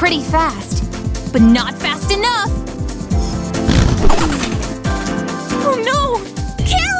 pretty fast, but not fast enough! Oh no! Carol!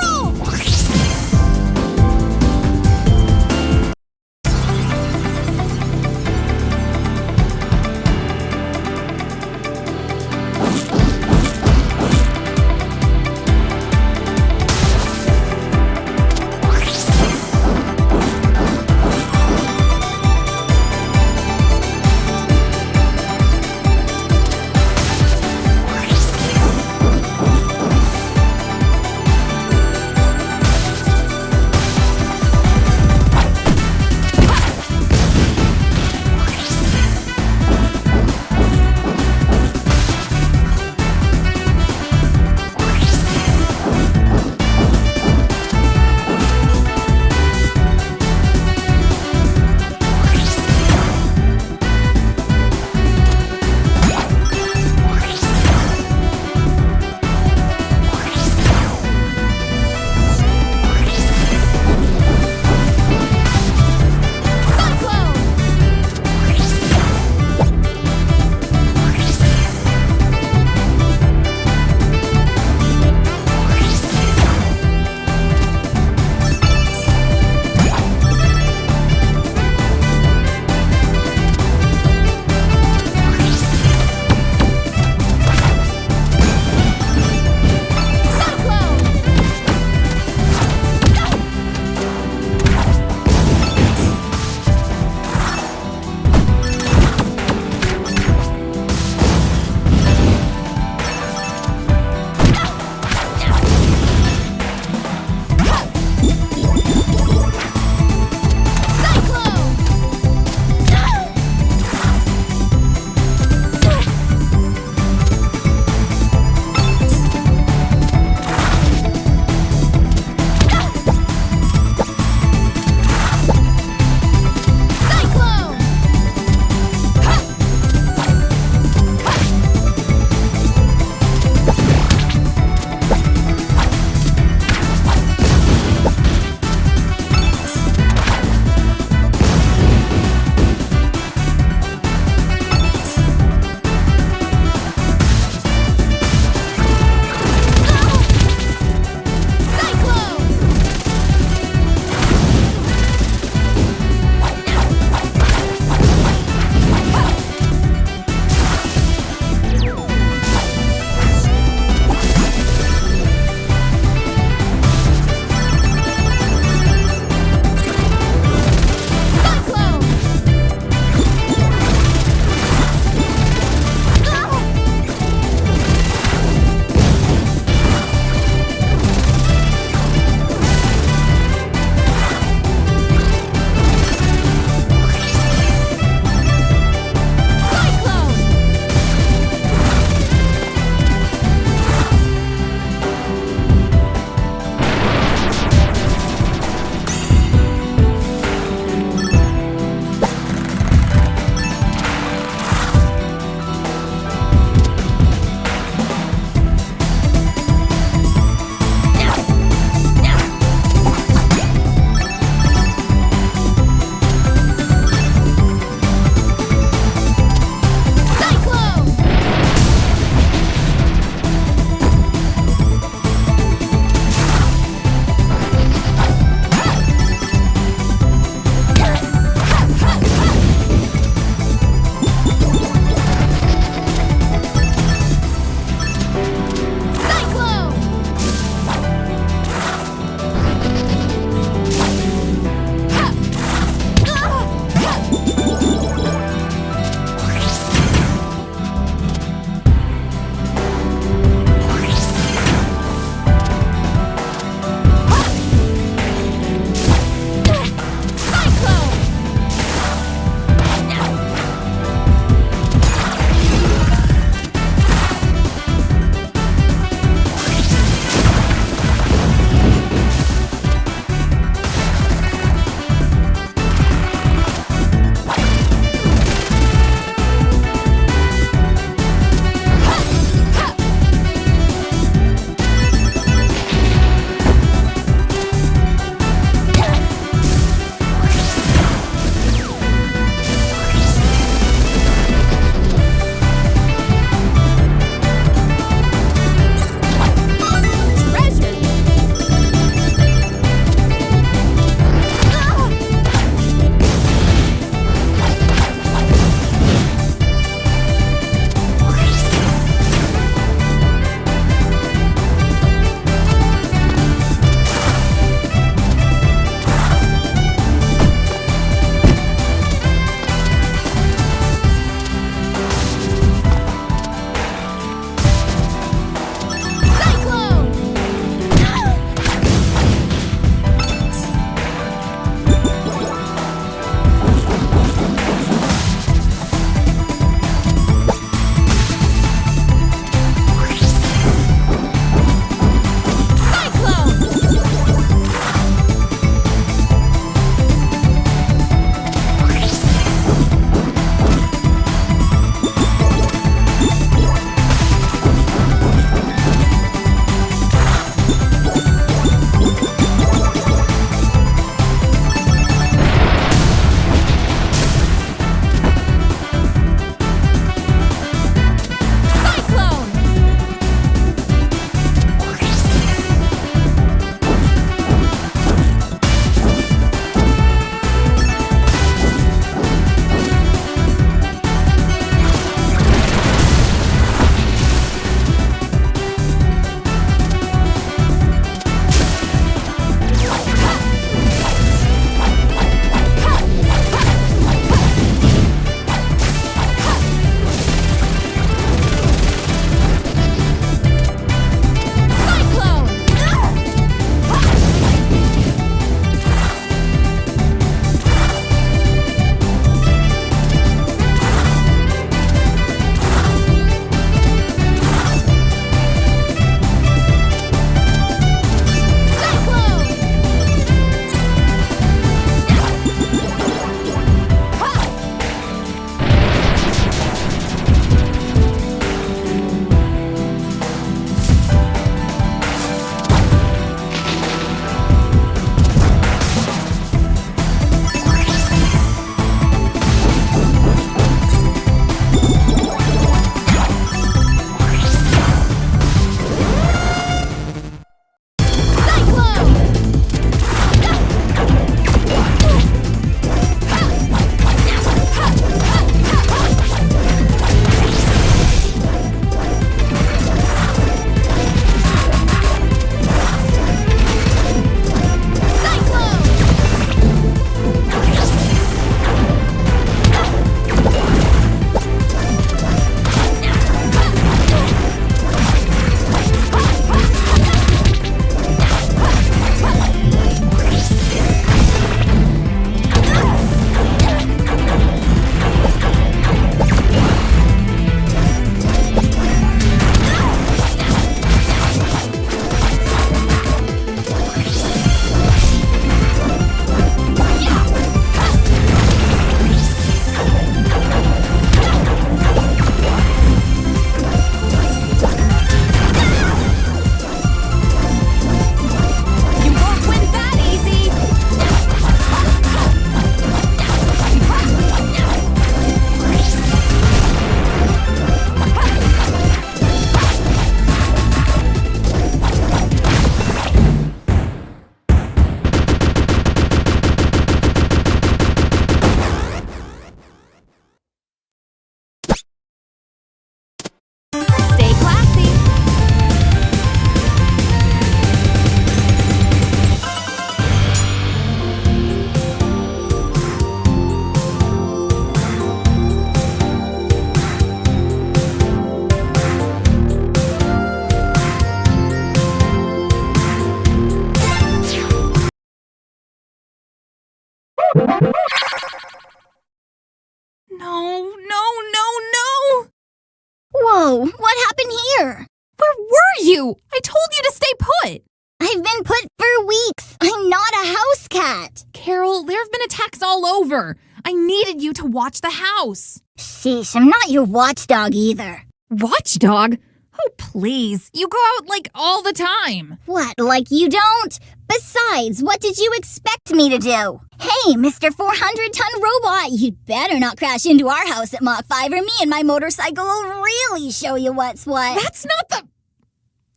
Whoa, what happened here? Where were you? I told you to stay put. I've been put for weeks. I'm not a house cat. Carol, there have been attacks all over. I needed you to watch the house. Sheesh, I'm not your watchdog either. Watchdog? Oh, please. You go out like all the time. What, like you don't? Besides, what did you expect me to do? Hey, Mr. 400-ton robot, you'd better not crash into our house at Mach 5 or me and my motorcycle will really show you what's what. That's not the...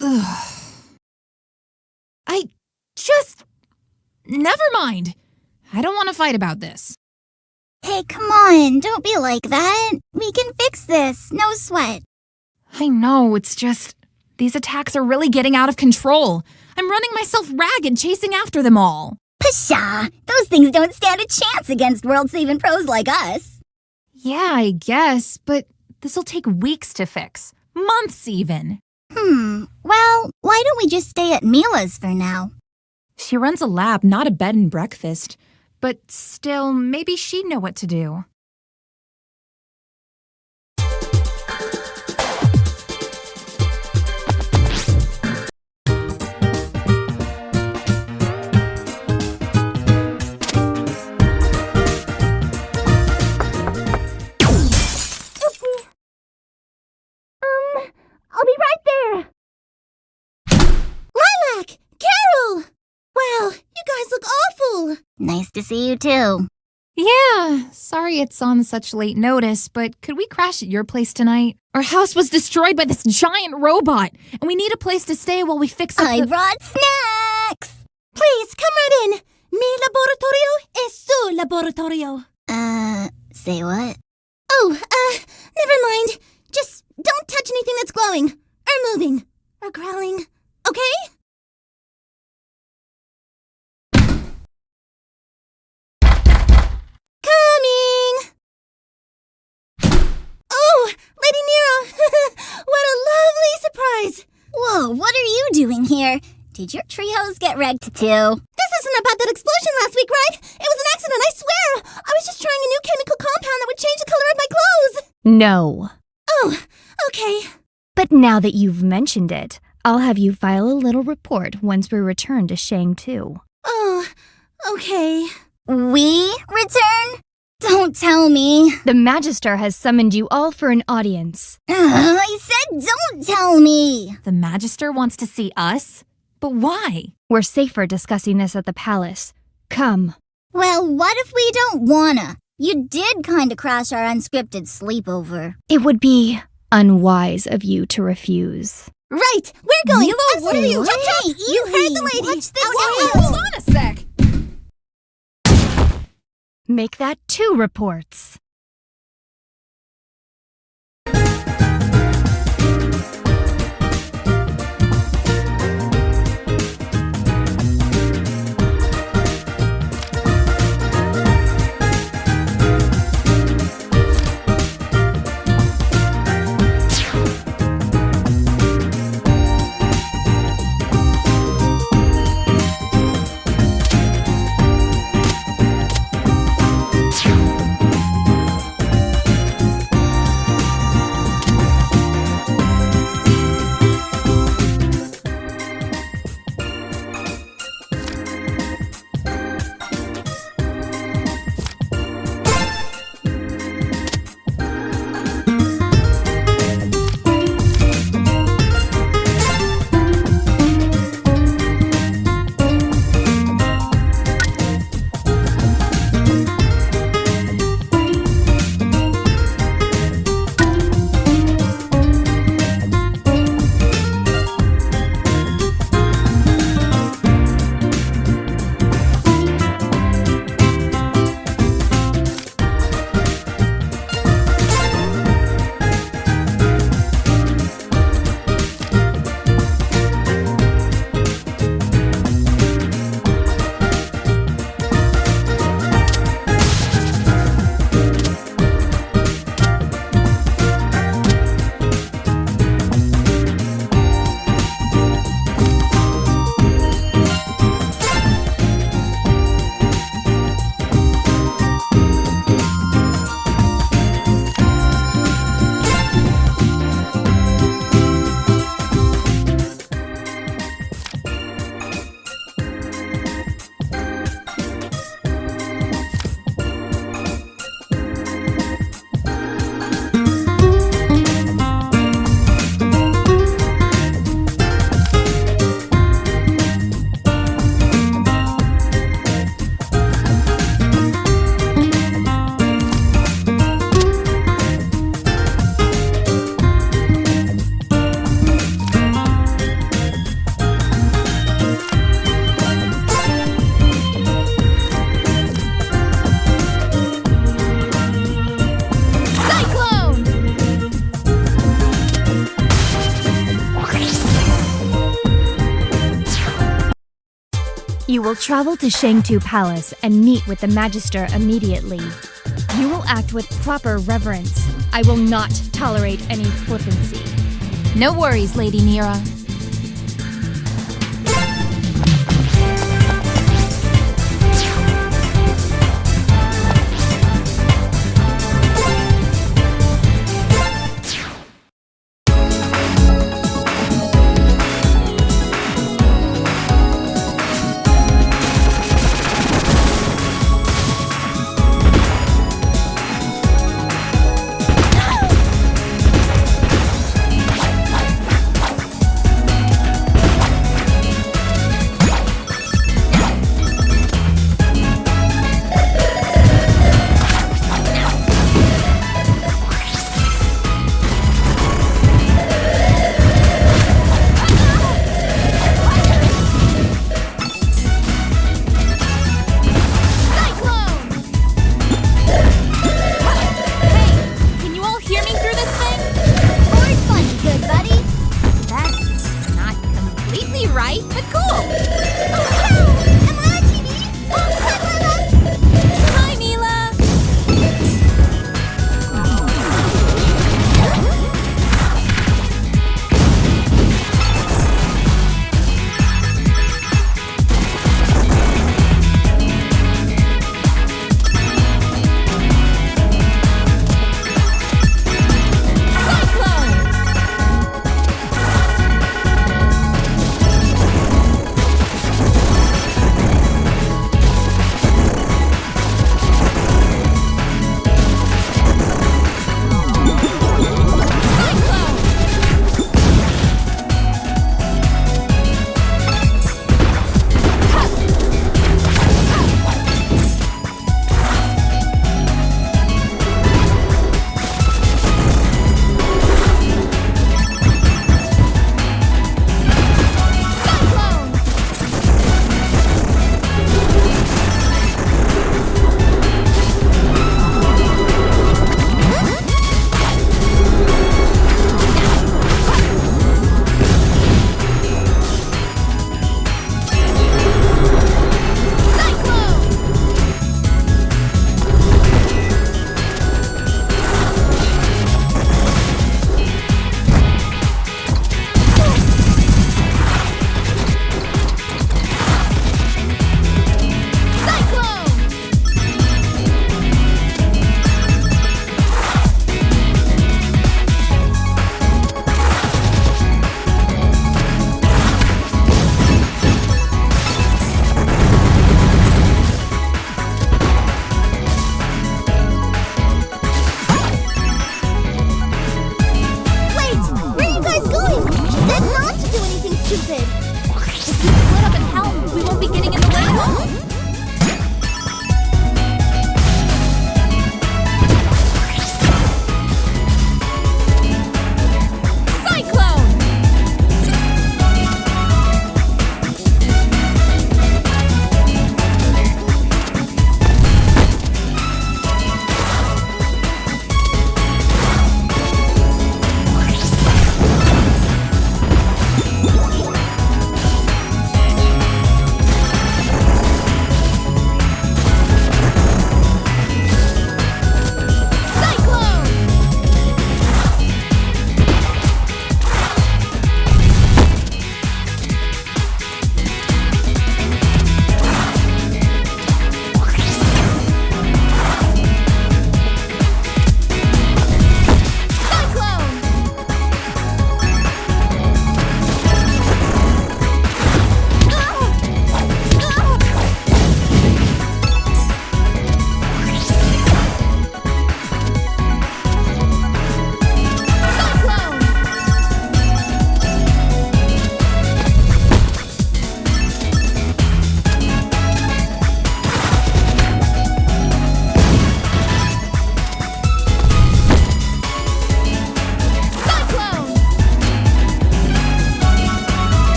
Ugh. I just... Never mind. I don't want to fight about this. Hey, come on, don't be like that. We can fix this, no sweat. I know, it's just... These attacks are really getting out of control. I'm running myself ragged chasing after them all. Pshaw! Those things don't stand a chance against world-saving pros like us. Yeah, I guess, but this'll take weeks to fix. Months even. Well, why don't we just stay at Mila's for now? She runs a lab, not a bed and breakfast. But still, maybe she'd know what to do. I'll be right there. Lilac! Carol! Wow, you guys look awful. Nice to see you too. Yeah, sorry it's on such late notice, but could we crash at your place tonight? Our house was destroyed by this giant robot, and we need a place to stay while we fix up I brought snacks! Please, come right in. Mi laboratorio es su laboratorio. Say what? Oh, never mind. Just don't touch anything that's glowing, or moving, or growling, okay? Coming! Oh, Lady Nero! What a lovely surprise! Whoa, what are you doing here? Did your treehouse get wrecked too? This isn't about that explosion last week, right? It was an accident, I swear! I was just trying a new chemical compound that would change the color of my clothes! No. Oh, okay. But now that you've mentioned it, I'll have you file a little report once we return to Shang 2. Oh, okay. We return? Don't tell me. The Magister has summoned you all for an audience. I said don't tell me. The Magister wants to see us? But why? We're safer discussing this at the palace. Come. Well, what if we don't wanna? You did kinda crash our unscripted sleepover. It would be unwise of you to refuse. Right, we're going. Milo, what are you? Hey, you heard the lady. Watch this. Hold on a sec. Make that 2 reports. will travel to Shangtu Palace and meet with the Magister immediately. You will act with proper reverence. I will not tolerate any flippancy. No worries, Lady Nira.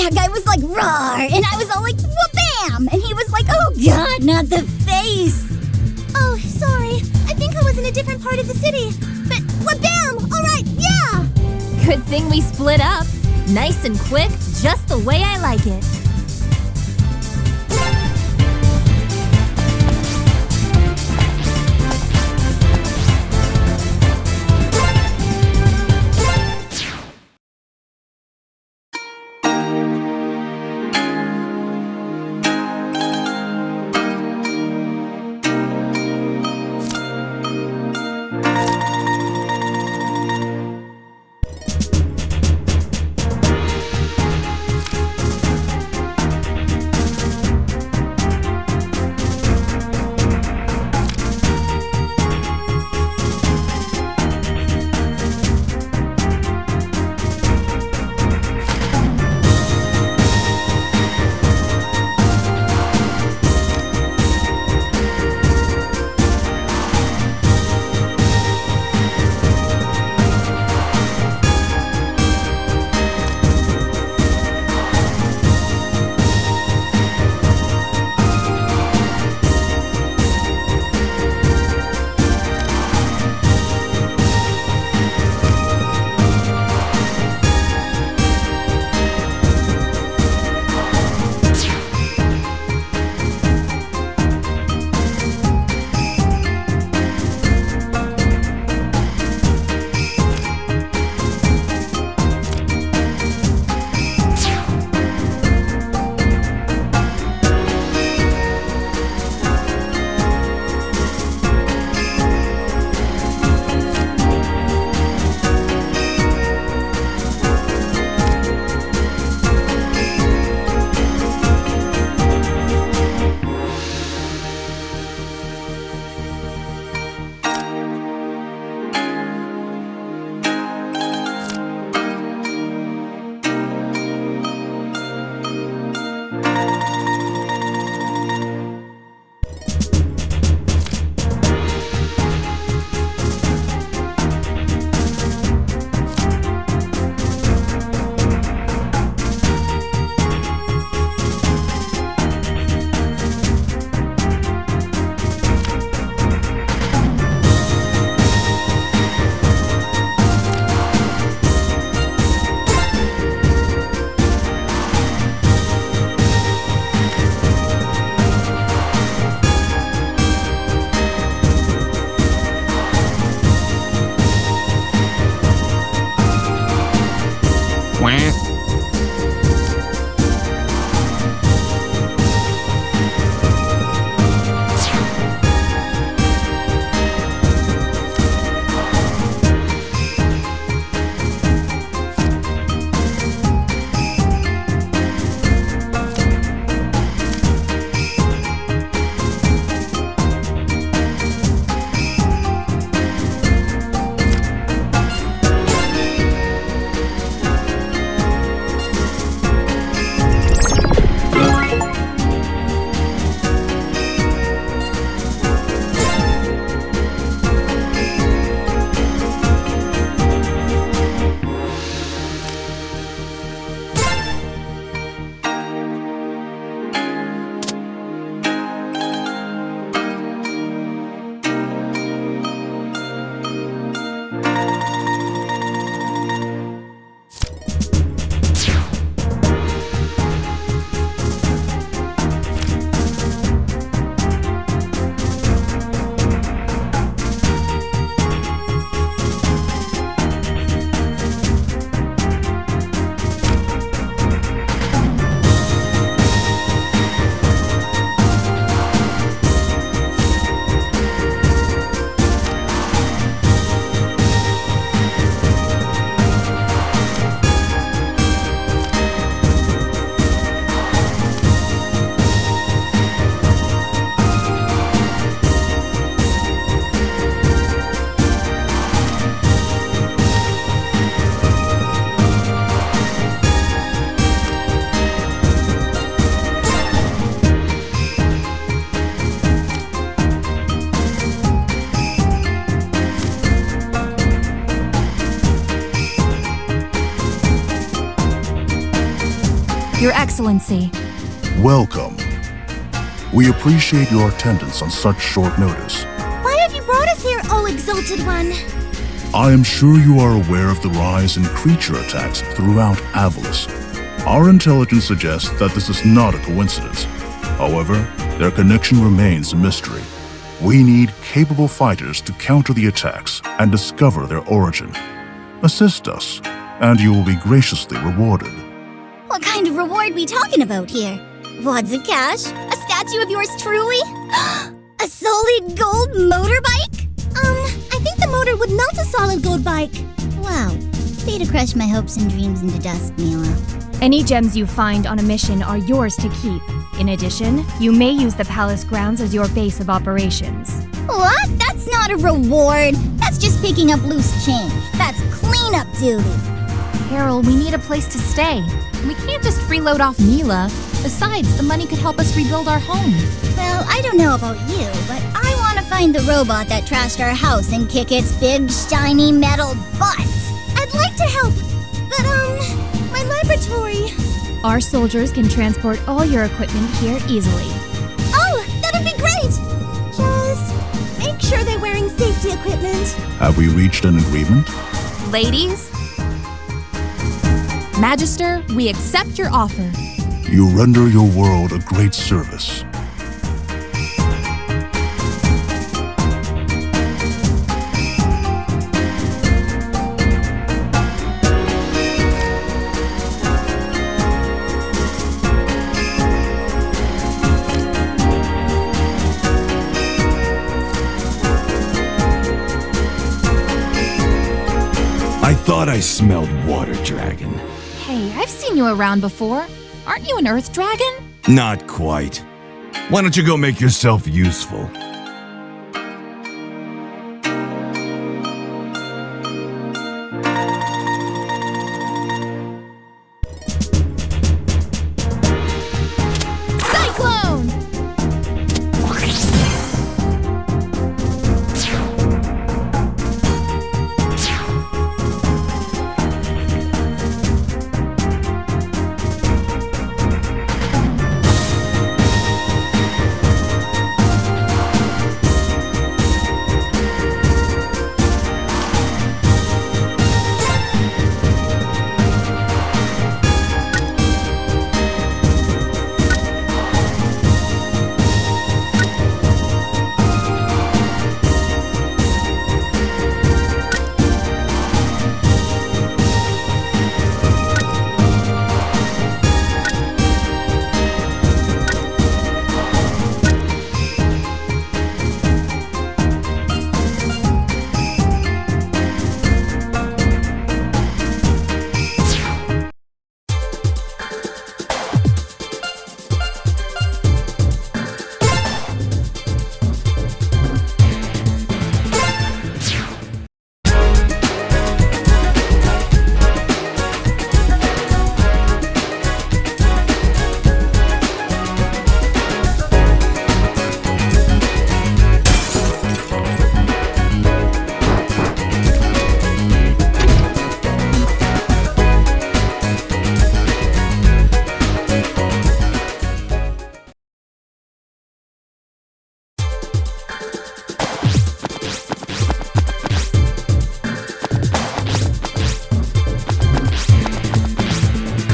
that guy was like, roar, and I was all like, wha-bam! And he was like, oh god, not the face! Oh, sorry. I think I was in a different part of the city. But wha-bam! Alright, yeah! Good thing we split up. Nice and quick, just the way I like it. Your Excellency. Welcome. We appreciate your attendance on such short notice. Why have you brought us here, oh exalted one? I am sure you are aware of the rise in creature attacks throughout Avalis. Our intelligence suggests that this is not a coincidence. However, their connection remains a mystery. We need capable fighters to counter the attacks and discover their origin. Assist us, and you will be graciously rewarded. What kind of reward we talking about here? Wads of cash? A statue of yours truly? A solid gold motorbike? I think the motor would melt a solid gold bike. Wow. Way to crush my hopes and dreams into dust, Mila. Any gems you find on a mission are yours to keep. In addition, you may use the palace grounds as your base of operations. What? That's not a reward. That's just picking up loose change. That's cleanup duty. Carol, we need a place to stay. We can't just freeload off Mila. Besides, the money could help us rebuild our home. Well, I don't know about you, but I want to find the robot that trashed our house and kick its big, shiny metal butt. I'd like to help, but, my laboratory... Our soldiers can transport all your equipment here easily. Oh, that'd be great! Just make sure they're wearing safety equipment. Have we reached an agreement? Ladies? Magister, we accept your offer. You render your world a great service. I thought I smelled water dragon. Hey, I've seen you around before. Aren't you an earth dragon? Not quite. Why don't you go make yourself useful? Cyclone!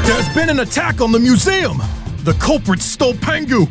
There's been an attack on the museum! The culprits stole Pengu!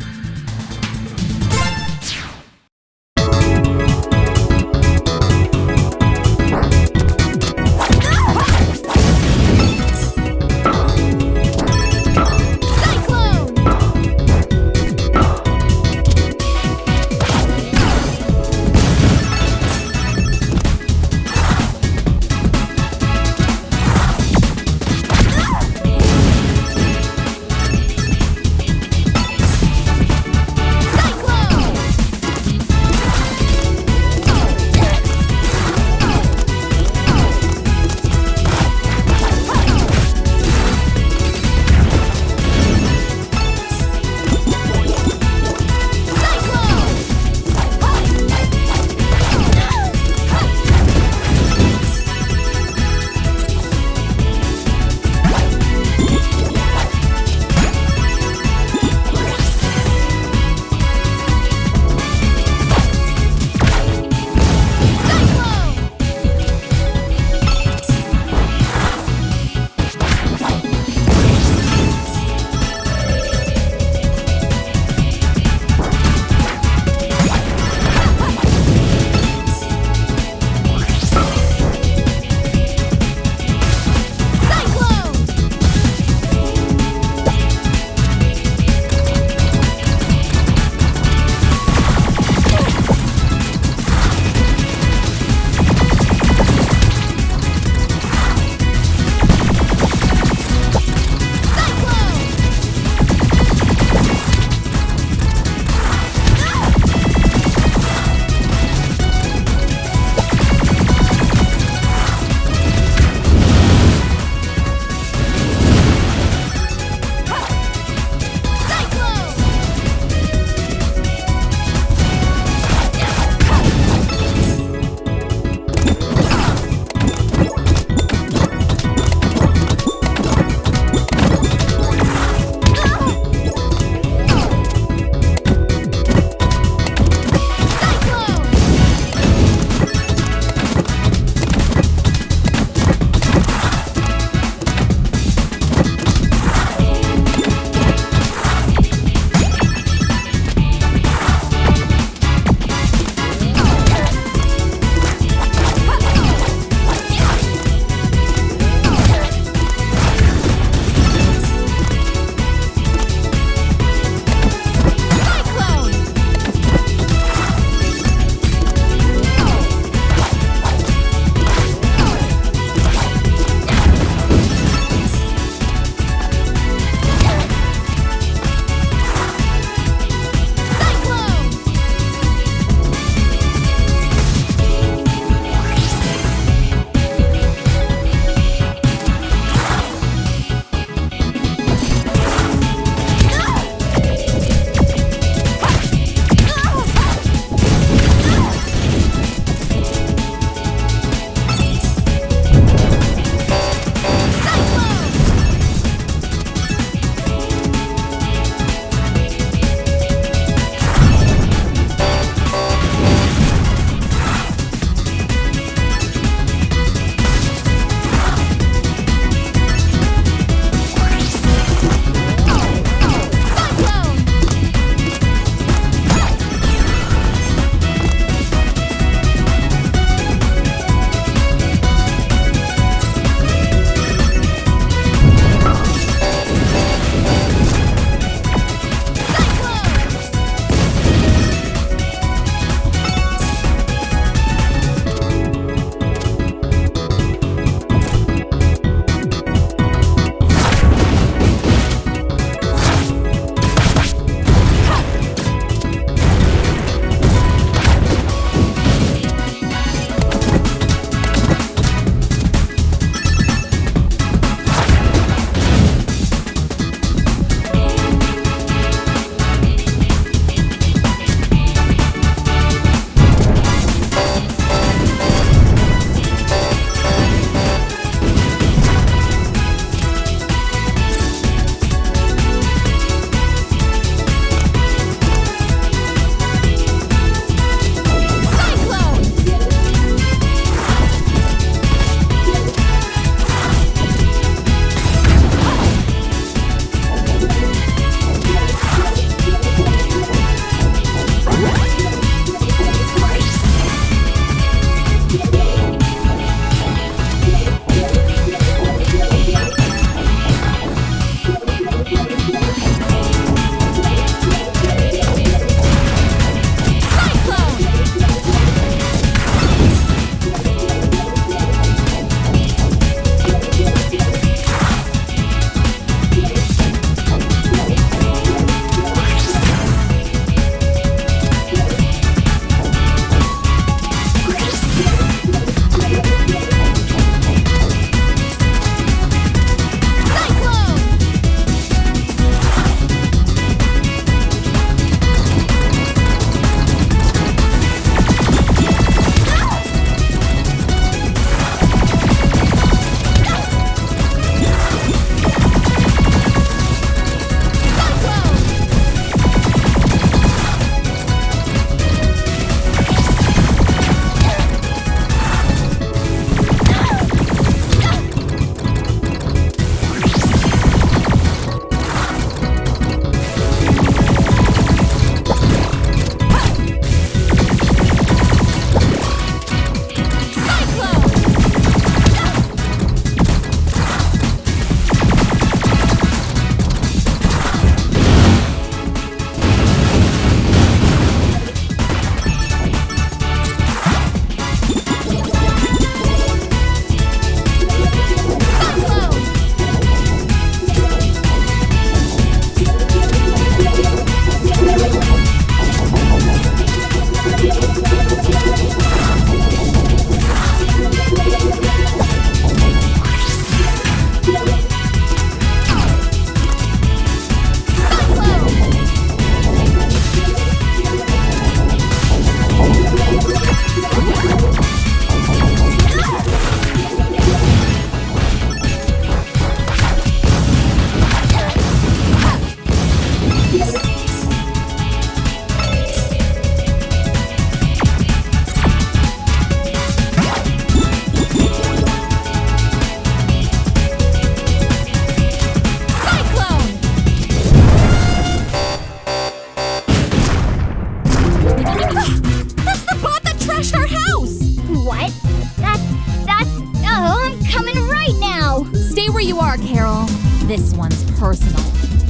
this one's personal.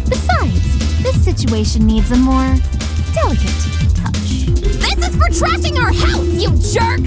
Besides, this situation needs a more delicate touch. This is for trashing our house, you jerk!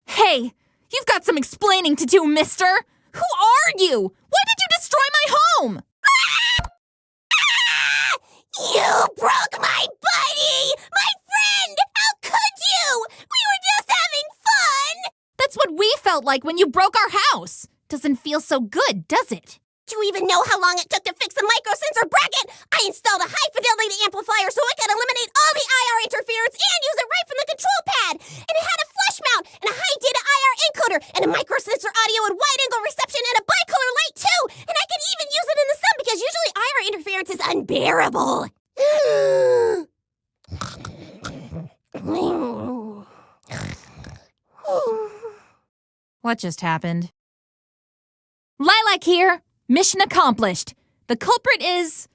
Hey, you've got some explaining to do, mister! Who are you? Why did you destroy my home? You broke my buddy! My friend! How could you? We were just having fun! That's what we felt like when you broke our house. Doesn't feel so good, does it? Do you even know how long it took to fix the microsensor bracket? I installed a high-fidelity amplifier so I could eliminate all the IR interference and use it right from the control pad. And it had a flush mount and a high-data IR encoder and a microsensor audio and wide-angle reception and a bicolor light too. And I could even use it in the sun because usually IR interference is unbearable. What just happened? Lilac here. Mission accomplished. The culprit is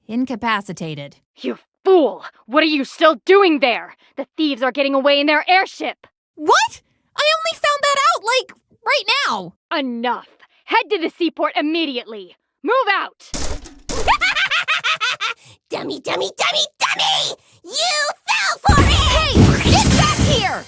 incapacitated. You fool! What are you still doing there? The thieves are getting away in their airship! What? I only found that out, right now. Enough! Head to the seaport immediately! Move out! Dummy, dummy, dummy, dummy! You fell for it! Hey! Get back here!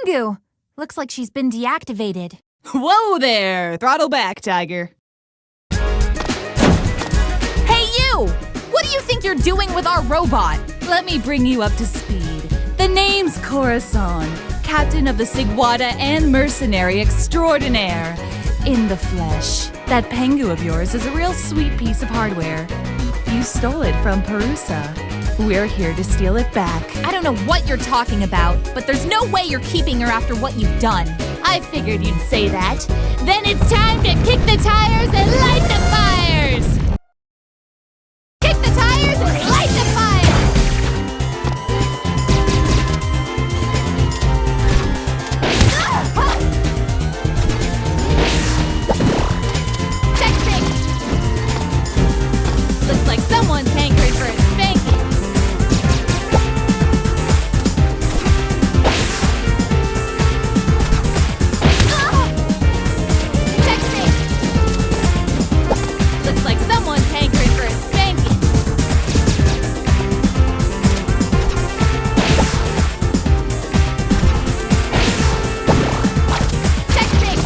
Pengu! Looks like she's been deactivated. Whoa there! Throttle back, Tiger. Hey you! What do you think you're doing with our robot? Let me bring you up to speed. The name's Corazon, captain of the Sigwada and mercenary extraordinaire. In the flesh. That Pengu of yours is a real sweet piece of hardware. You stole it from Perusa. We're here to steal it back. I don't know what you're talking about, but there's no way you're keeping her after what you've done. I figured you'd say that. Then it's time to kick the tires and light the fires! Kick the tires and light the fire! Check six! Looks like someone's hankering for a spanking. Check six! Looks like someone's hankering for a spanking. Check six!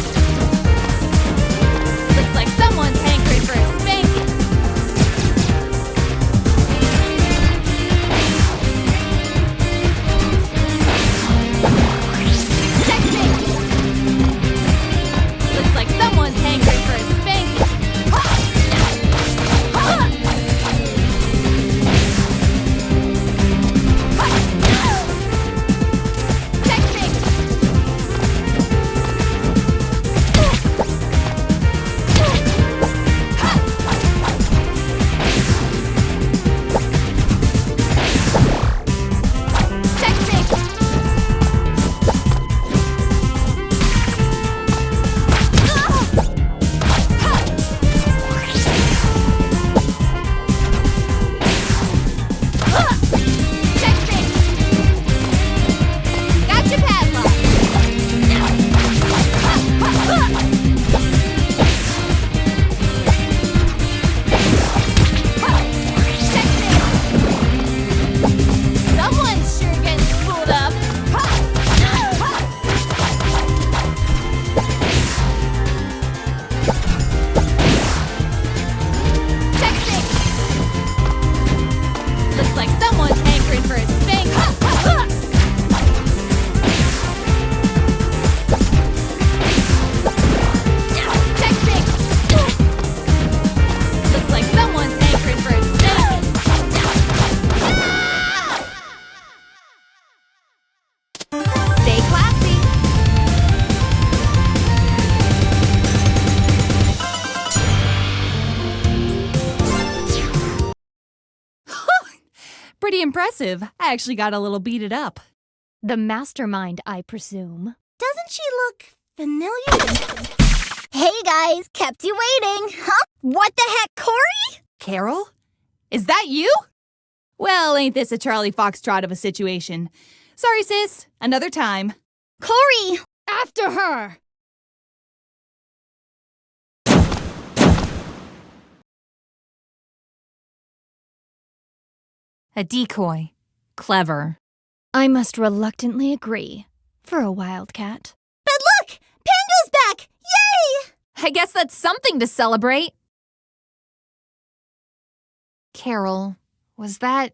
Looks like someone's hankering for a spanking. Check six! Looks like someone's hankering for a spanking. Check six! Check six! Check six! Gotcha padlock! Check six! Someone's sure getting spooled up! Check six! Looks like someone's hankering for a spank. Check six! Looks like someone's hankering for a spank. Stay classy. Pretty impressive. I actually got a little beated up. The mastermind, I presume. Doesn't she look familiar? Hey guys, kept you waiting. Huh? What the heck, Corey? Carol? Is that you? Well, ain't this a Charlie Foxtrot of a situation? Sorry, sis. Another time. Corey! After her! A decoy. Clever. I must reluctantly agree. For a wildcat. But look! Pango's back! Yay! I guess that's something to celebrate. Carol, was that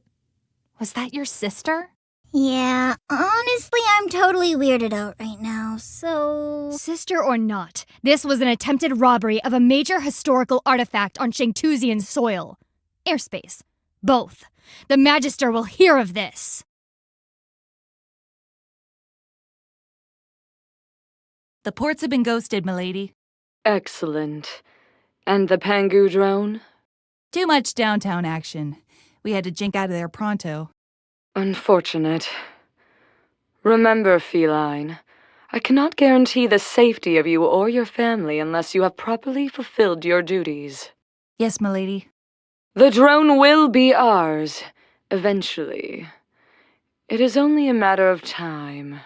your sister? Yeah, honestly, I'm totally weirded out right now, so... Sister or not, this was an attempted robbery of a major historical artifact on Shangtuzian soil. Airspace. Both. The Magister will hear of this. The ports have been ghosted, milady. Excellent. And the Pangu drone? Too much downtown action. We had to jink out of there pronto. Unfortunate. Remember, Feline, I cannot guarantee the safety of you or your family unless you have properly fulfilled your duties. Yes, milady. The drone will be ours, eventually. It is only a matter of time.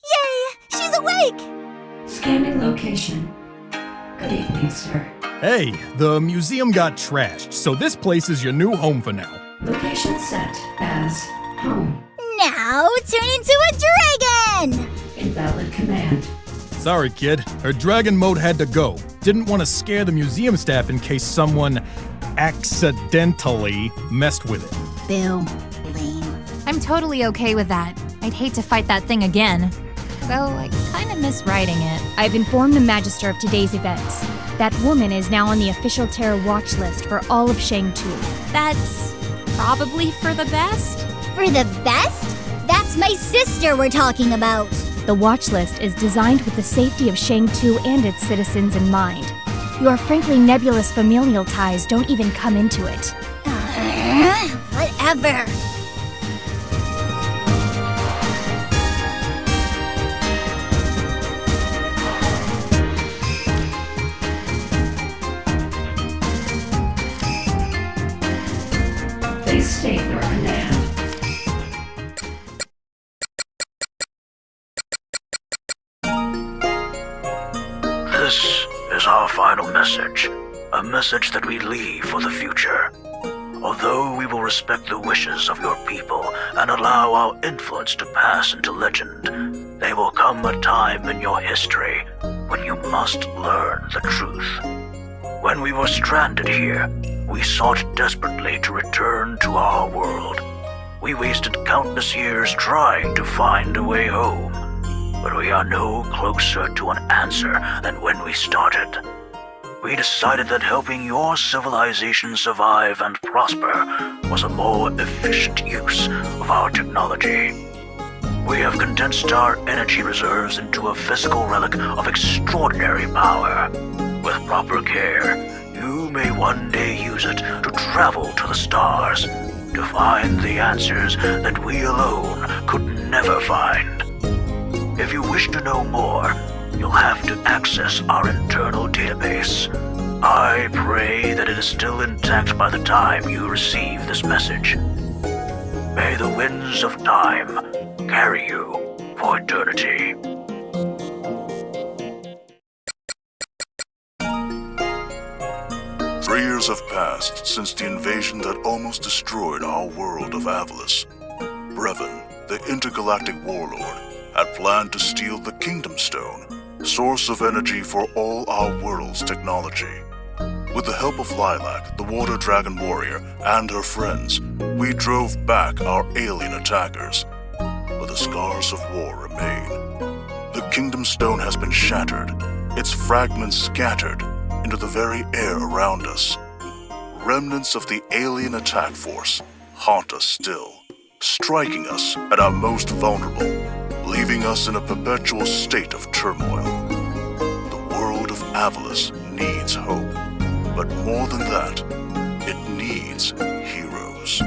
Yay! She's awake! Scanning location. Good evening, sir. Hey, the museum got trashed, so this place is your new home for now. Location set as home. now turn into a dragon! Invalid command. Sorry, kid. Her dragon mode had to go. Didn't want to scare the museum staff in case someone accidentally messed with it. Boo. Lame. I'm totally okay with that. I'd hate to fight that thing again. Though I kind of miss riding it. I've informed the Magister of today's events. That woman is now on the official terror watch list for all of Shang-Tu. That's probably for the best. For the best? That's my sister we're talking about. The watch list is designed with the safety of Shang-Tu and its citizens in mind. Your frankly nebulous familial ties don't even come into it. Whatever. Please state your command. This is our final message, a message that we leave for the future. Although we will respect the wishes of your people and allow our influence to pass into legend, there will come a time in your history when you must learn the truth. When we were stranded here, we sought desperately to return to our world. We wasted countless years trying to find a way home, but we are no closer to an answer than when we started. We decided that helping your civilization survive and prosper was a more efficient use of our technology. We have condensed our energy reserves into a physical relic of extraordinary power. With proper care, you may one day use it to travel to the stars, to find the answers that we alone could never find. If you wish to know more, you'll have to access our internal database. I pray that it is still intact by the time you receive this message. May the winds of time carry you for eternity. 3 years have passed since the invasion that almost destroyed our world of Avalis. Brevin, the intergalactic warlord, had planned to steal the Kingdom Stone, source of energy for all our world's technology. With the help of Lilac, the Water Dragon warrior, and her friends, we drove back our alien attackers. But the scars of war remain. The Kingdom Stone has been shattered, its fragments scattered into the very air around us. Remnants of the alien attack force haunt us still, striking us at our most vulnerable, leaving us in a perpetual state of turmoil. The world of Avalis needs hope, but more than that, it needs heroes.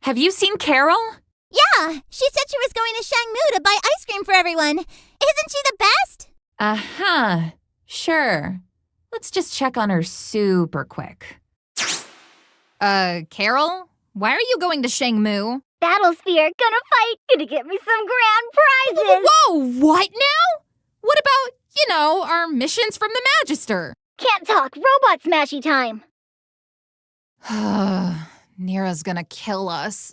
Have you seen Carol? Yeah, she said she was going to Shangmu to buy ice cream for everyone. Isn't she the best? Uh-huh. Sure. Let's just check on her super quick. Carol? Why are you going to Shangmu? Battlesphere, gonna fight, gonna get me some grand prizes. Whoa, what now? What about, our missions from the Magister? Can't talk, robot smashy time. Nira's gonna kill us.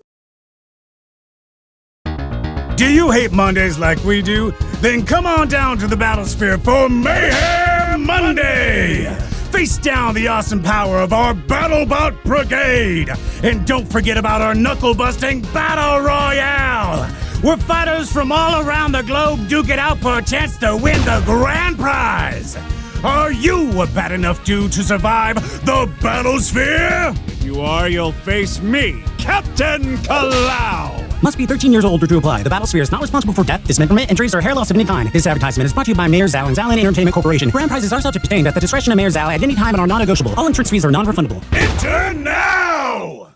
Do you hate Mondays like we do? Then come on down to the Battlesphere for Mayhem Monday! Face down the awesome power of our BattleBot Brigade! And don't forget about our knuckle-busting Battle Royale! Where fighters from all around the globe duke it out for a chance to win the grand prize! Are you a bad enough dude to survive the Battlesphere? If you are, you'll face me, Captain Kalau! Must be 13 years old or to apply. The Battlesphere is not responsible for death, dismemberment, injuries, or hair loss of any kind. This advertisement is brought to you by Mayor Zhao and Zhao Entertainment Corporation. Grand prizes are subject to change at the discretion of Mayor Zhao at any time and are non-negotiable. All entrance fees are non-refundable. Enter now!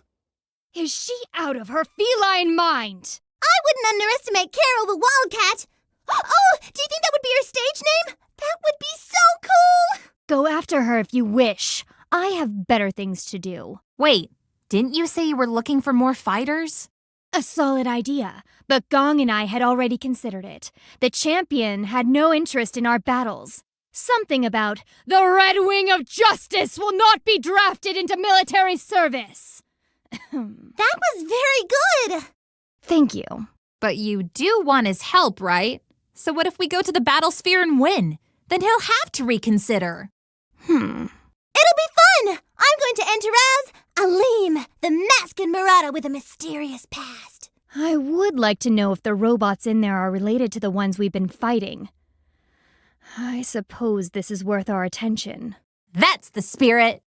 Is she out of her feline mind? I wouldn't underestimate Carol the Wildcat. Oh, do you think that would be her stage name? That would be so cool! Go after her if you wish. I have better things to do. Wait, didn't you say you were looking for more fighters? A solid idea, but Gong and I had already considered it. The champion had no interest in our battles. Something about the Red Wing of Justice will not be drafted into military service. That was very good! Thank you. But you do want his help, right? So what if we go to the Battlesphere and win? Then he'll have to reconsider. It'll be fun! I'm going to enter as Aleem, the masked Murata with a mysterious past. I would like to know if the robots in there are related to the ones we've been fighting. I suppose this is worth our attention. That's the spirit!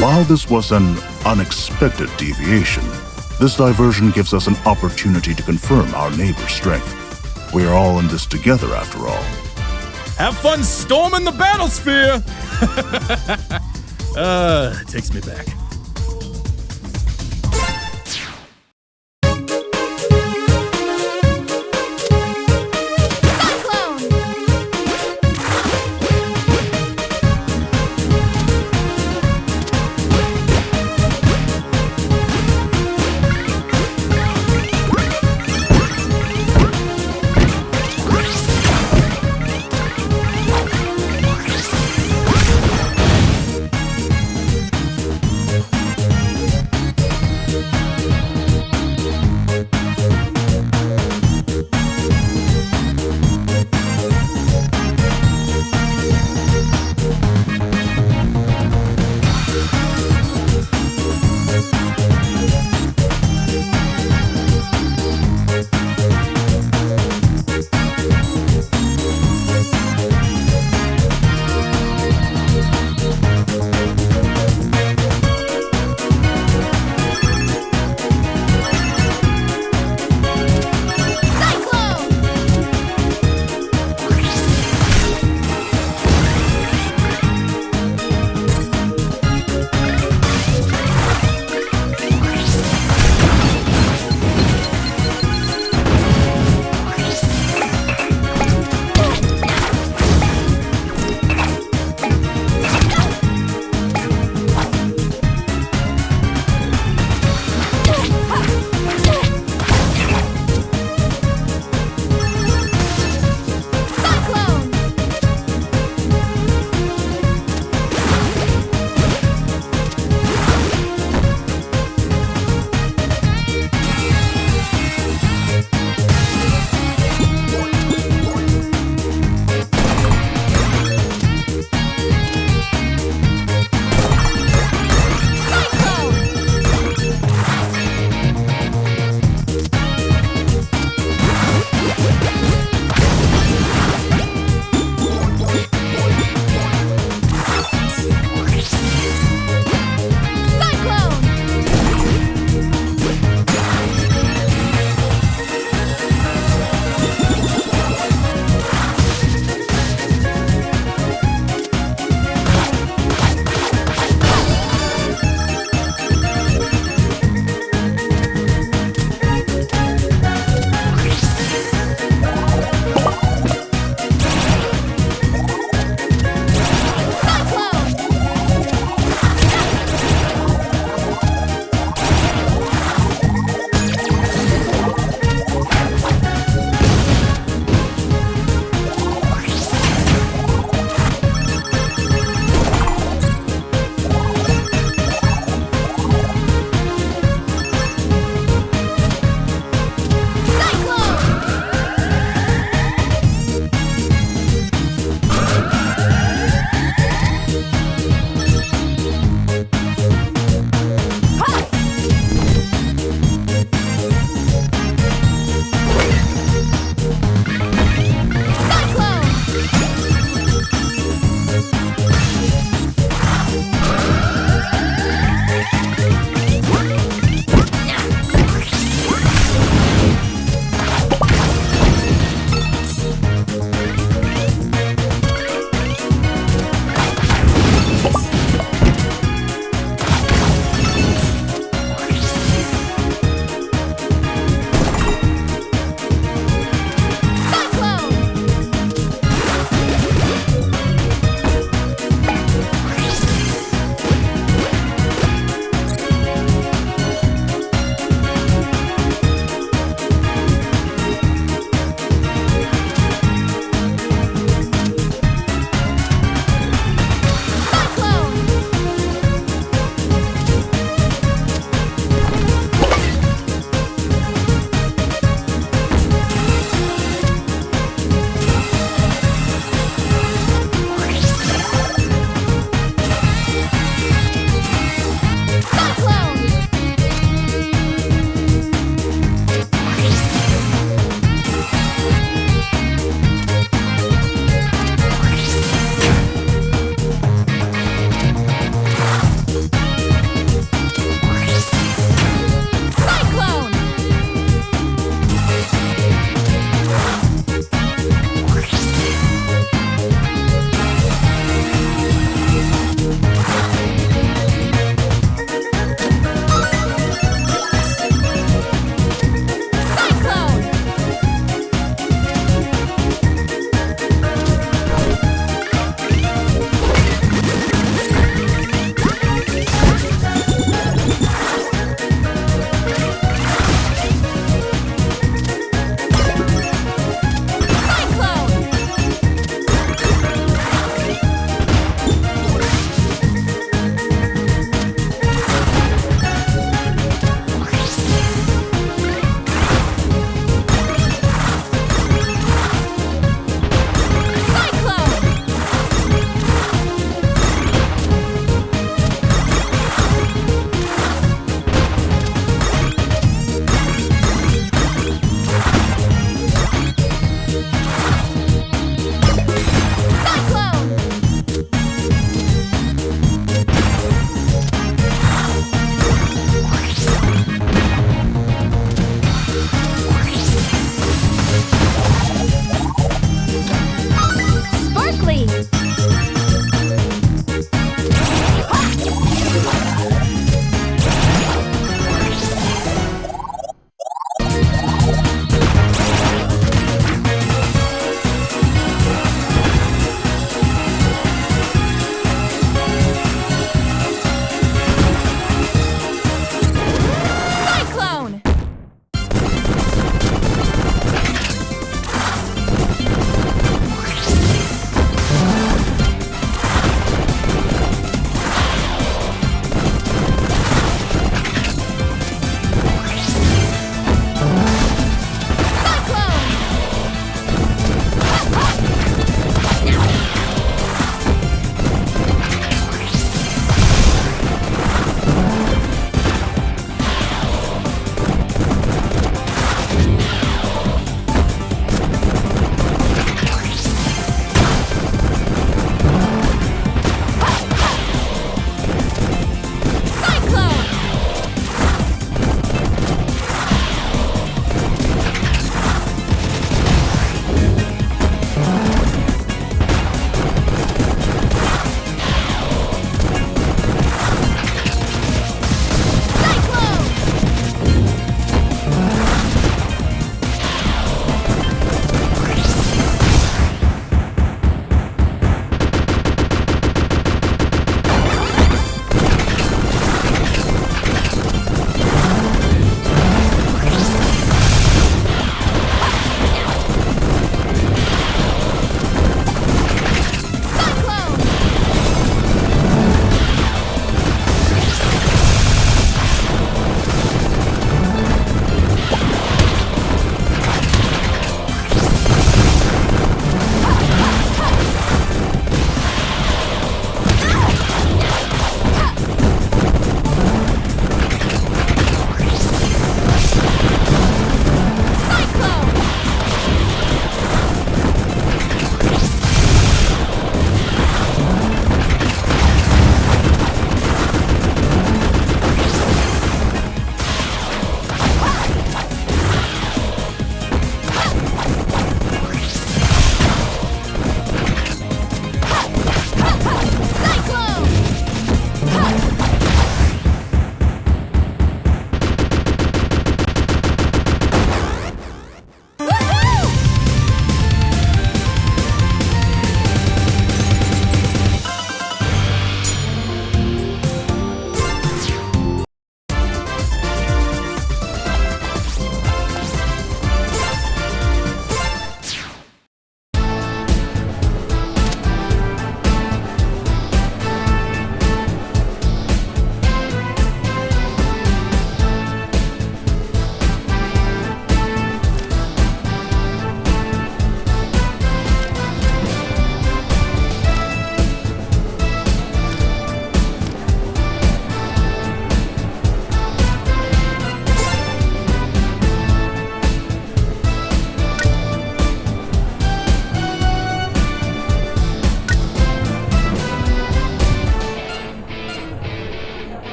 While this was an unexpected deviation, this diversion gives us an opportunity to confirm our neighbor's strength. We are all in this together, after all. Have fun storming the battlesphere! It takes me back.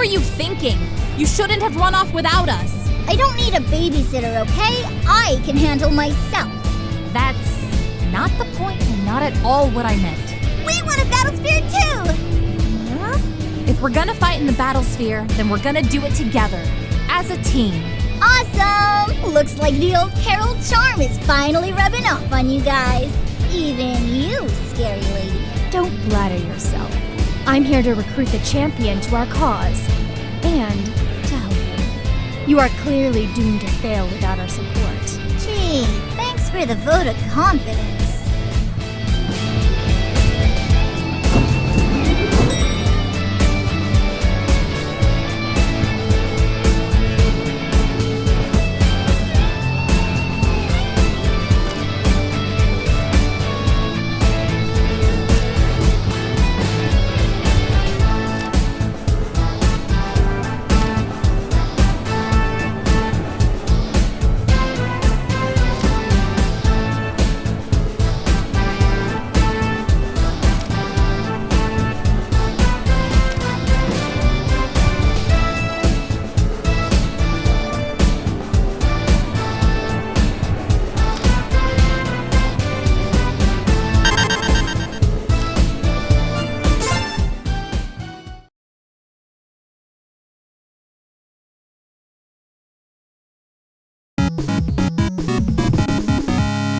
are you thinking? You shouldn't have run off without us. I don't need a babysitter, okay? I can handle myself. That's not the point and not at all what I meant. We want a battlesphere too! Huh? If we're gonna fight in the battlesphere, then we're gonna do it together, as a team. Awesome! Looks like the old Carol charm is finally rubbing off on you guys. Even you, scary lady. Don't flatter yourself. I'm here to recruit the champion to our cause. And to help you. You are clearly doomed to fail without our support. Gee, thanks for the vote of confidence.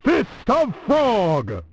Fist of Frog!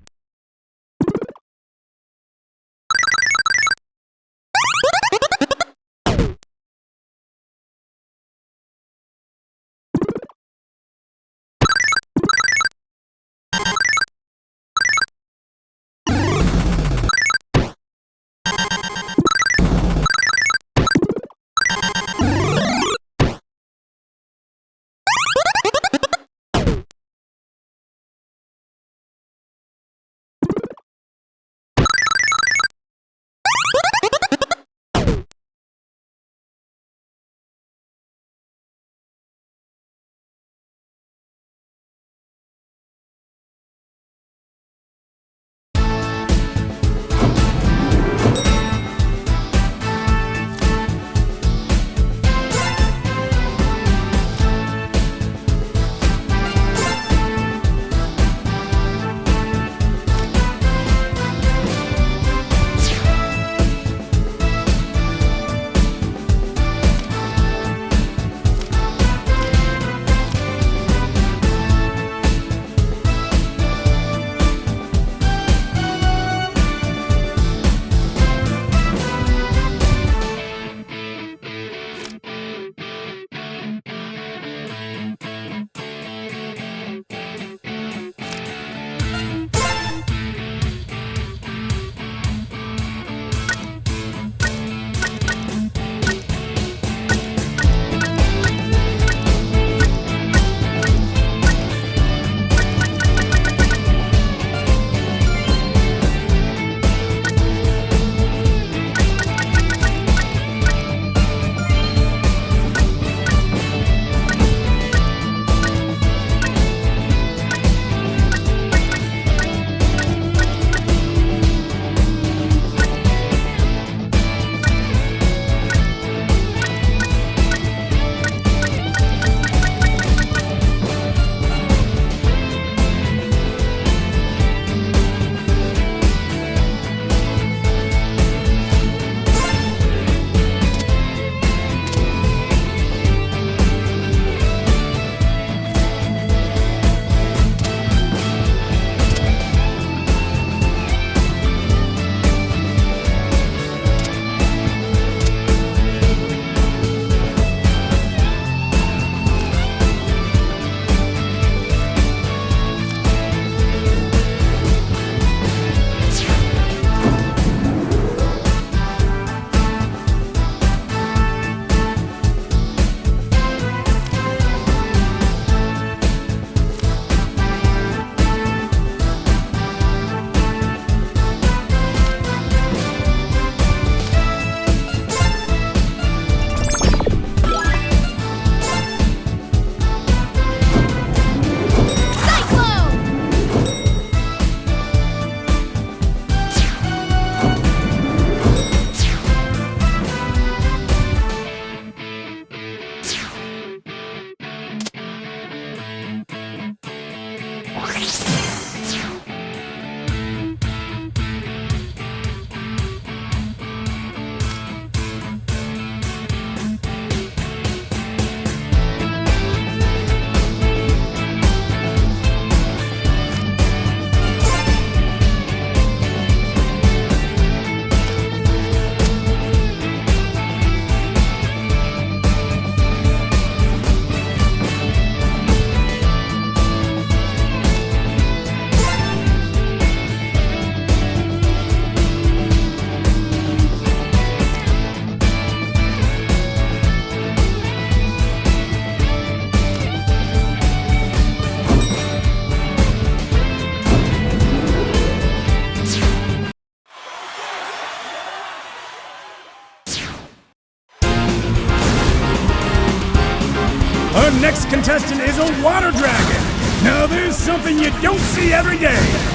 Our next contestant is a water dragon. Now there's something you don't see every day.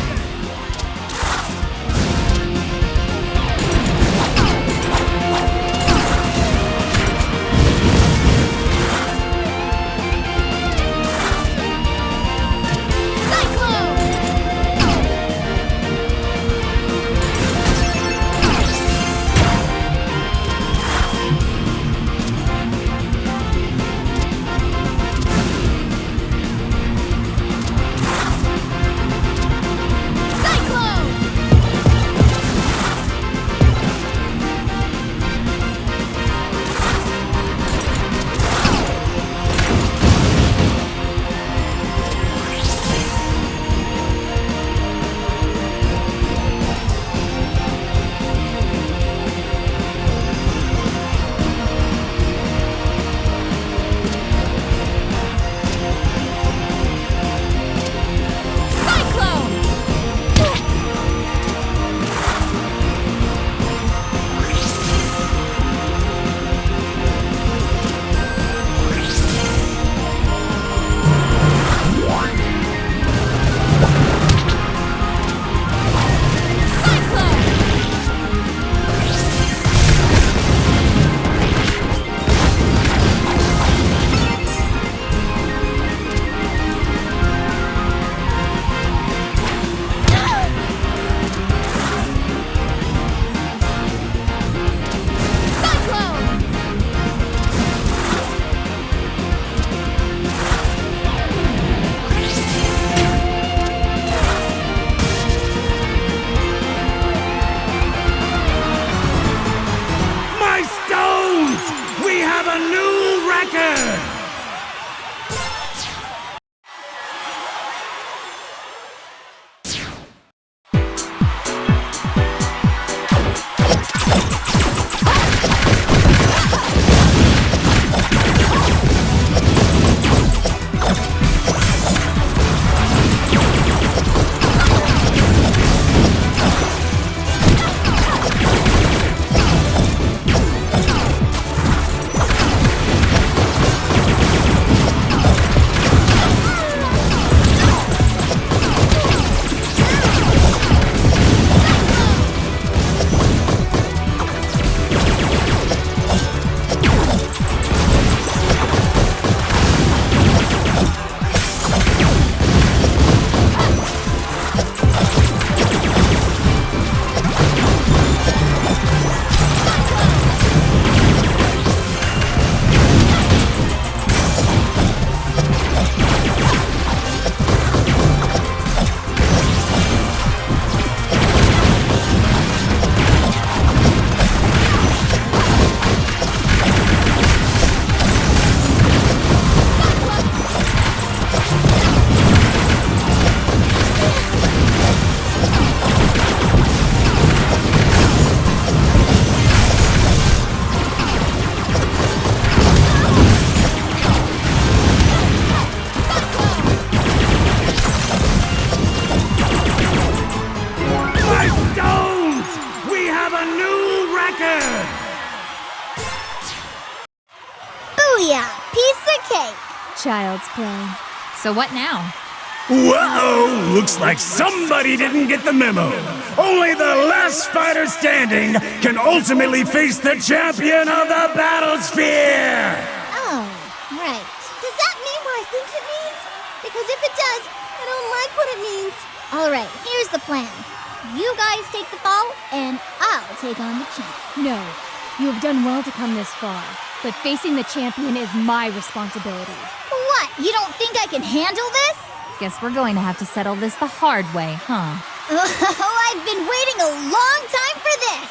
Booyah! Piece of cake! Child's play. So what now? Whoa! Looks like somebody didn't get the memo. Only the last fighter standing can ultimately face the champion of the battlesphere! Oh, right. Does that mean what I think it means? Because if it does, I don't like what it means. Alright, here's the plan. You guys take the fall, and I'll take on the champ. No, you have done well to come this far, but facing the champion is my responsibility. What? You don't think I can handle this? Guess we're going to have to settle this the hard way, huh? Oh, I've been waiting a long time for this!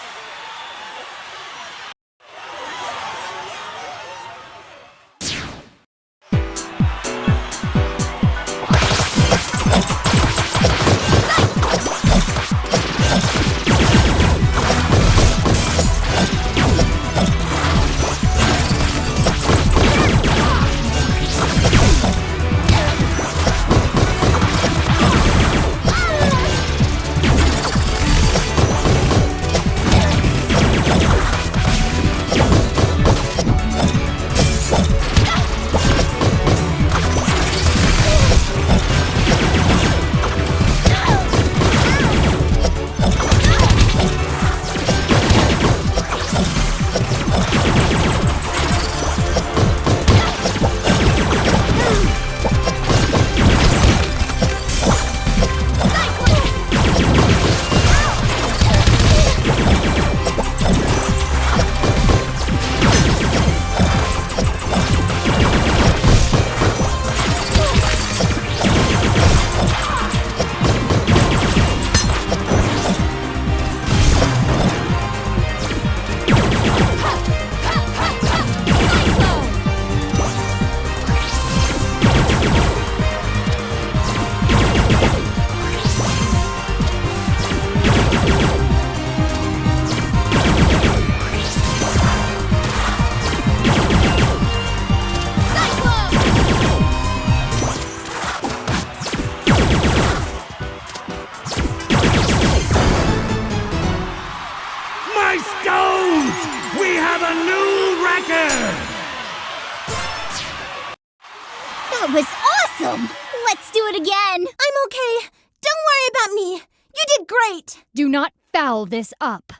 awesome! Let's do it again! I'm okay. Don't worry about me. You did great! Do not foul this up.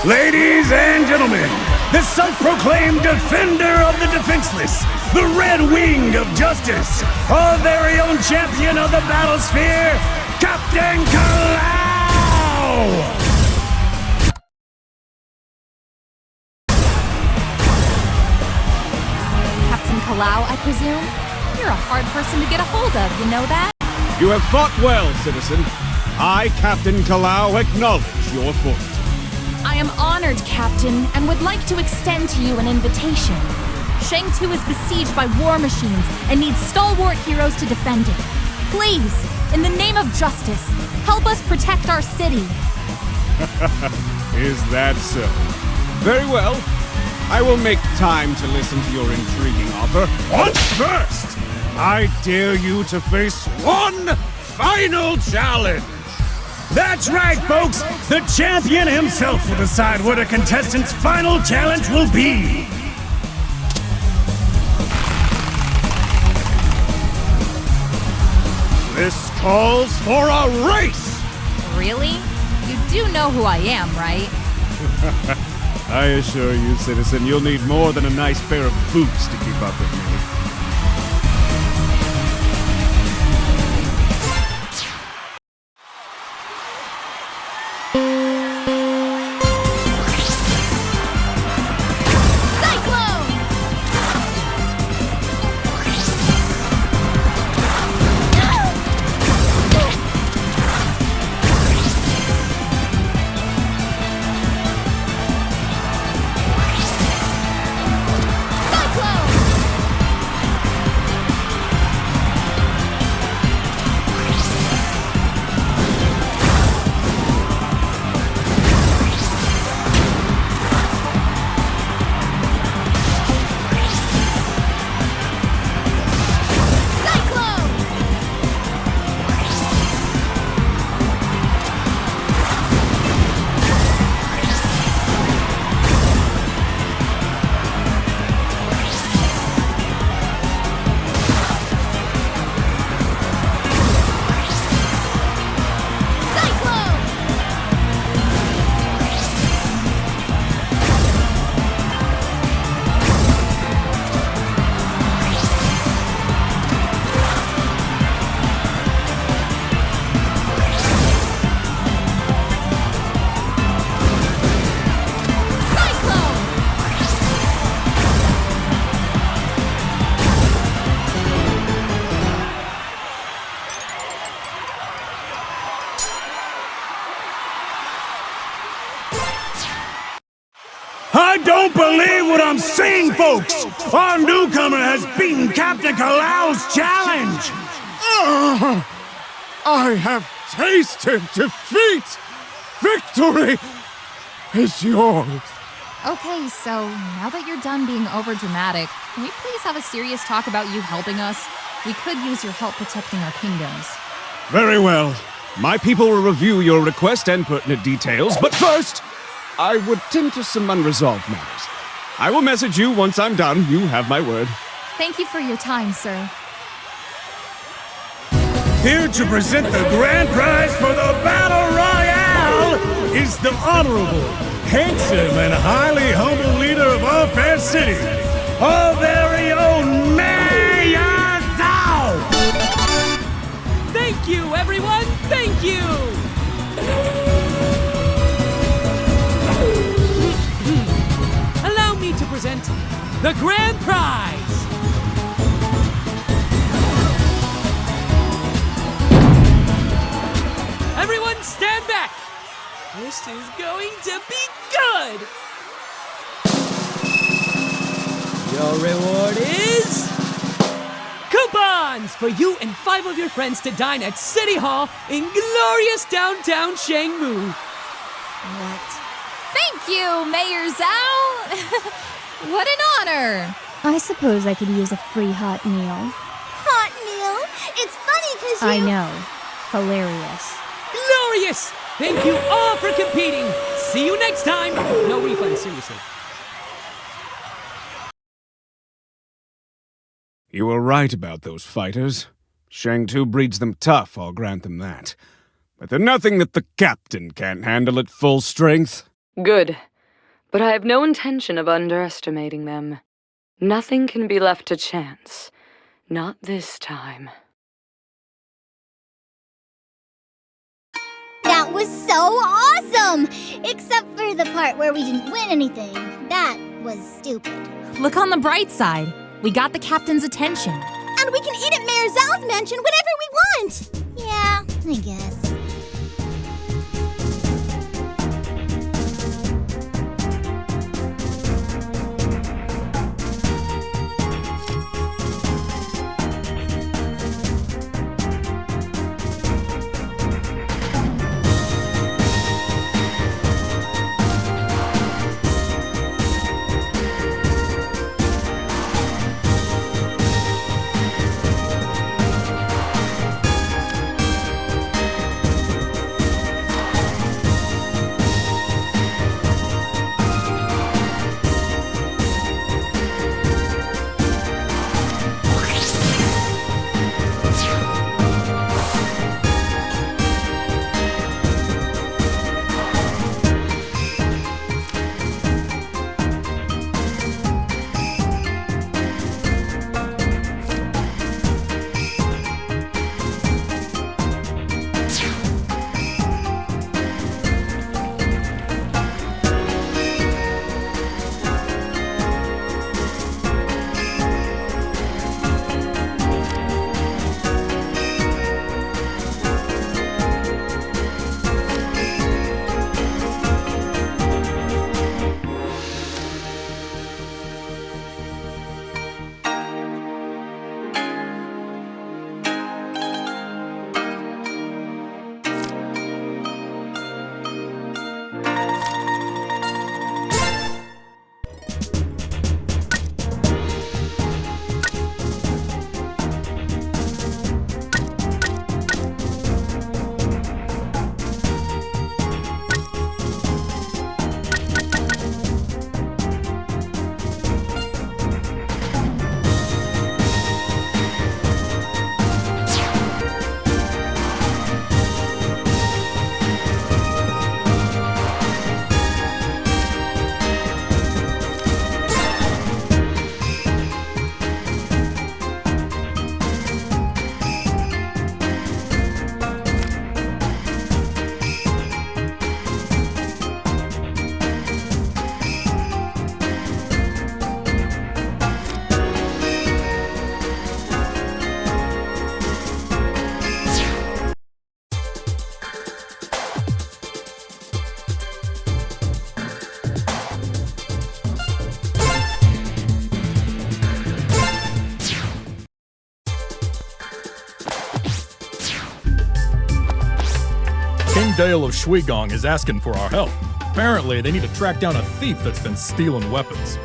Ladies and gentlemen, the self-proclaimed defender of the defenseless, the Red Wing of Justice, our very own champion of the Battlesphere, Captain Kalau! Captain Kalau, I presume? You're a hard person to get a hold of, you know that? You have fought well, citizen. I, Captain Kalau, acknowledge your fortitude. I am honored, Captain, and would like to extend to you an invitation. Shang-Tu is besieged by war machines and needs stalwart heroes to defend it. Please, in the name of justice, help us protect our city. Is that so? Very well. I will make time to listen to your intriguing offer. But first, I dare you to face one final challenge. That's right, folks! The champion himself will decide what a contestant's final challenge will be! This calls for a race! Really? You do know who I am, right? I assure you, citizen, you'll need more than a nice pair of boots to keep up with me. I don't believe what I'm seeing, folks! Our newcomer has beaten Captain Kalau's challenge! I have tasted defeat! Victory is yours! Okay, so now that you're done being overdramatic, can we please have a serious talk about you helping us? We could use your help protecting our kingdoms. Very well. My people will review your request and pertinent details, but first, I would tend to some unresolved matters. I will message you once I'm done. You have my word. Thank you for your time, sir. Here to present the grand prize for the Battle Royale is the honorable, handsome, and highly humble leader of our fair city, our very own Mayor Zhao! Thank you, everyone! Thank you! Allow me to present the grand prize! Everyone stand back! This is going to be good! Your reward is... coupons for you and 5 of your friends to dine at City Hall in glorious downtown Shangmu. What? Thank you, Mayor Zhao! What an honor! I suppose I could use a free hot meal. Hot meal? It's funny because I know. Hilarious. Glorious! Thank you all for competing. See you next time. No refund, seriously. You were right about those fighters. Shang Tu breeds them tough, I'll grant them that. But they're nothing that the captain can't handle at full strength. Good. But I have no intention of underestimating them. Nothing can be left to chance. Not this time. That was so awesome! Except for the part where we didn't win anything. That was stupid. Look on the bright side. We got the captain's attention. And we can eat at Mayor Zhao's mansion whenever we want! Yeah, I guess. King Dale of Shuigong is asking for our help. Apparently, they need to track down a thief that's been stealing weapons.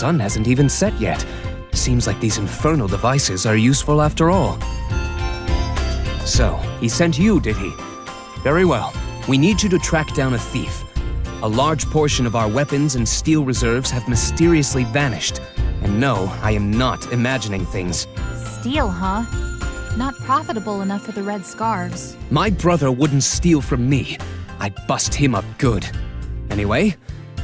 sun hasn't even set yet. Seems like these infernal devices are useful after all. So, he sent you, did he? Very well. We need you to track down a thief. A large portion of our weapons and steel reserves have mysteriously vanished. And no, I am not imagining things. Steel, huh? Not profitable enough for the red scarves. My brother wouldn't steal from me. I'd bust him up good. Anyway,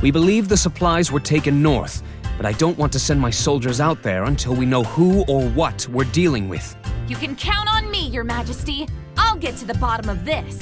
we believe the supplies were taken north, but I don't want to send my soldiers out there until we know who or what we're dealing with. You can count on me, Your Majesty. I'll get to the bottom of this.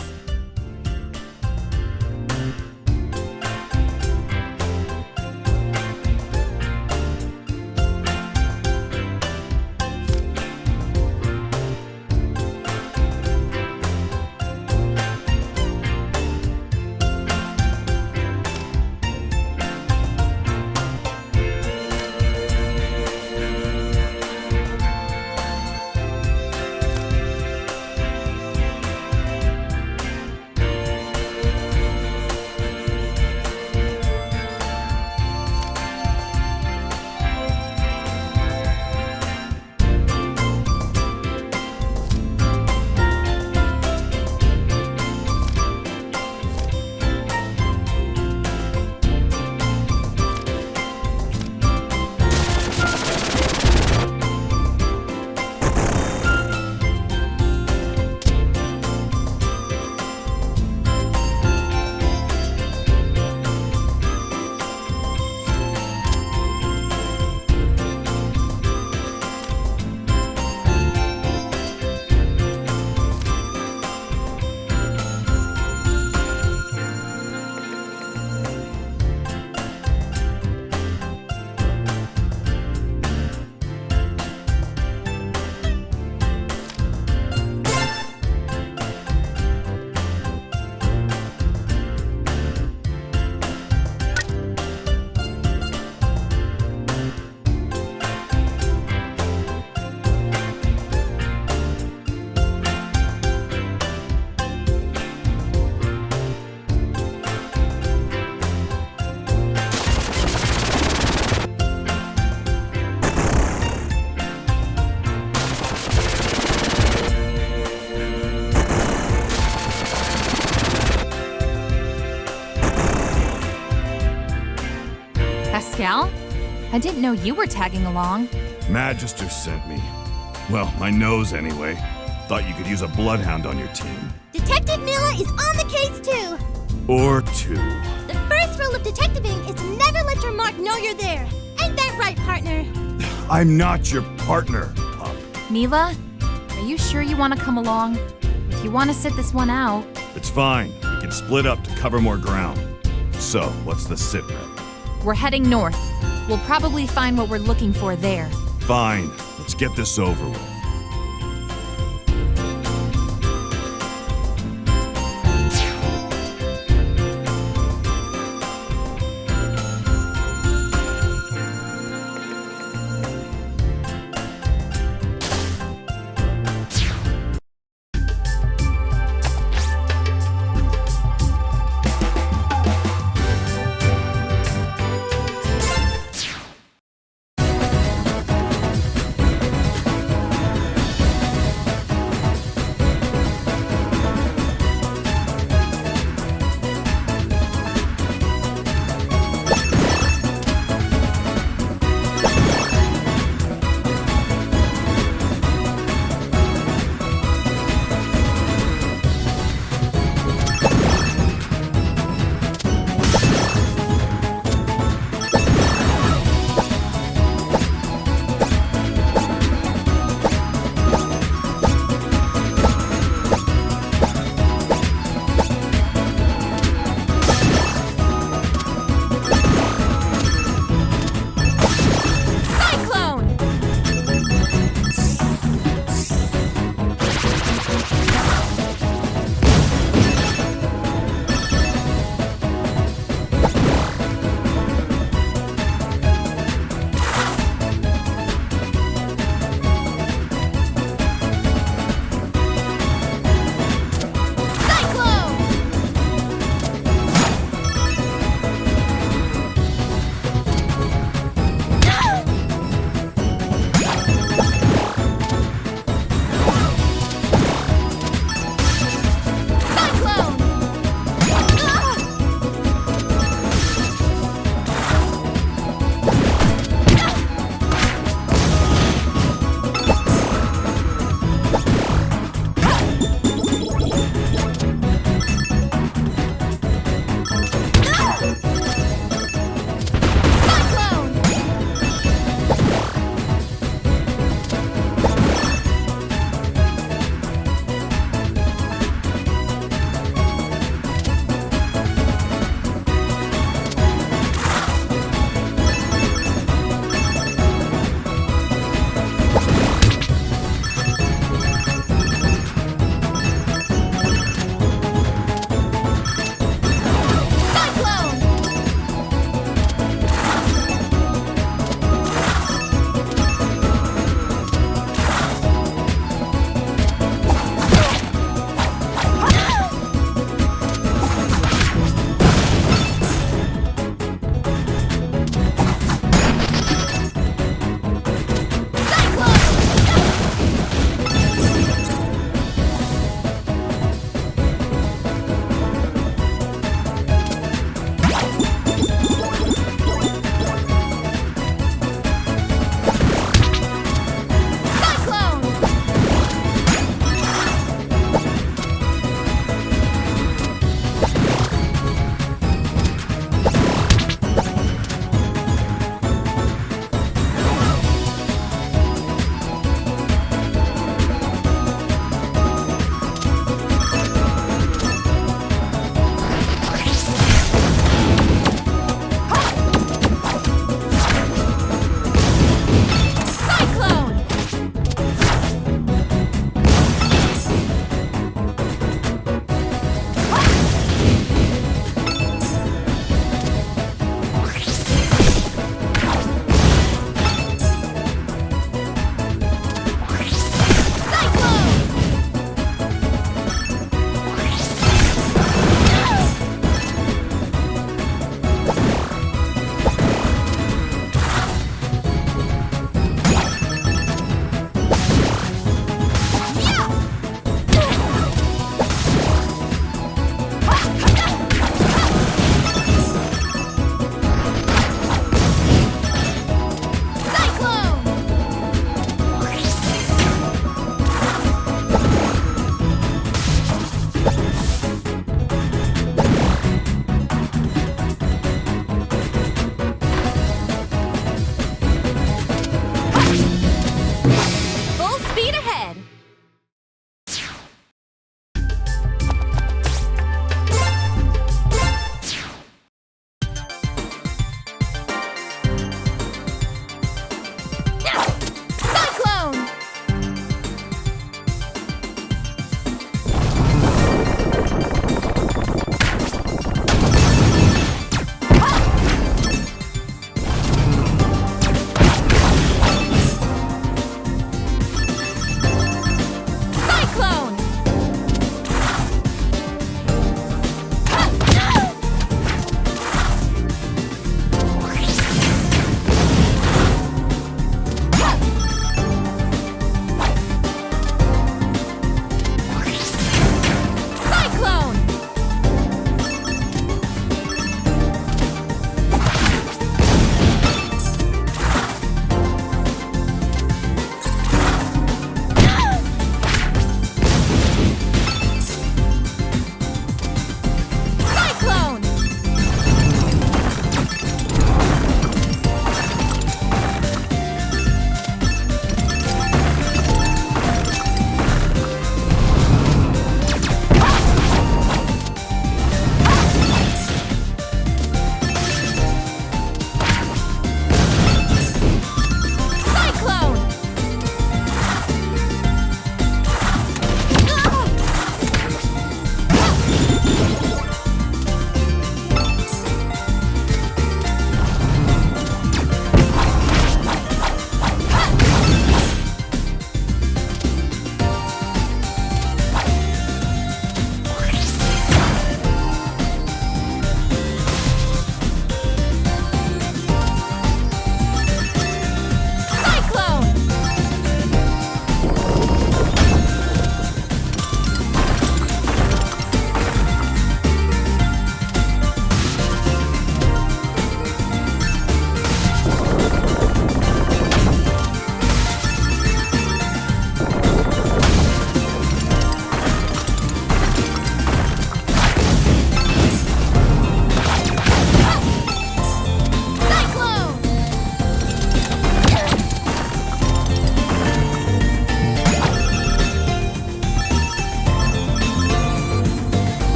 Pascal? I didn't know you were tagging along. Magister sent me. Well, my nose anyway. Thought you could use a bloodhound on your team. Detective Mila is on the case too. Or two. The first rule of detectiving is to never let your mark know you're there. Ain't that right, partner? I'm not your partner, pup. Mila, are you sure you want to come along? If you want to sit this one out... It's fine. We can split up to cover more ground. So, what's the sit rep? We're heading north. We'll probably find what we're looking for there. Fine. Let's get this over with.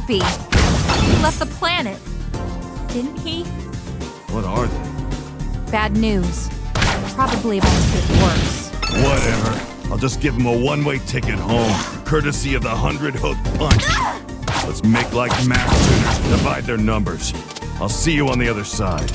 be. He left the planet, didn't he? What are they? Bad news. Probably about to get worse. Whatever. I'll just give him a one-way ticket home, courtesy of the 100-hook punch. Let's make like math tuners, divide their numbers. I'll see you on the other side.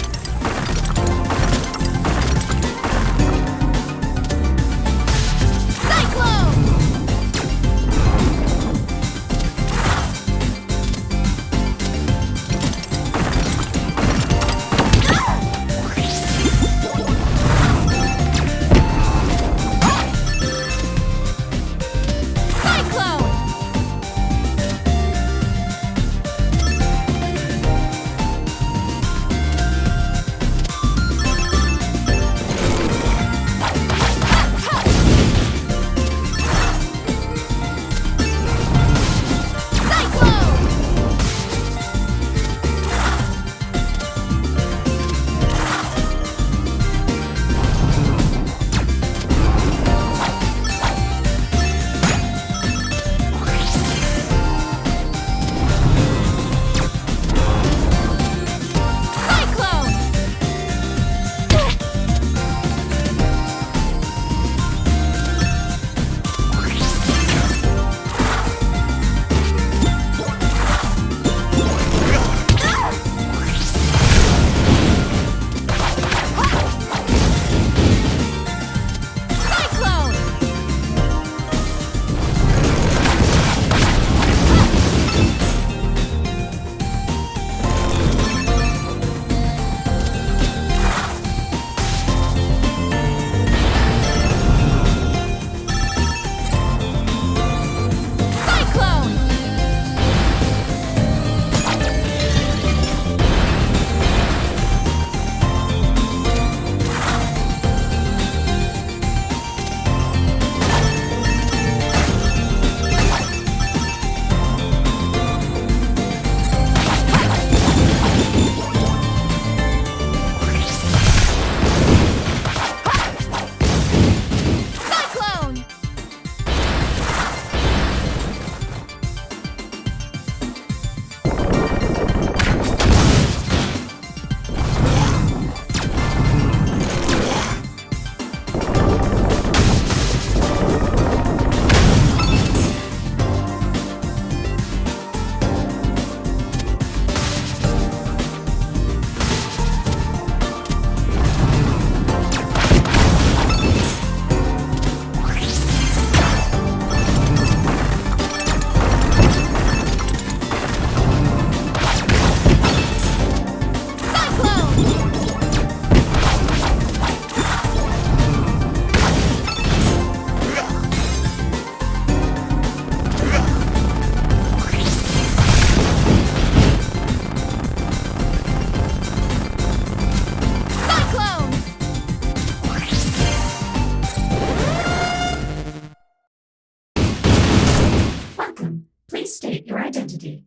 Please state your identity.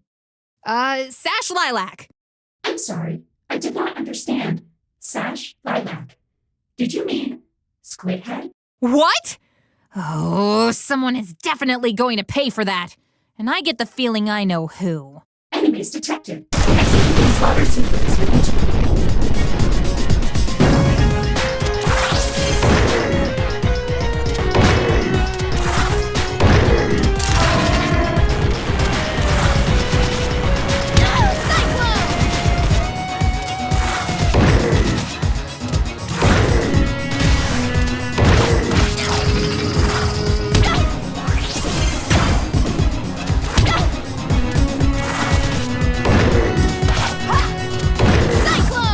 Sash Lilac. I'm sorry, I did not understand. Sash Lilac. Did you mean Squidhead? What? Oh, someone is definitely going to pay for that. And I get the feeling I know who. Enemies detected. Execute slaughter sequence with Cyclone!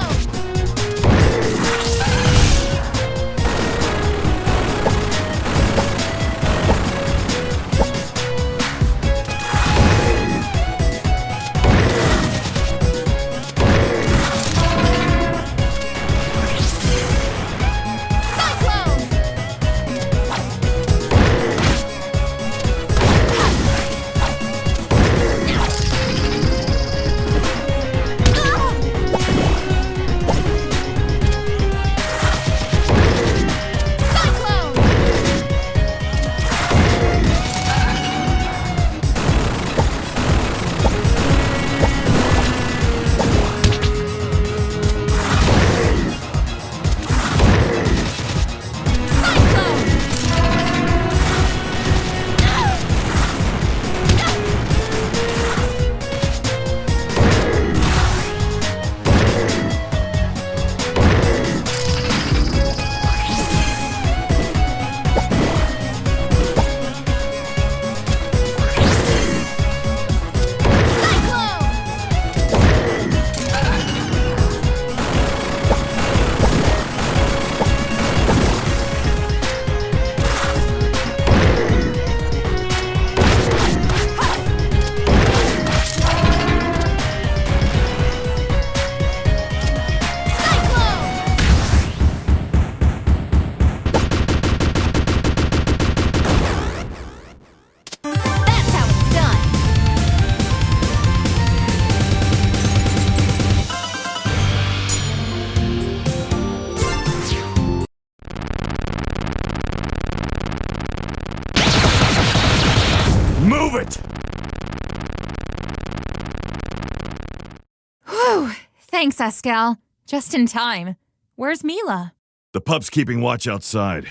Thanks, Escal. Just in time. Where's Mila? The pup's keeping watch outside.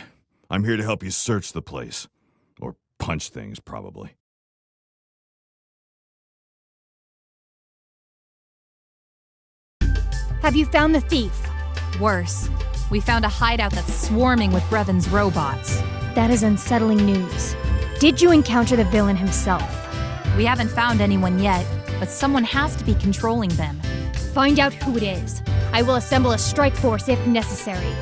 I'm here to help you search the place. Or punch things, probably. Have you found the thief? Worse. We found a hideout that's swarming with Brevon's robots. That is unsettling news. Did you encounter the villain himself? We haven't found anyone yet, but someone has to be controlling them. Find out who it is. I will assemble a strike force if necessary.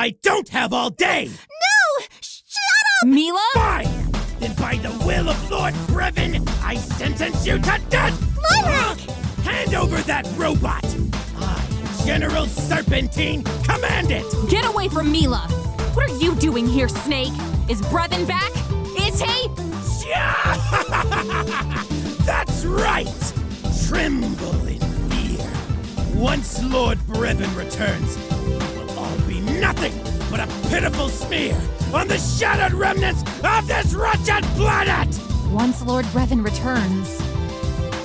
I don't have all day! No! Shut up! Mila? Fine! Then by the will of Lord Brevin, I sentence you to death! Lilac! Hand over that robot! I, General Serpentine, command it! Get away from Mila! What are you doing here, Snake? Is Brevin back? Is he? That's right! Tremble in fear. Once Lord Brevin returns, it will all be nothing but a pitiful smear on the shattered remnants of this wretched planet! Once Lord Brevin returns.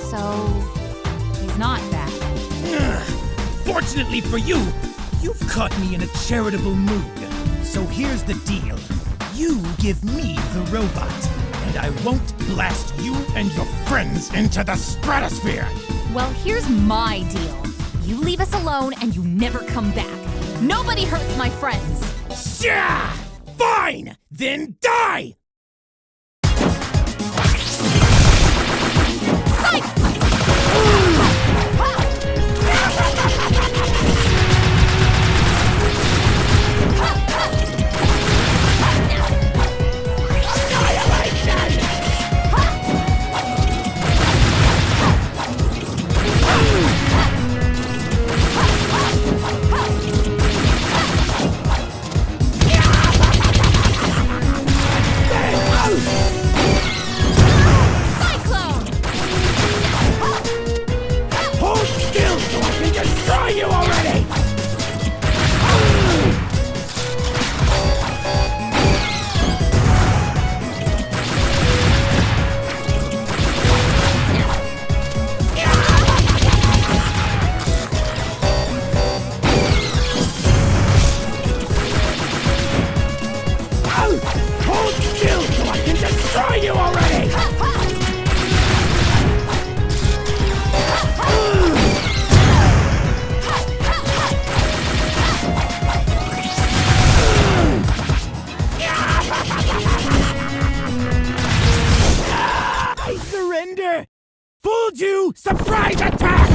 So, he's not back. Fortunately for you, you've caught me in a charitable mood. So here's the deal. You give me the robot, and I won't blast you and your friends into the stratosphere! Well, here's my deal. You leave us alone and you never come back. Nobody hurts my friends. Yeah! Fine! Then die! Fooled you! Surprise attack!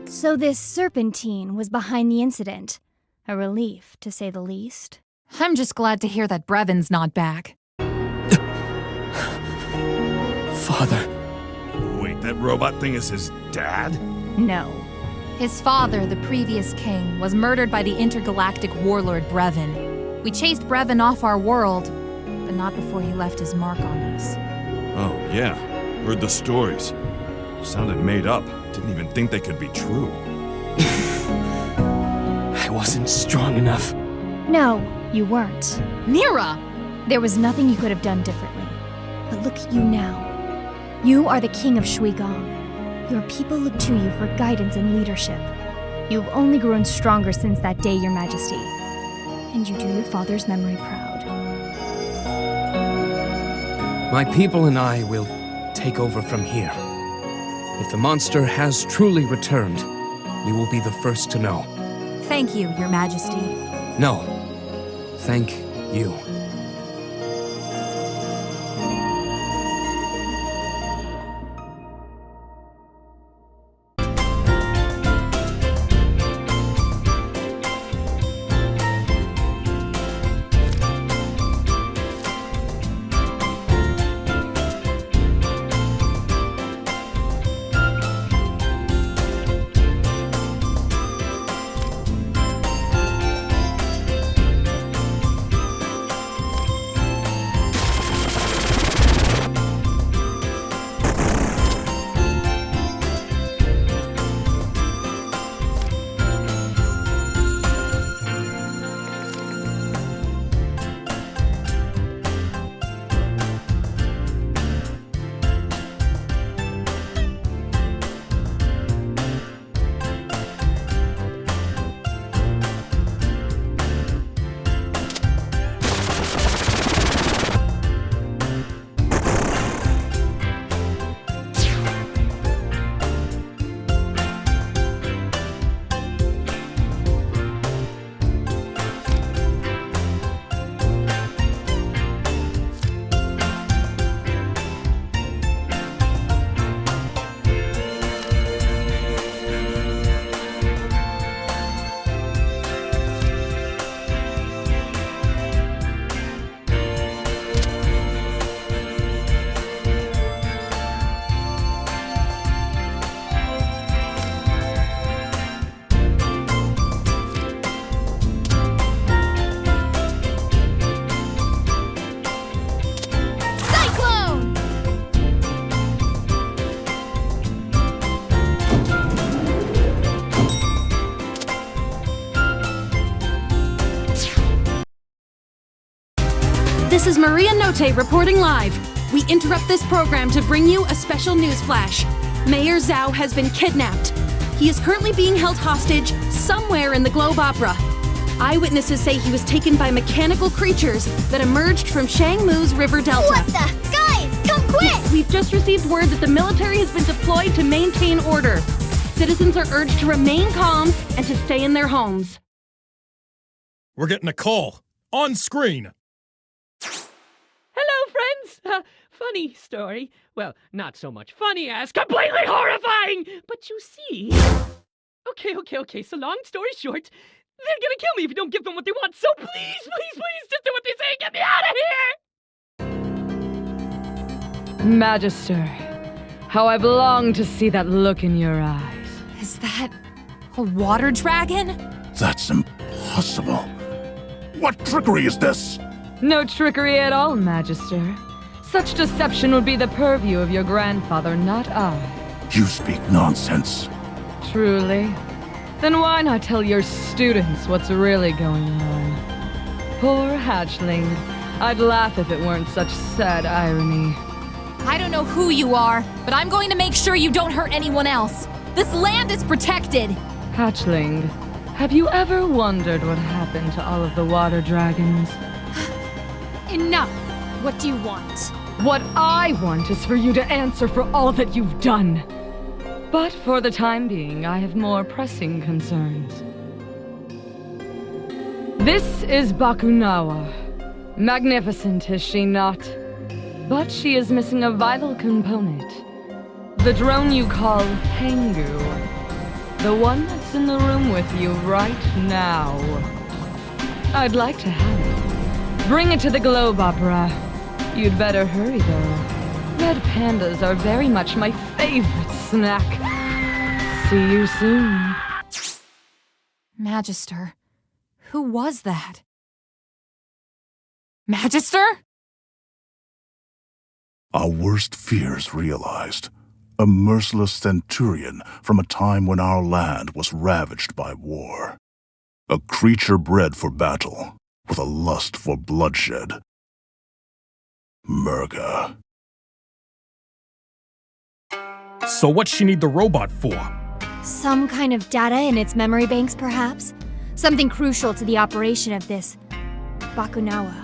So this Serpentine was behind the incident. A relief, to say the least. I'm just glad to hear that Brevin's not back. Father. Wait, that robot thing is his dad? No. His father, the previous king, was murdered by the intergalactic warlord Brevin. We chased Brevin off our world, but not before he left his mark on us. Oh, yeah. Heard the stories. Sounded made up. Didn't even think they could be true. I wasn't strong enough. No, you weren't. Nira! There was nothing you could have done differently. But look at you now. You are the king of Shuigong. Your people look to you for guidance and leadership. You've only grown stronger since that day, Your Majesty. And you do your father's memory proud. My people and I will take over from here. If the monster has truly returned, you will be the first to know. Thank you, Your Majesty. No. Thank you. This is Maria Notte reporting live. We interrupt this program to bring you a special news flash. Mayor Zhao has been kidnapped. He is currently being held hostage somewhere in the Globe Opera. Eyewitnesses say he was taken by mechanical creatures that emerged from Shangmu's river delta. What the? Guys, come quick! We've just received word that the military has been deployed to maintain order. Citizens are urged to remain calm and to stay in their homes. We're getting a call. On screen. Hello, friends! Funny story. Well, not so much funny as completely horrifying! But you see... Okay, so long story short, they're gonna kill me if you don't give them what they want, so please, just do what they say and get me out of here! Magister, how I've longed to see that look in your eyes. Is that a water dragon? That's impossible. What trickery is this? No trickery at all, Magister. Such deception would be the purview of your grandfather, not I. You speak nonsense. Truly? Then why not tell your students what's really going on? Poor hatchling. I'd laugh if it weren't such sad irony. I don't know who you are, but I'm going to make sure you don't hurt anyone else. This land is protected! Hatchling, have you ever wondered what happened to all of the water dragons? Enough! What do you want? What I want is for you to answer for all that you've done. But for the time being, I have more pressing concerns. This is Bakunawa. Magnificent, is she not? But she is missing a vital component. The drone you call Pengu. The one that's in the room with you right now. I'd like to have it. Bring it to the Globe Opera. You'd better hurry, though. Red pandas are very much my favorite snack. See you soon. Magister. Who was that? Magister? Our worst fears realized. A merciless centurion from a time when our land was ravaged by war. A creature bred for battle, with a lust for bloodshed. Murga. So what's she need the robot for? Some kind of data in its memory banks, perhaps? Something crucial to the operation of this Bakunawa.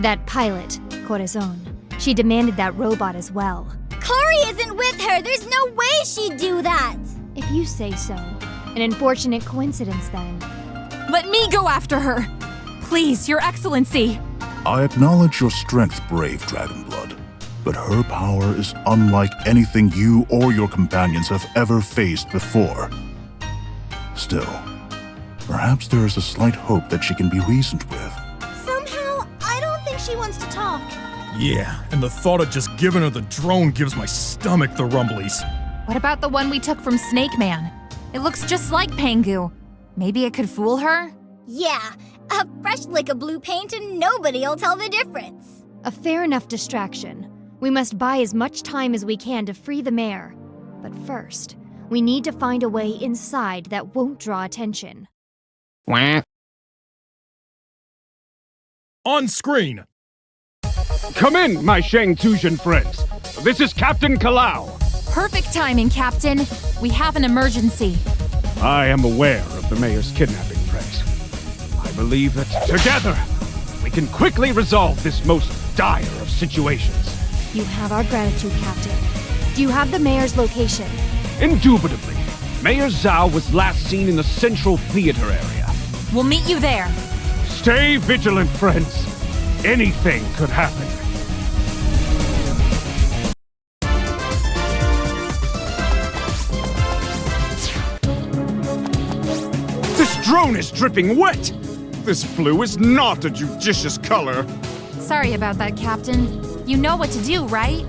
That pilot, Corazon. She demanded that robot as well. Kari isn't with her! There's no way she'd do that! If you say so. An unfortunate coincidence, then. Let me go after her! Please, Your Excellency! I acknowledge your strength, brave Dragonblood, but her power is unlike anything you or your companions have ever faced before. Still, perhaps there is a slight hope that she can be reasoned with. Somehow, I don't think she wants to talk. Yeah, and the thought of just giving her the drone gives my stomach the rumblies. What about the one we took from Snake Man? It looks just like Pangu. Maybe it could fool her? Yeah, a fresh lick of blue paint and nobody'll tell the difference. A fair enough distraction. We must buy as much time as we can to free the mayor. But first, we need to find a way inside that won't draw attention. On screen! Come in, my Shang-Tusian friends. This is Captain Kalau. Perfect timing, Captain. We have an emergency. I am aware of the mayor's kidnapping threat. I believe that together, we can quickly resolve this most dire of situations. You have our gratitude, Captain. Do you have the mayor's location? Indubitably. Mayor Zhao was last seen in the Central Theater area. We'll meet you there. Stay vigilant, friends. Anything could happen. This drone is dripping wet! This blue is not a judicious color. Sorry about that, Captain. You know what to do, right?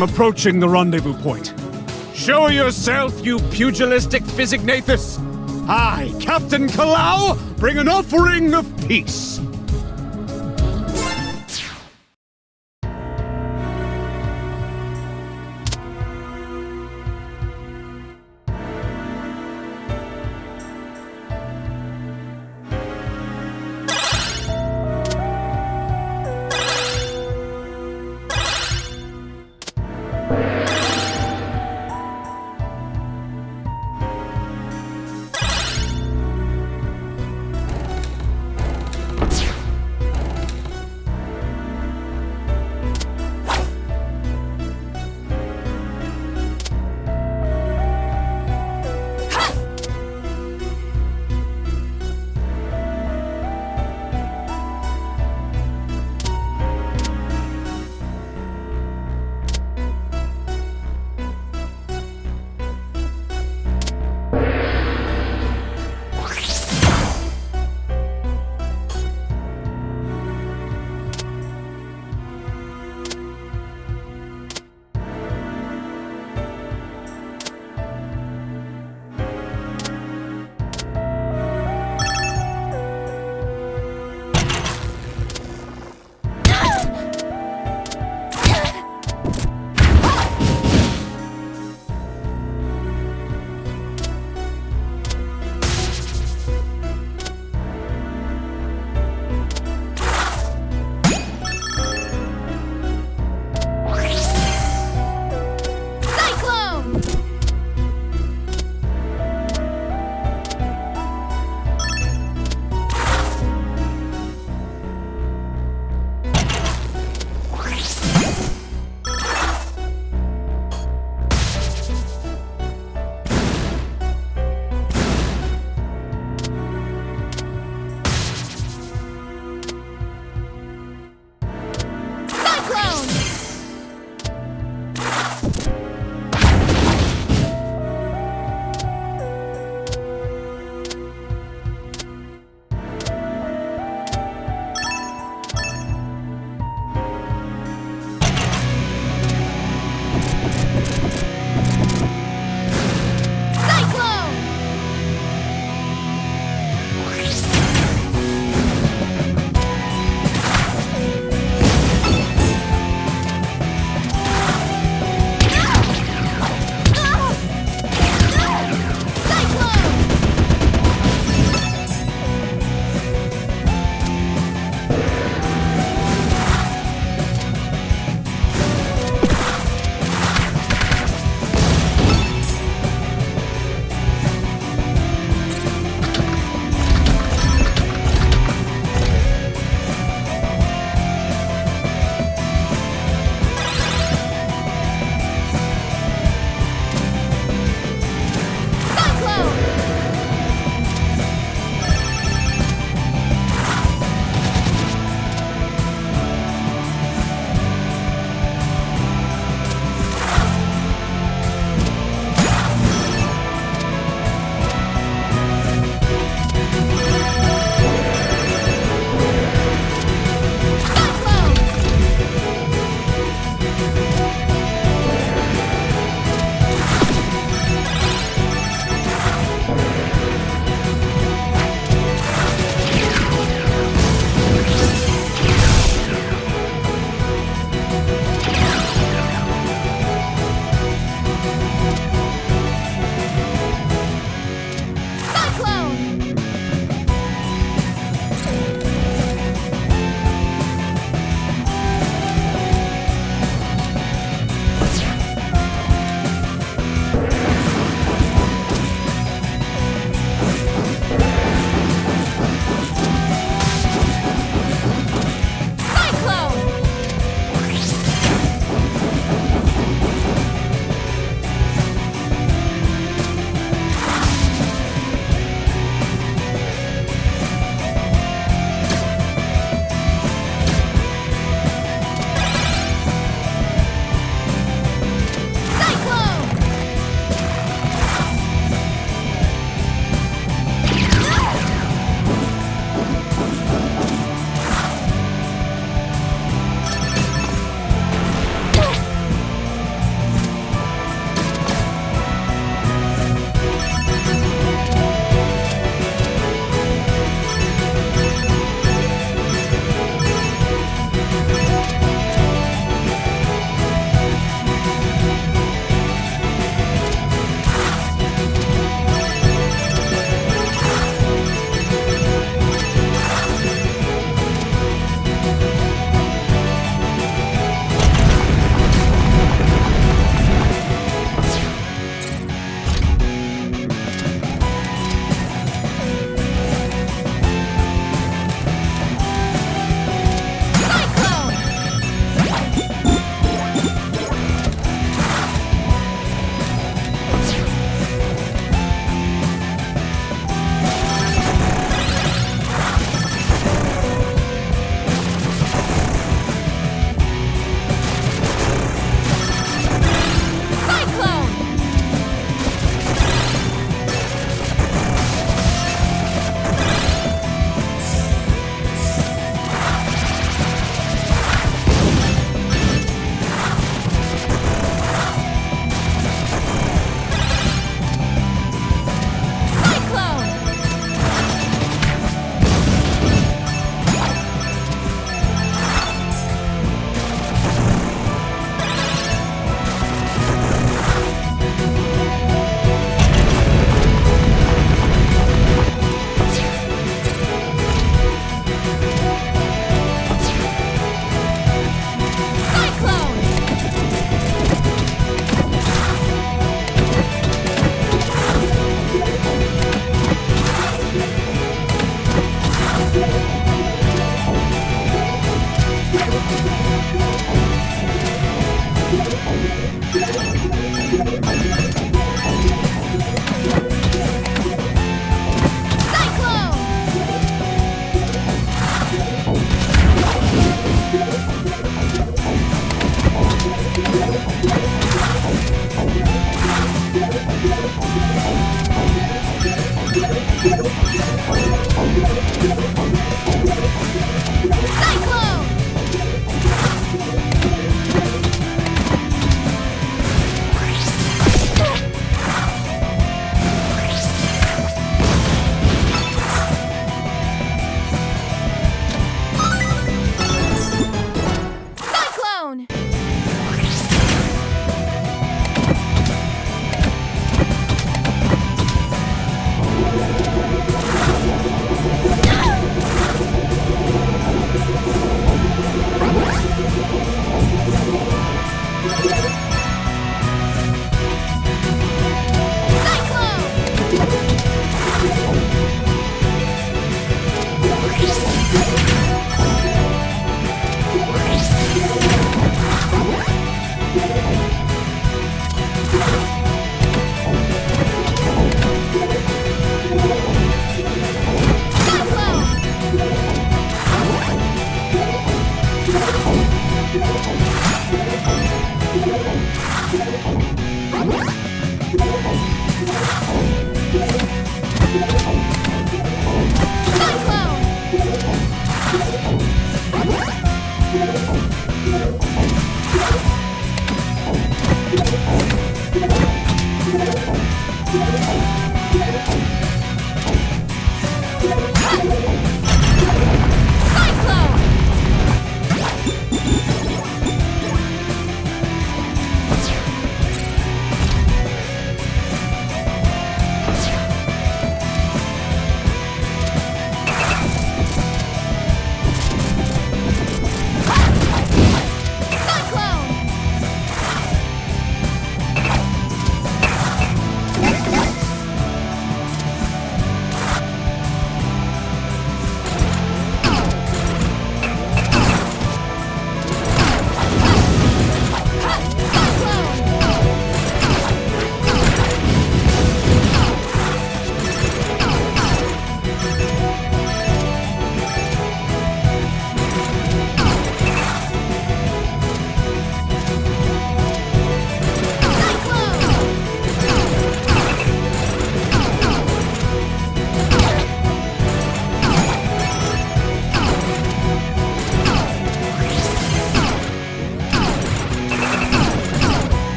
I'm approaching the rendezvous point. Show yourself, you pugilistic Physignathus! I, Captain Kalau, bring an offering of peace!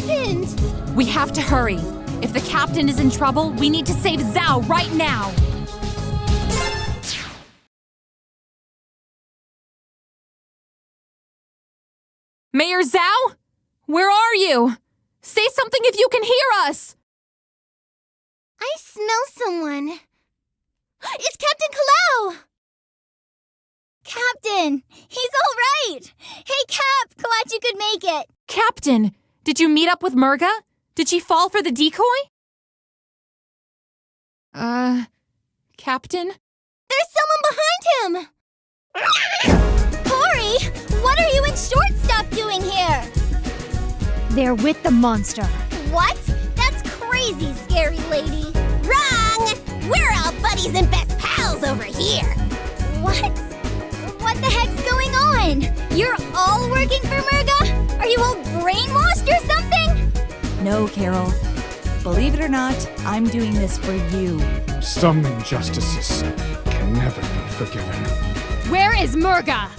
happened? We have to hurry. If the captain is in trouble, we need to save Zhao right now. Mayor Zhao? Where are you? Say something if you can hear us! I smell someone. It's Captain Kalau! Captain, he's all right. Hey, Cap, glad you could make it. Captain, did you meet up with Murga? Did she fall for the decoy? Captain? There's someone behind him! Corey, what are you in short stuff doing here? They're with the monster. What? That's crazy, scary lady. Wrong! We're all buddies and best pals over here. What? What the heck's going on? You're all working for Murga? Are you all brainwashed or something? No, Carol. Believe it or not, I'm doing this for you. Some injustices can never be forgiven. Where is Murga?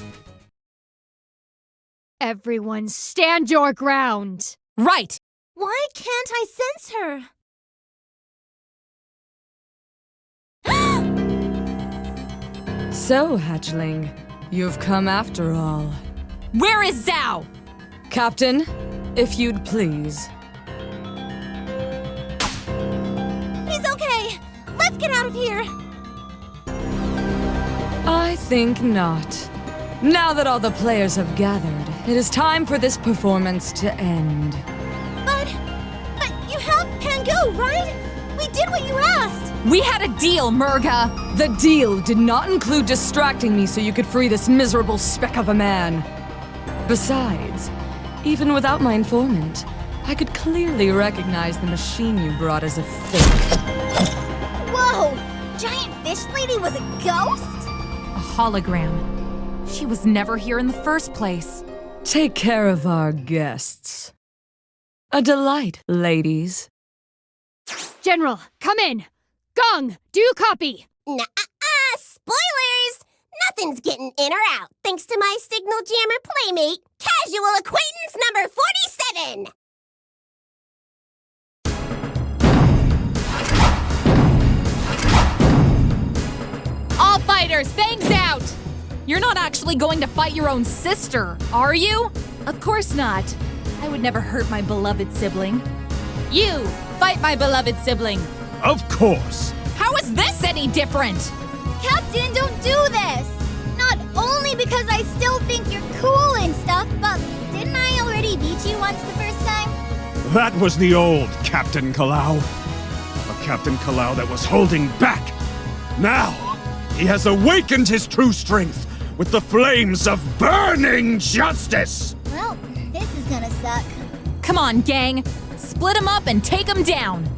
Everyone stand your ground. Right! Why can't I sense her? So, hatchling, you've come after all. Where is Zhao? Captain, if you'd please. He's okay. Let's get out of here. I think not. Now that all the players have gathered, it is time for this performance to end. But you helped Pangu, right? We did what you asked. We had a deal, Murga. The deal did not include distracting me so you could free this miserable speck of a man. Besides, even without my informant, I could clearly recognize the machine you brought as a fake. Whoa! Giant fish lady was a ghost? A hologram. She was never here in the first place. Take care of our guests. A delight, ladies. General, come in. Gong, do you copy? Spoilers! Nothing's getting in or out, thanks to my signal jammer playmate, Casual Acquaintance number 47! All fighters, bangs out! You're not actually going to fight your own sister, are you? Of course not. I would never hurt my beloved sibling. You, fight my beloved sibling. Of course. How is this any different? Captain, don't do this! Not only because I still think you're cool and stuff, but didn't I already beat you once the first time? That was the old Captain Kalau. A Captain Kalau that was holding back. Now, he has awakened his true strength with the flames of burning justice! Well, this is gonna suck. Come on, gang. Split them up and take them down.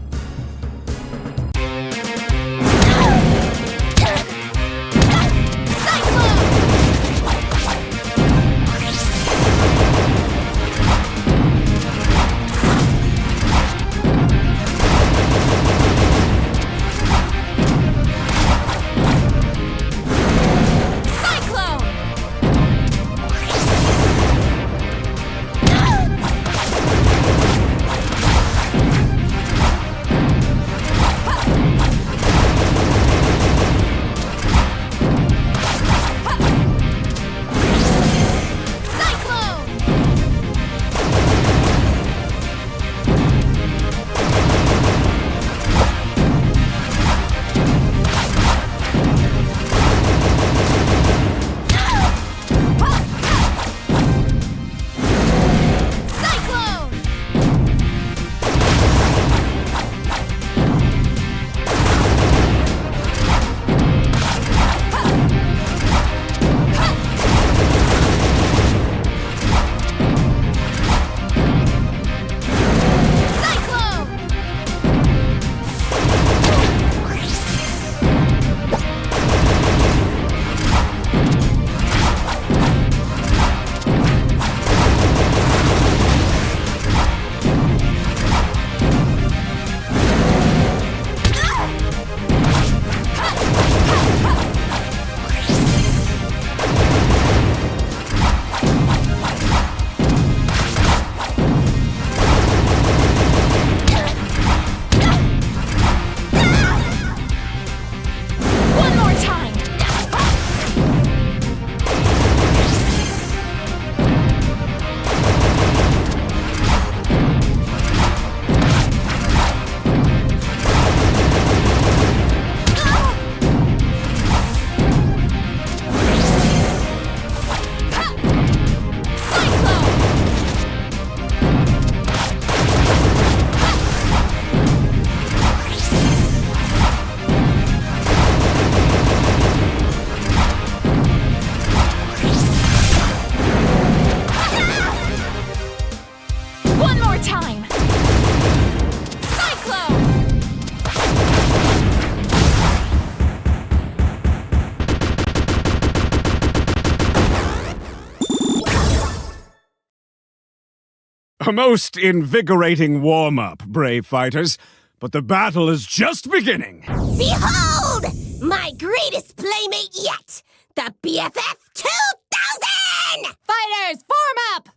A most invigorating warm-up, brave fighters. But the battle is just beginning. Behold! My greatest playmate yet! The BFF 2000! Fighters, form up!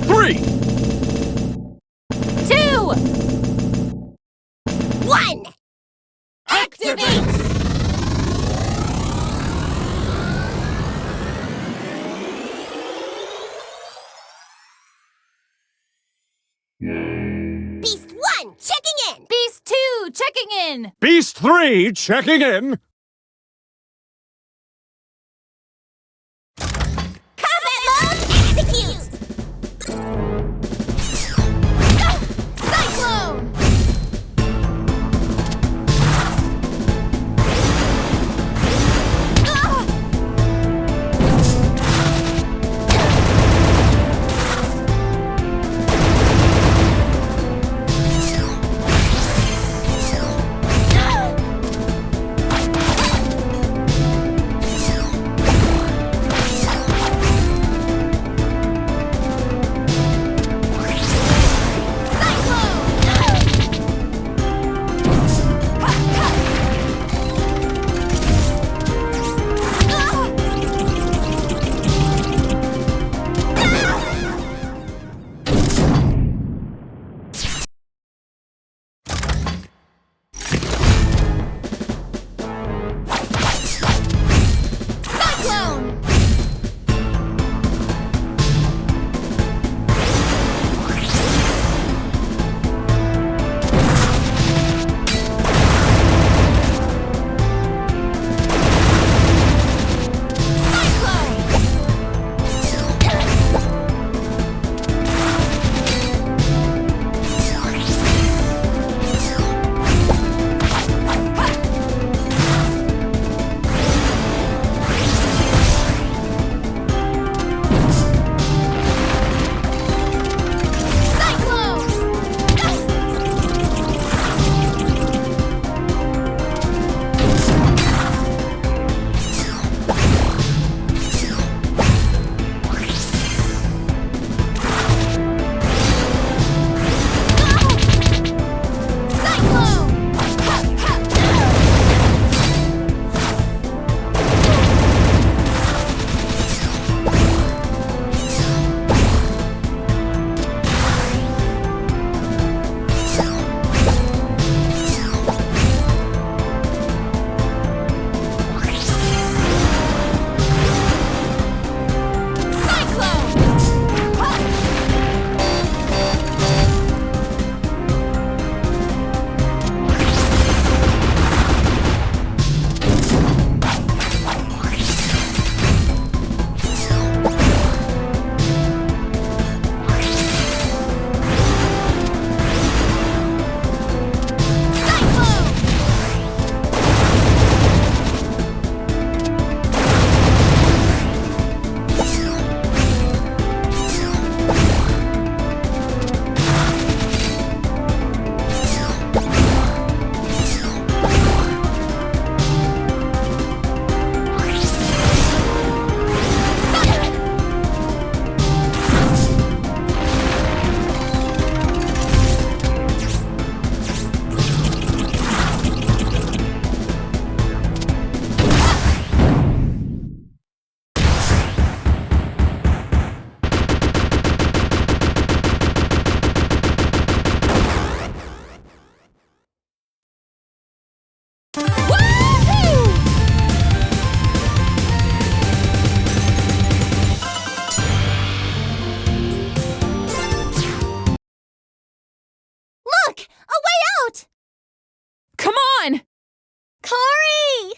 3! 2! 1! Activate! Beast 1, checking in! Beast 2, checking in! Beast 3, checking in! Combat mode, execute! Cyclone!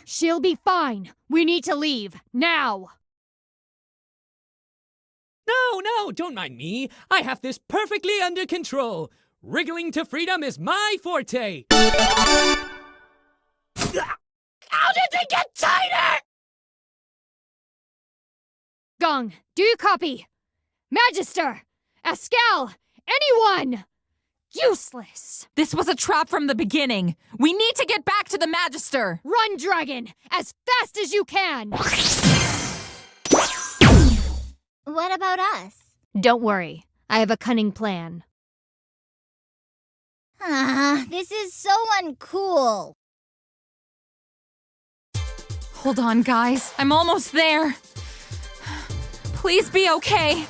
She'll be fine. We need to leave. Now! No, don't mind me. I have this perfectly under control. Wriggling to freedom is my forte. How did they get tighter? Gong, do you copy? Magister! Ascal! Anyone! Useless! This was a trap from the beginning. We need to get back to the Magister. Run, Dragon! As fast as you can! What about us? Don't worry. I have a cunning plan. This is so uncool. Hold on, guys. I'm almost there. Please be okay.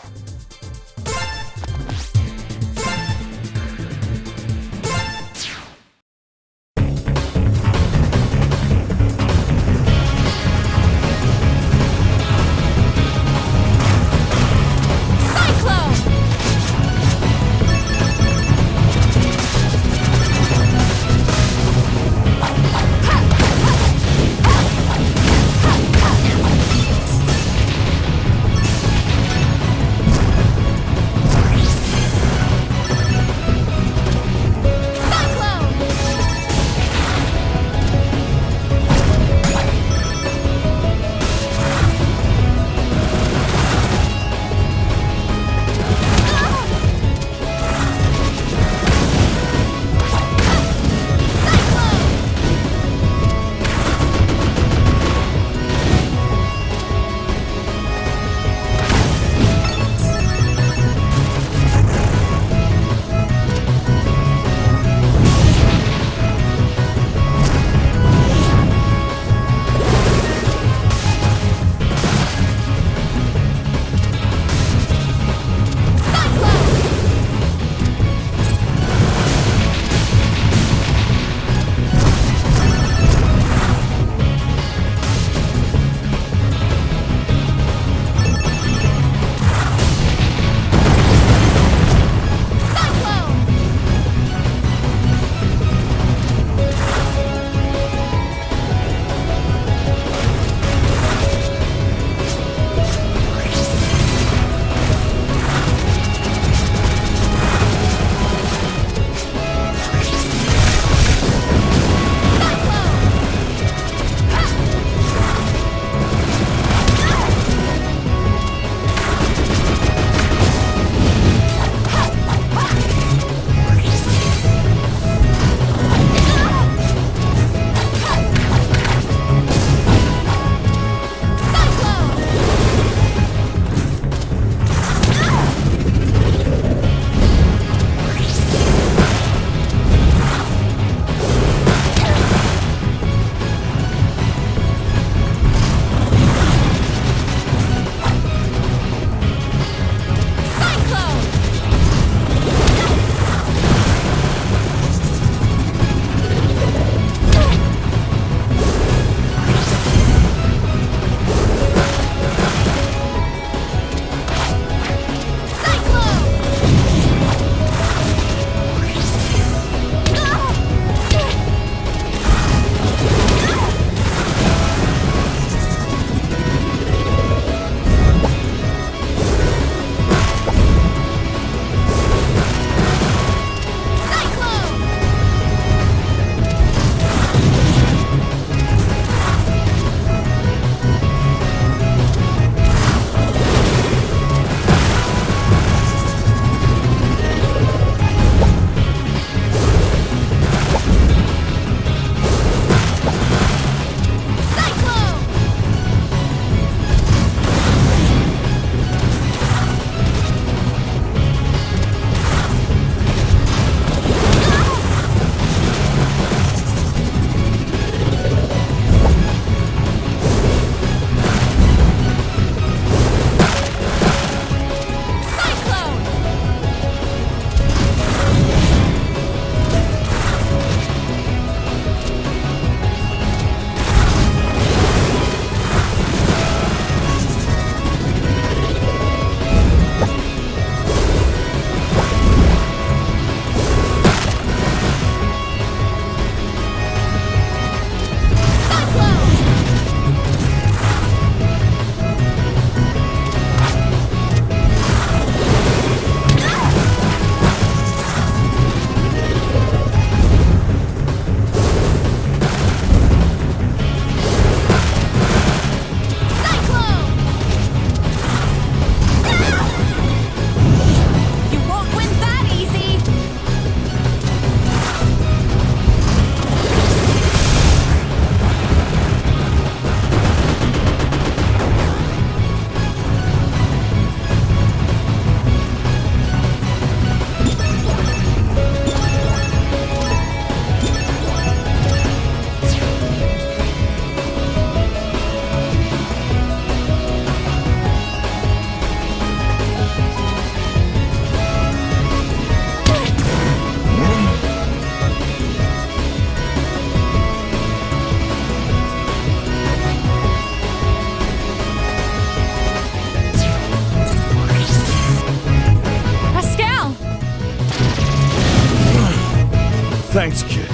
Thanks, kid.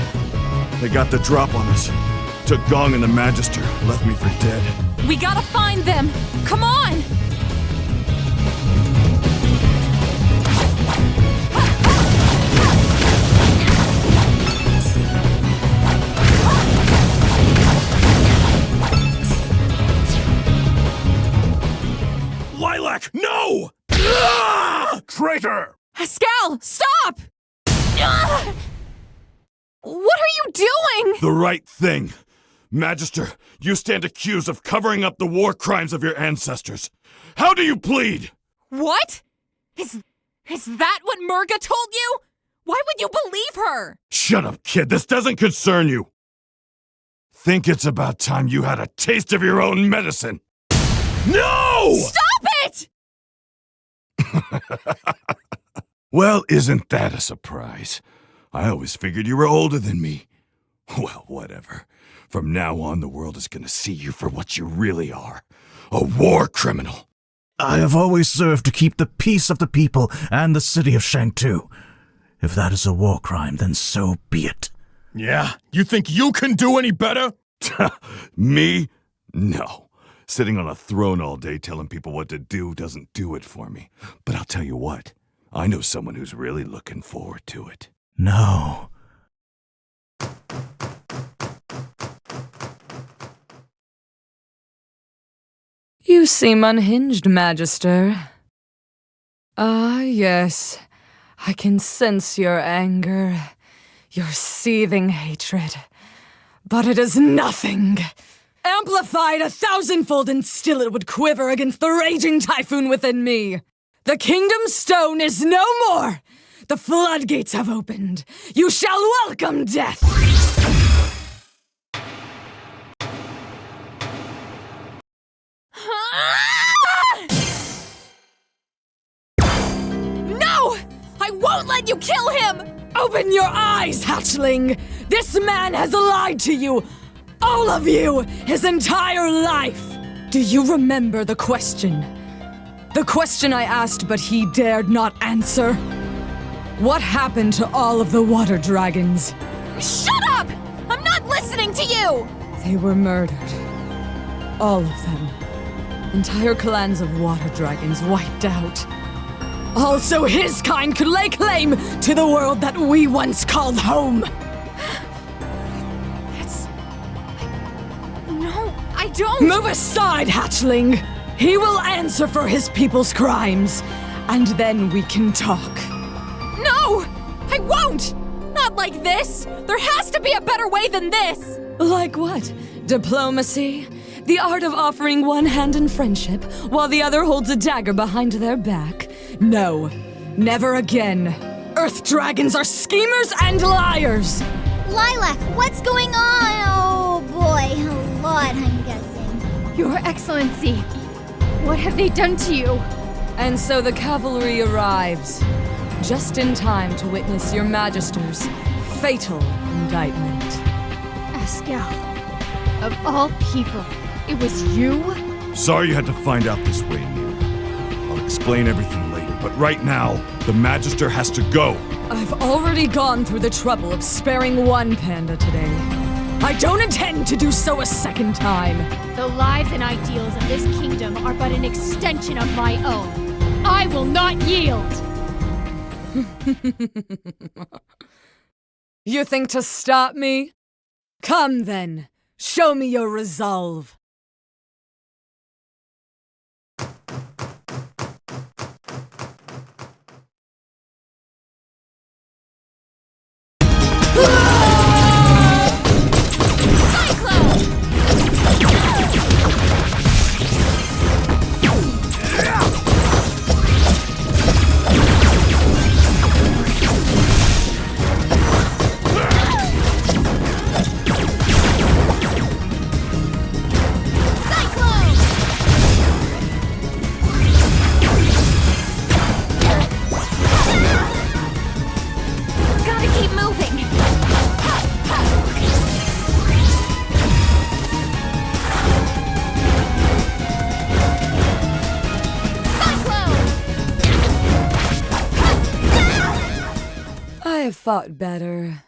They got the drop on us. Took Gong and the Magister, left me for dead. We gotta find them! Come on! Lilac, no! Ah! Traitor! Pascal, stop! What are you doing? The right thing. Magister, you stand accused of covering up the war crimes of your ancestors. How do you plead? What? Is that what Murga told you? Why would you believe her? Shut up, kid. This doesn't concern you. Think it's about time you had a taste of your own medicine. No! Stop it! Well, isn't that a surprise? I always figured you were older than me. Well, whatever. From now on, the world is gonna see you for what you really are. A war criminal. I have always served to keep the peace of the people and the city of Shangtu. If that is a war crime, then so be it. Yeah? You think you can do any better? Me? No. Sitting on a throne all day telling people what to do doesn't do it for me. But I'll tell you what. I know someone who's really looking forward to it. No. You seem unhinged, Magister. Ah, yes. I can sense your anger, your seething hatred. But it is nothing. Amplified 1,000-fold, and still it would quiver against the raging typhoon within me. The Kingdom Stone is no more. The floodgates have opened. You shall welcome death. No! I won't let you kill him! Open your eyes, hatchling! This man has lied to you! All of you! His entire life! Do you remember the question? The question I asked, but he dared not answer? What happened to all of the water dragons? Shut up! I'm not listening to you! They were murdered. All of them. Entire clans of water dragons wiped out. Also, his kind could lay claim to the world that we once called home. No, I don't. Move aside, hatchling. He will answer for his people's crimes, and then we can talk. No! I won't! Not like this! There has to be a better way than this! Like what? Diplomacy? The art of offering one hand in friendship while the other holds a dagger behind their back? No, never again. Earth dragons are schemers and liars! Lilac, what's going on? Oh boy, a lot, I'm guessing. Your Excellency, what have they done to you? And so the cavalry arrives, just in time to witness your Magister's fatal indictment. Pascal, of all people, it was you? Sorry you had to find out this way, Nira. I'll explain everything later, but right now, the Magister has to go. I've already gone through the trouble of sparing one panda today. I don't intend to do so a second time. The lives and ideals of this kingdom are but an extension of my own. I will not yield! You think to stop me? Come then, show me your resolve. I have fought better.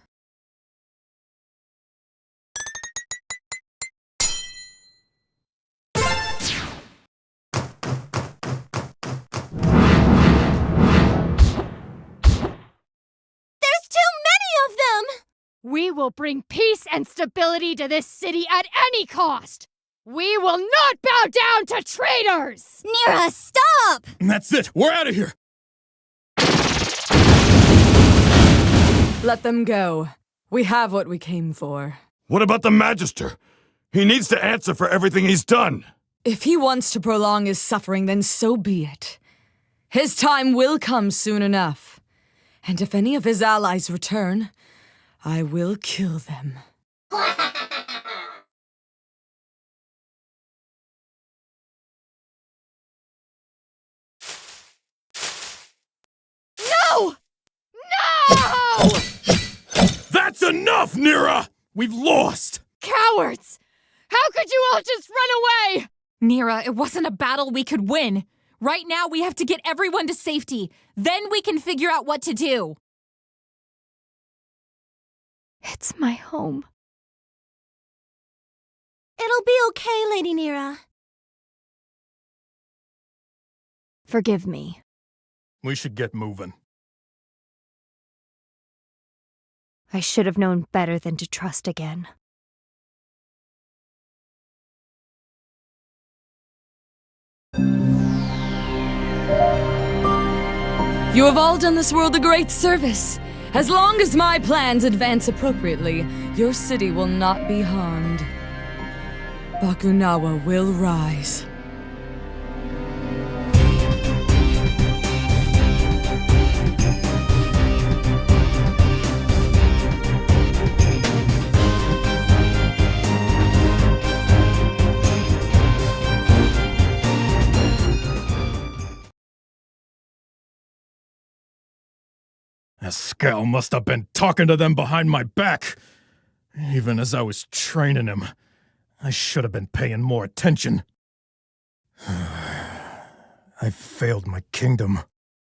We will bring peace and stability to this city at any cost! We will not bow down to traitors! Nira, stop! And that's it. We're out of here. Let them go. We have what we came for. What about the Magister? He needs to answer for everything he's done. If he wants to prolong his suffering, then so be it. His time will come soon enough. And if any of his allies return, I will kill them. No! No! That's enough, Nira! We've lost! Cowards! How could you all just run away? Nira, it wasn't a battle we could win. Right now, we have to get everyone to safety. Then we can figure out what to do. It's my home. It'll be okay, Lady Nira. Forgive me. We should get moving. I should have known better than to trust again. You have all done this world a great service. As long as my plans advance appropriately, your city will not be harmed. Bakunawa will rise. That scowl must have been talking to them behind my back. Even as I was training him, I should have been paying more attention. I failed my kingdom.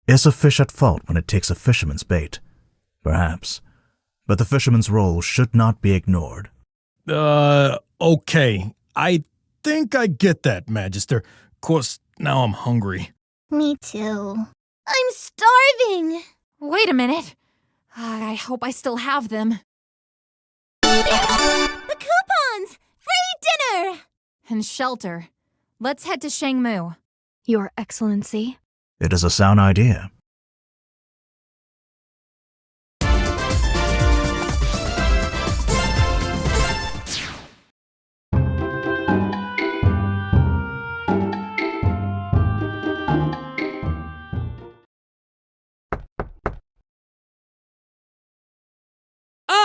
Is a fish at fault when it takes a fisherman's bait? Perhaps. But the fisherman's role should not be ignored. Okay. I think I get that, Magister. Course, now I'm hungry. Me too. I'm starving! Wait a minute. I hope I still have them. The coupons! Free dinner! And shelter. Let's head to Shangmu. Your Excellency. It is a sound idea.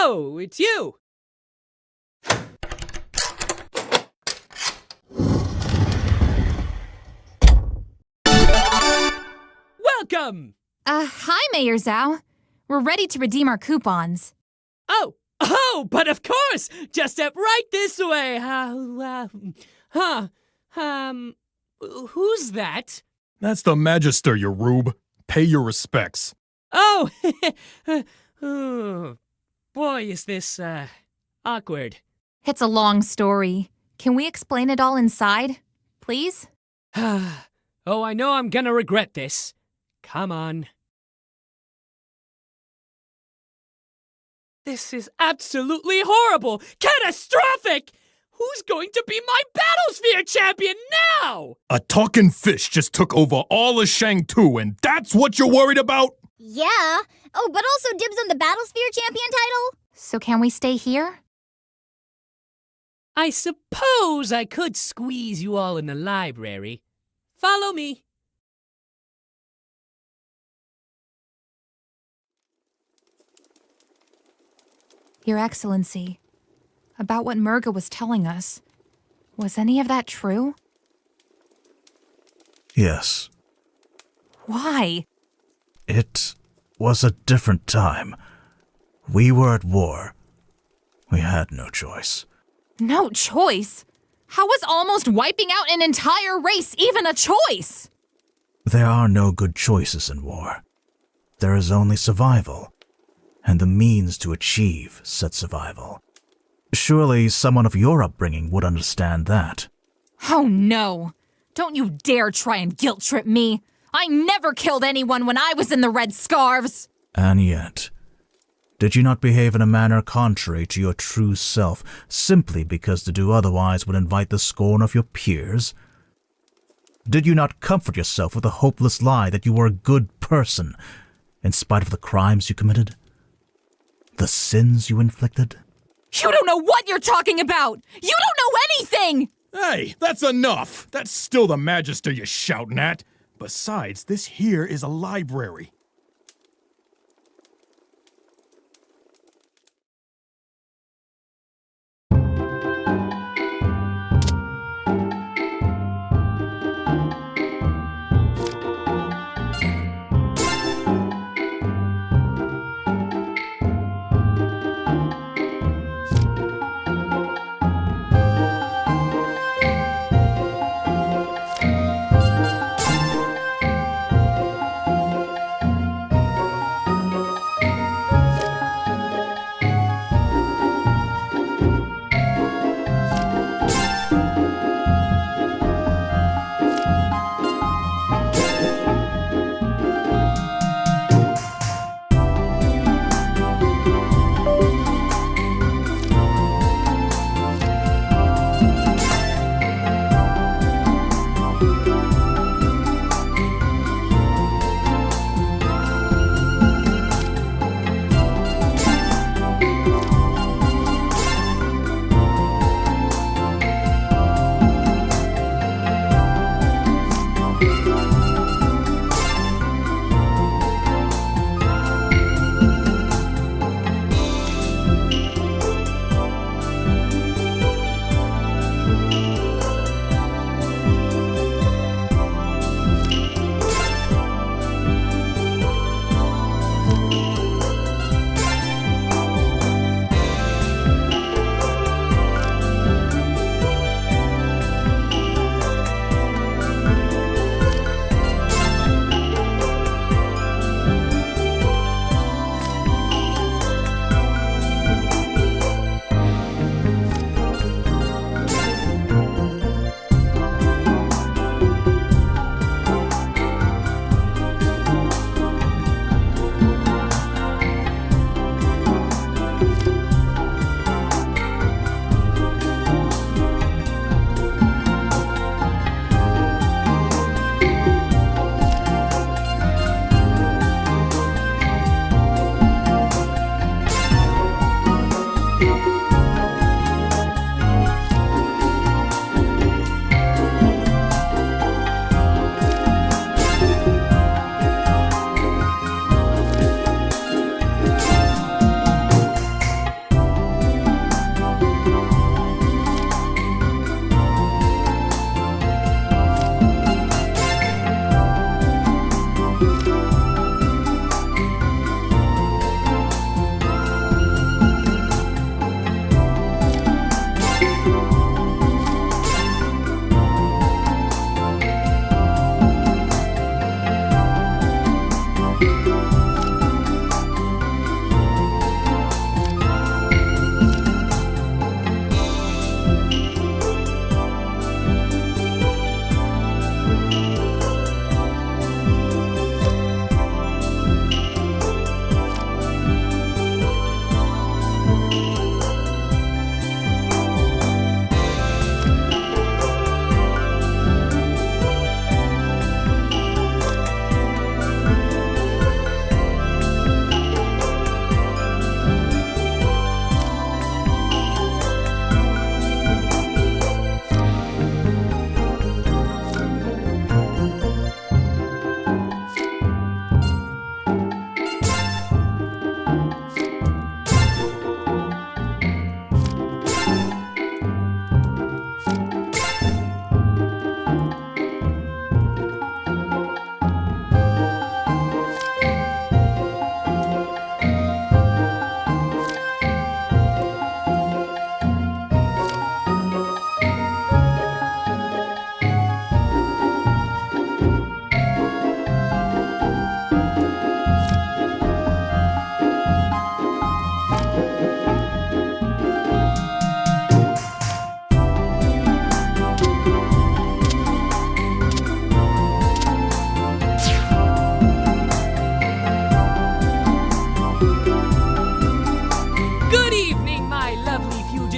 Oh, it's you! Welcome! Hi, Mayor Zhao. We're ready to redeem our coupons. Oh, but of course! Just step right this way. Who's that? That's the Magister, you rube. Pay your respects. Oh, oh, boy, is this, awkward. It's a long story. Can we explain it all inside, please? Oh, I know I'm gonna regret this. Come on. This is absolutely horrible! Catastrophic! Who's going to be my Battlesphere champion now? A talking fish just took over all of Shang-Tu, and that's what you're worried about? Yeah. Oh, but also dibs on the Battlesphere champion title? So can we stay here? I suppose I could squeeze you all in the library. Follow me. Your Excellency, about what Murga was telling us, was any of that true? Yes. Why? It was a different time. We were at war. We had no choice. No choice? How was almost wiping out an entire race even a choice? There are no good choices in war. There is only survival, and the means to achieve said survival. Surely someone of your upbringing would understand that. Oh no! Don't you dare try and guilt-trip me! I never killed anyone when I was in the Red Scarves! And yet, Did you not behave in a manner contrary to your true self, simply because to do otherwise would invite the scorn of your peers? Did you not comfort yourself with the hopeless lie that you were a good person, in spite of the crimes you committed? The sins you inflicted? You don't know what you're talking about! You don't know anything! Hey, that's enough! That's still the Magister you're shouting at. Besides, this here is a library.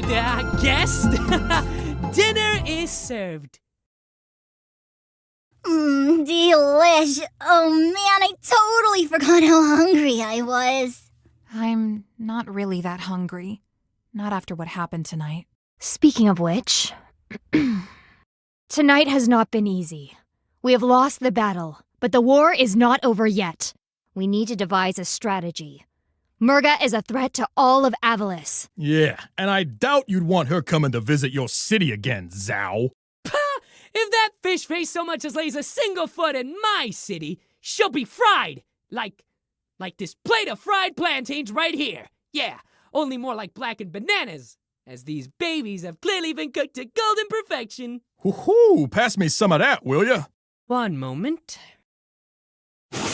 Guest, dinner is served. Delish. Oh man, I totally forgot how hungry I was. I'm not really that hungry. Not after what happened tonight. Speaking of which, tonight has not been easy. We have lost the battle, but the war is not over yet. We need to devise a strategy. Murga is a threat to all of Avalis. Yeah, and I doubt you'd want her coming to visit your city again, Zhao. If that fish face so much as lays a single foot in my city, she'll be fried. Like this plate of fried plantains right here. Yeah, only more like blackened bananas, as these babies have clearly been cooked to golden perfection. Woohoo! Pass me some of that, will ya? One moment.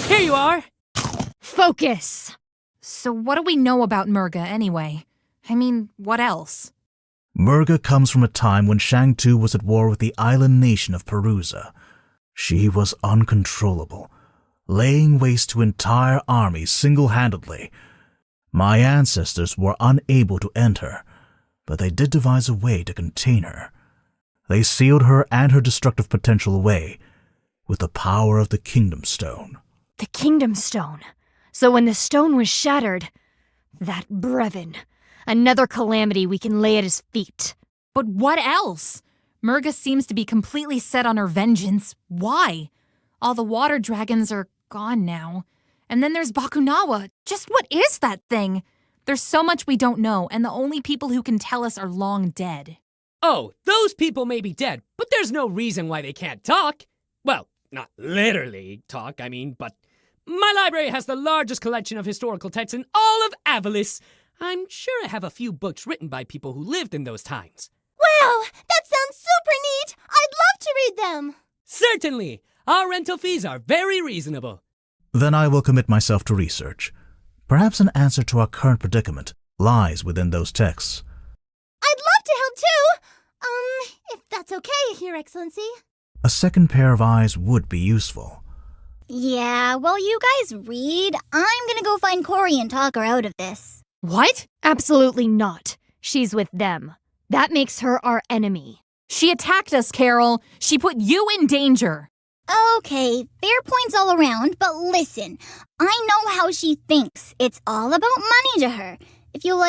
Here you are. Focus! So what do we know about Murga anyway? I mean, what else? Murga comes from a time when Shang-Tu was at war with the island nation of Perusa. She was uncontrollable, laying waste to entire armies single-handedly. My ancestors were unable to end her, but they did devise a way to contain her. They sealed her and her destructive potential away with the power of the Kingdom Stone. The Kingdom Stone. So when the stone was shattered, that Brevin, another calamity we can lay at his feet. But what else? Murga seems to be completely set on her vengeance. Why? All the water dragons are gone now. And then there's Bakunawa. Just what is that thing? There's so much we don't know, and the only people who can tell us are long dead. Oh, those people may be dead, but there's no reason why they can't talk. Well, not literally talk, I mean, but my library has the largest collection of historical texts in all of Avalis. I'm sure I have a few books written by people who lived in those times. Wow, that sounds super neat! I'd love to read them! Certainly! Our rental fees are very reasonable. Then I will commit myself to research. Perhaps an answer to our current predicament lies within those texts. I'd love to help too! If that's okay, Your Excellency. A second pair of eyes would be useful. Yeah, while you guys read, I'm gonna go find Corey and talk her out of this. What? Absolutely not. She's with them. That makes her our enemy. She attacked us, Carol. She put you in danger. Okay, fair points all around, but listen. I know how she thinks. It's all about money to her. If you,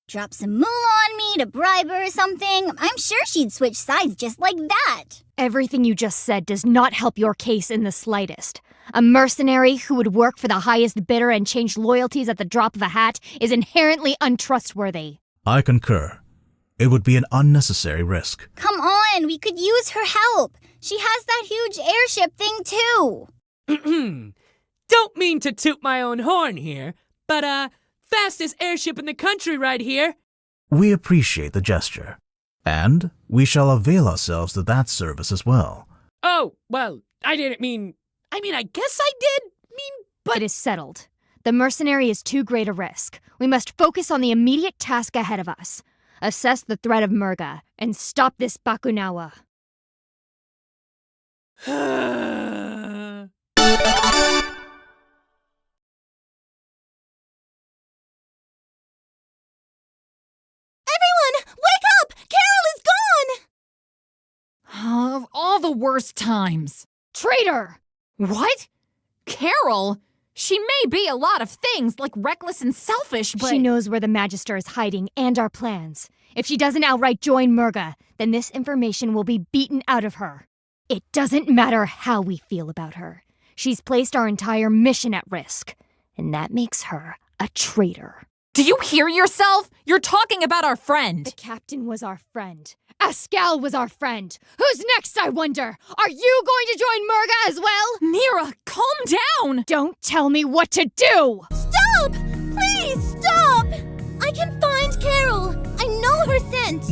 drop some moolah on me to bribe her or something, I'm sure she'd switch sides just like that. Everything you just said does not help your case in the slightest. A mercenary who would work for the highest bidder and change loyalties at the drop of a hat is inherently untrustworthy. I concur. It would be an unnecessary risk. Come on, we could use her help. She has that huge airship thing too. Don't mean to toot my own horn here, but fastest airship in the country right here. We appreciate the gesture, and we shall avail ourselves of that service as well. Oh, well, I didn't mean... I guess I did but... It is settled. The mercenary is too great a risk. We must focus on the immediate task ahead of us. Assess the threat of Murga, and stop this Bakunawa. Everyone, wake up! Carol is gone! Of all the worst times. Traitor! What? Carol? She may be a lot of things, like reckless and selfish, but... She knows where the Magister is hiding and our plans. If she doesn't outright join Murga, then this information will be beaten out of her. It doesn't matter how we feel about her. She's placed our entire mission at risk, and that makes her a traitor. Do you hear yourself? You're talking about our friend. The captain was our friend. Ascal was our friend. Who's next, I wonder? Are you going to join Murga as well? Nira, calm down! Don't tell me what to do! Stop! Please, stop! I can find Carol. I know her scent.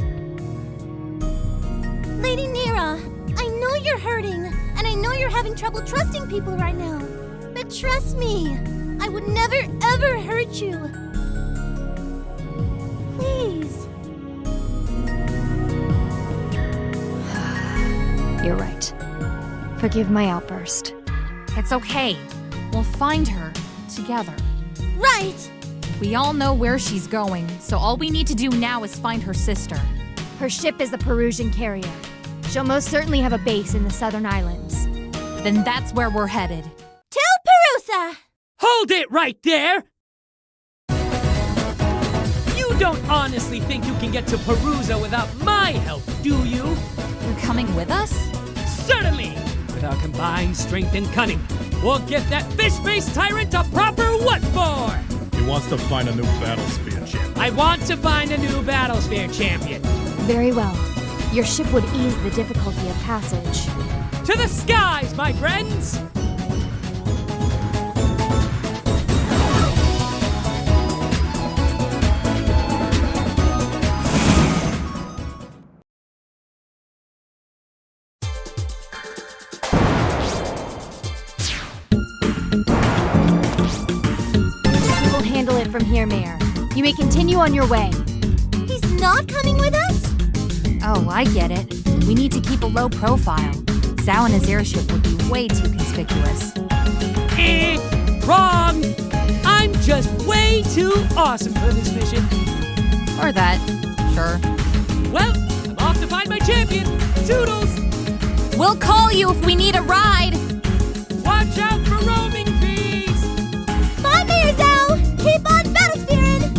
Lady Nira, I know you're hurting, and I know you're having trouble trusting people right now. But trust me, I would never, ever hurt you. Please. You're right. Forgive my outburst. It's okay. We'll find her together. Right! We all know where she's going, so all we need to do now is find her sister. Her ship is a Perusian carrier. She'll most certainly have a base in the southern islands. Then that's where we're headed. To Perusa! Hold it right there! You don't honestly think you can get to Perusa without my help, do you? You're coming with us? Certainly! With our combined strength and cunning, we'll get that fish-faced tyrant a proper what for! He wants to find a new Battlesphere champion. I want to find a new Battlesphere champion. Very well. Your ship would ease the difficulty of passage. To the skies, my friends! We will handle it from here, Mayor. You may continue on your way. He's not coming with us? Oh, I get it. We need to keep a low profile. Zhao and his airship would be way too conspicuous. Wrong! I'm just way too awesome for this mission. Or that. Sure. Well, I'm off to find my champion. Toodles! We'll call you if we need a ride. Watch out for roaming fees! Bye, Mayor Zhao! Keep on battlespheering!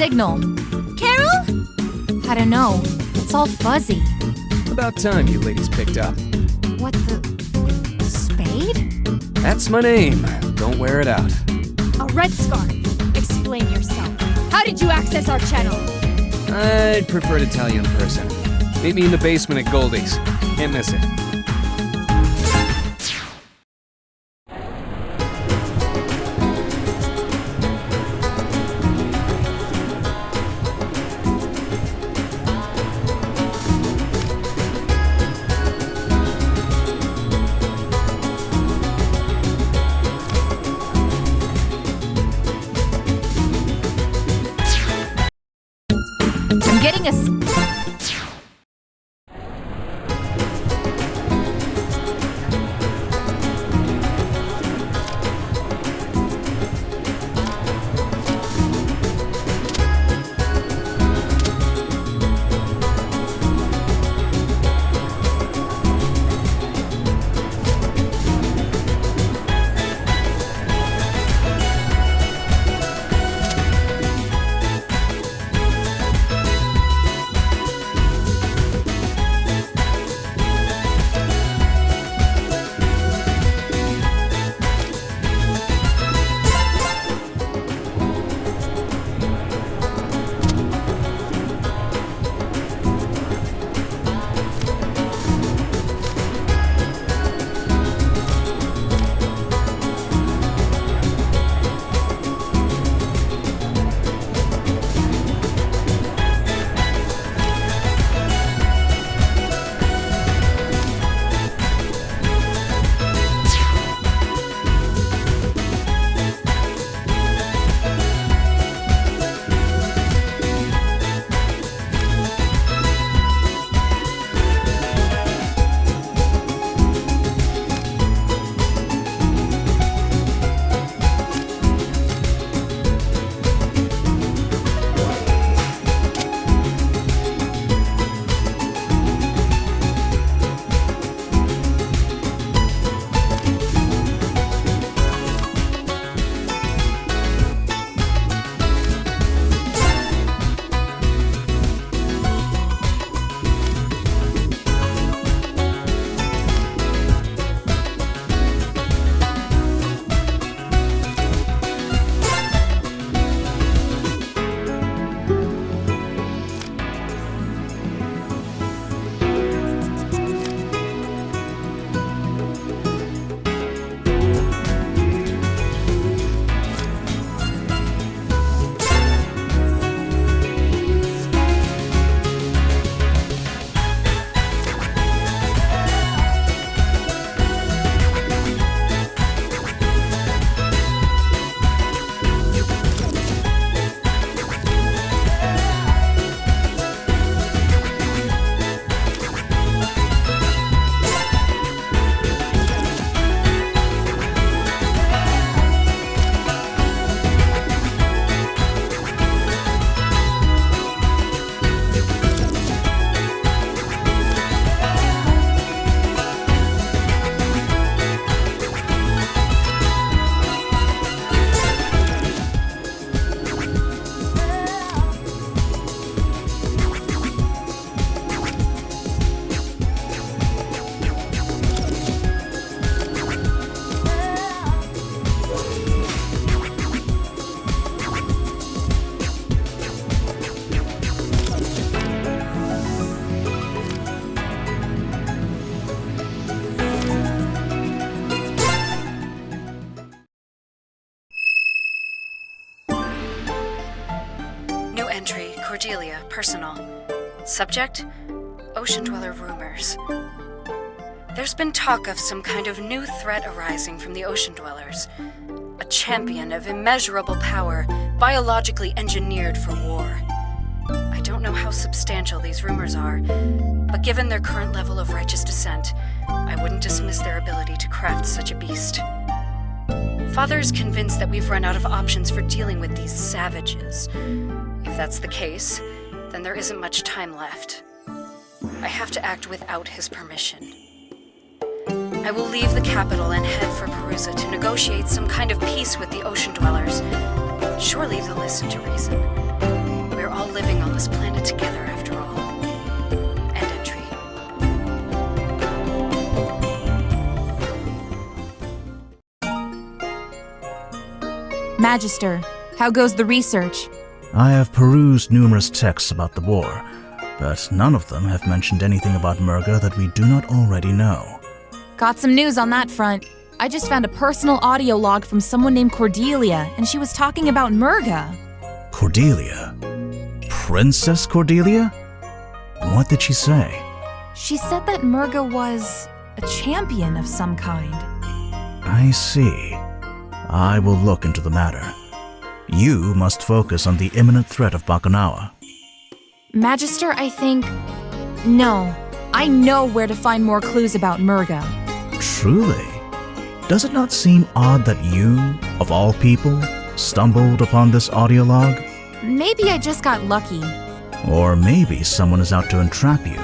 signal. Carol? I don't know. It's all fuzzy. About time you ladies picked up. What the... Spade? That's my name. Don't wear it out. A red scarf. Explain yourself. How did you access our channel? I'd prefer to tell you in person. Meet me in the basement at Goldie's. Can't miss it. I'm getting a... Entry, Cordelia, personal. Subject, Ocean Dweller rumors. There's been talk of some kind of new threat arising from the Ocean Dwellers. A champion of immeasurable power, biologically engineered for war. I don't know how substantial these rumors are, but given their current level of righteous descent, I wouldn't dismiss their ability to craft such a beast. Father is convinced that we've run out of options for dealing with these savages. If that's the case, then there isn't much time left. I have to act without his permission. I will leave the capital and head for Perusa to negotiate some kind of peace with the Ocean Dwellers. Surely they'll listen to reason. was planted together after all. End entry. Magister, how goes the research? I have perused numerous texts about the war, but none of them have mentioned anything about Murga that we do not already know. Got some news on that front. I just found a personal audio log from someone named Cordelia, and she was talking about Murga. Cordelia? Princess Cordelia? What did she say? She said that Murga was a champion of some kind. I see. I will look into the matter. You must focus on the imminent threat of Bakunawa. Magister, I think... No. I know where to find more clues about Murga. Truly? Does it not seem odd that you, of all people, stumbled upon this audio log? Maybe I just got lucky. Or maybe someone is out to entrap you,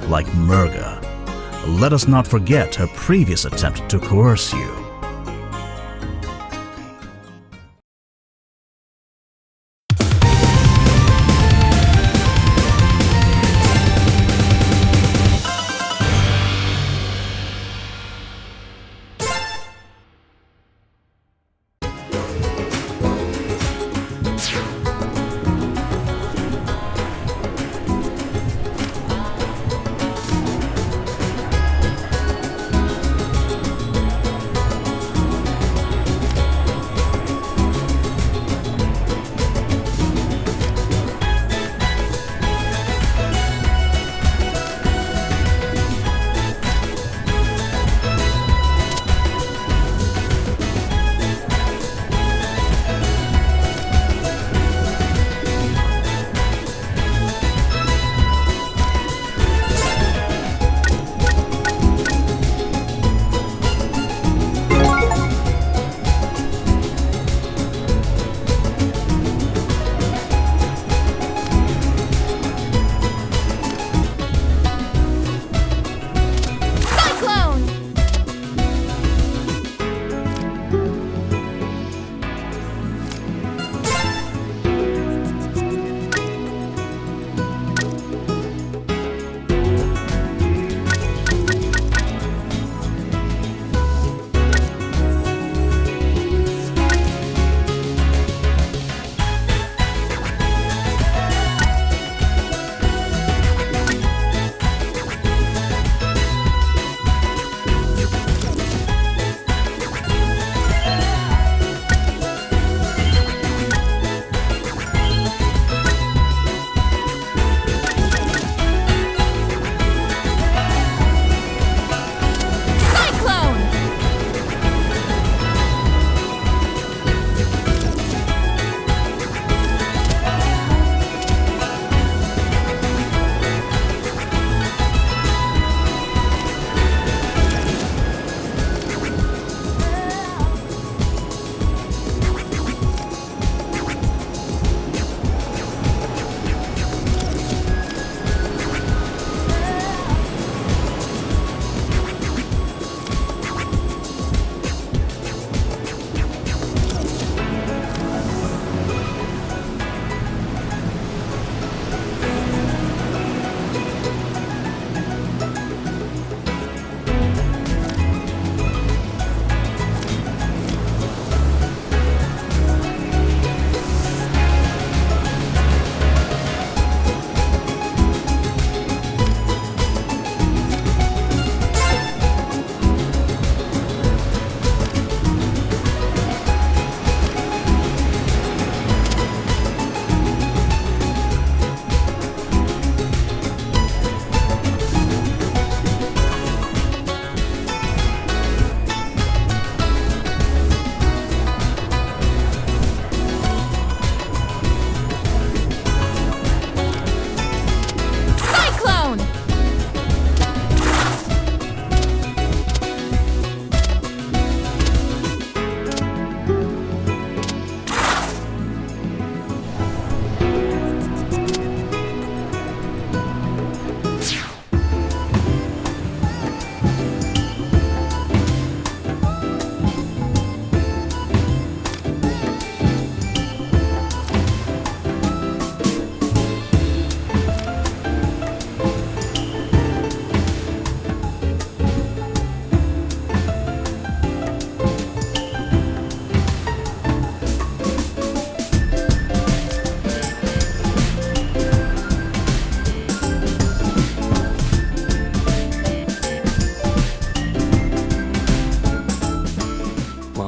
like Murga. Let us not forget her previous attempt to coerce you.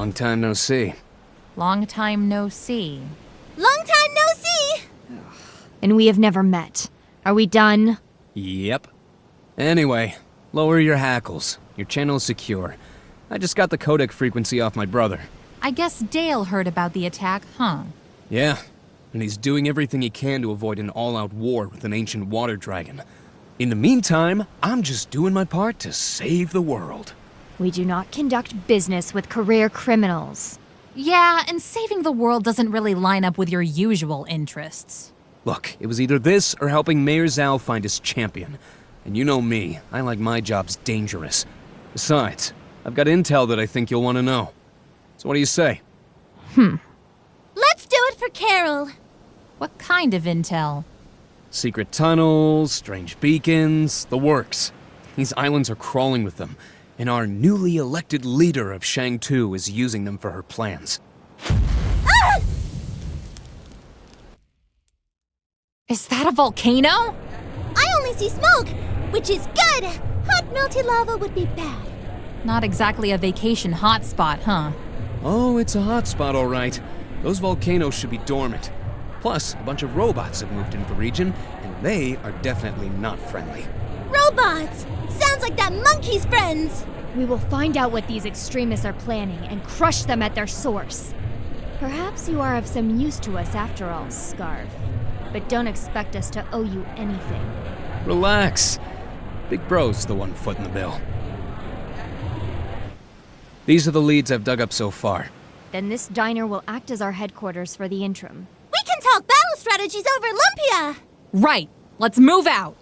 Long time no see. Long time no see. Long time no see! And we have never met. Are we done? Yep. Anyway, lower your hackles. Your channel's secure. I just got the codec frequency off my brother. I guess Dale heard about the attack, huh? Yeah, and he's doing everything he can to avoid an all-out war with an ancient water dragon. In the meantime, I'm just doing my part to save the world. We do not conduct business with career criminals. Yeah, and saving the world doesn't really line up with your usual interests. Look, it was either this or helping Mayor Zhao find his champion. And you know me, I like my jobs dangerous. Besides, I've got intel that I think you'll want to know. So what do you say? Let's do it for Carol. What kind of intel? Secret tunnels, strange beacons, the works. These islands are crawling with them, and our newly elected leader of Shang-Tu is using them for her plans. Ah! Is that a volcano? I only see smoke, which is good. Hot melty lava would be bad. Not exactly a vacation hotspot, huh? Oh, it's a hotspot, all right. Those volcanoes should be dormant. Plus, a bunch of robots have moved into the region, and they are definitely not friendly. Robots! Sounds like that monkey's friends! We will find out what these extremists are planning and crush them at their source. Perhaps you are of some use to us after all, Scarf. But don't expect us to owe you anything. Relax. Big Bro's the one footing the bill. These are the leads I've dug up so far. Then this diner will act as our headquarters for the interim. We can talk battle strategies over Lumpia! Right. Let's move out.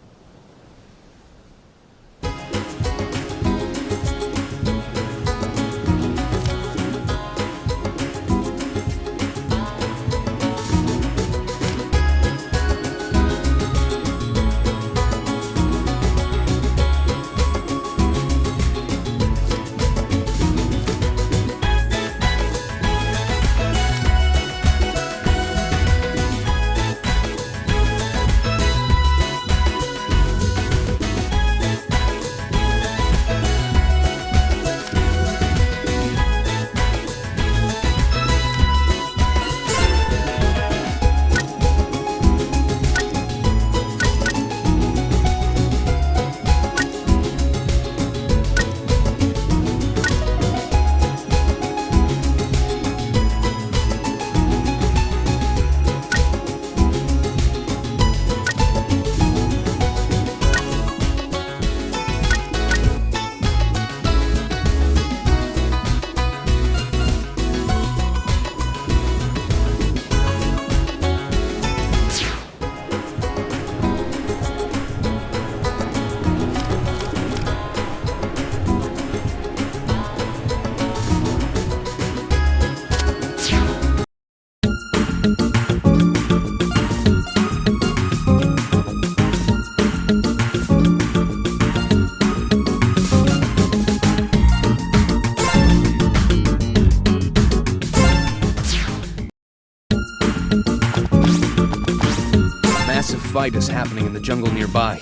Fight is happening in the jungle nearby.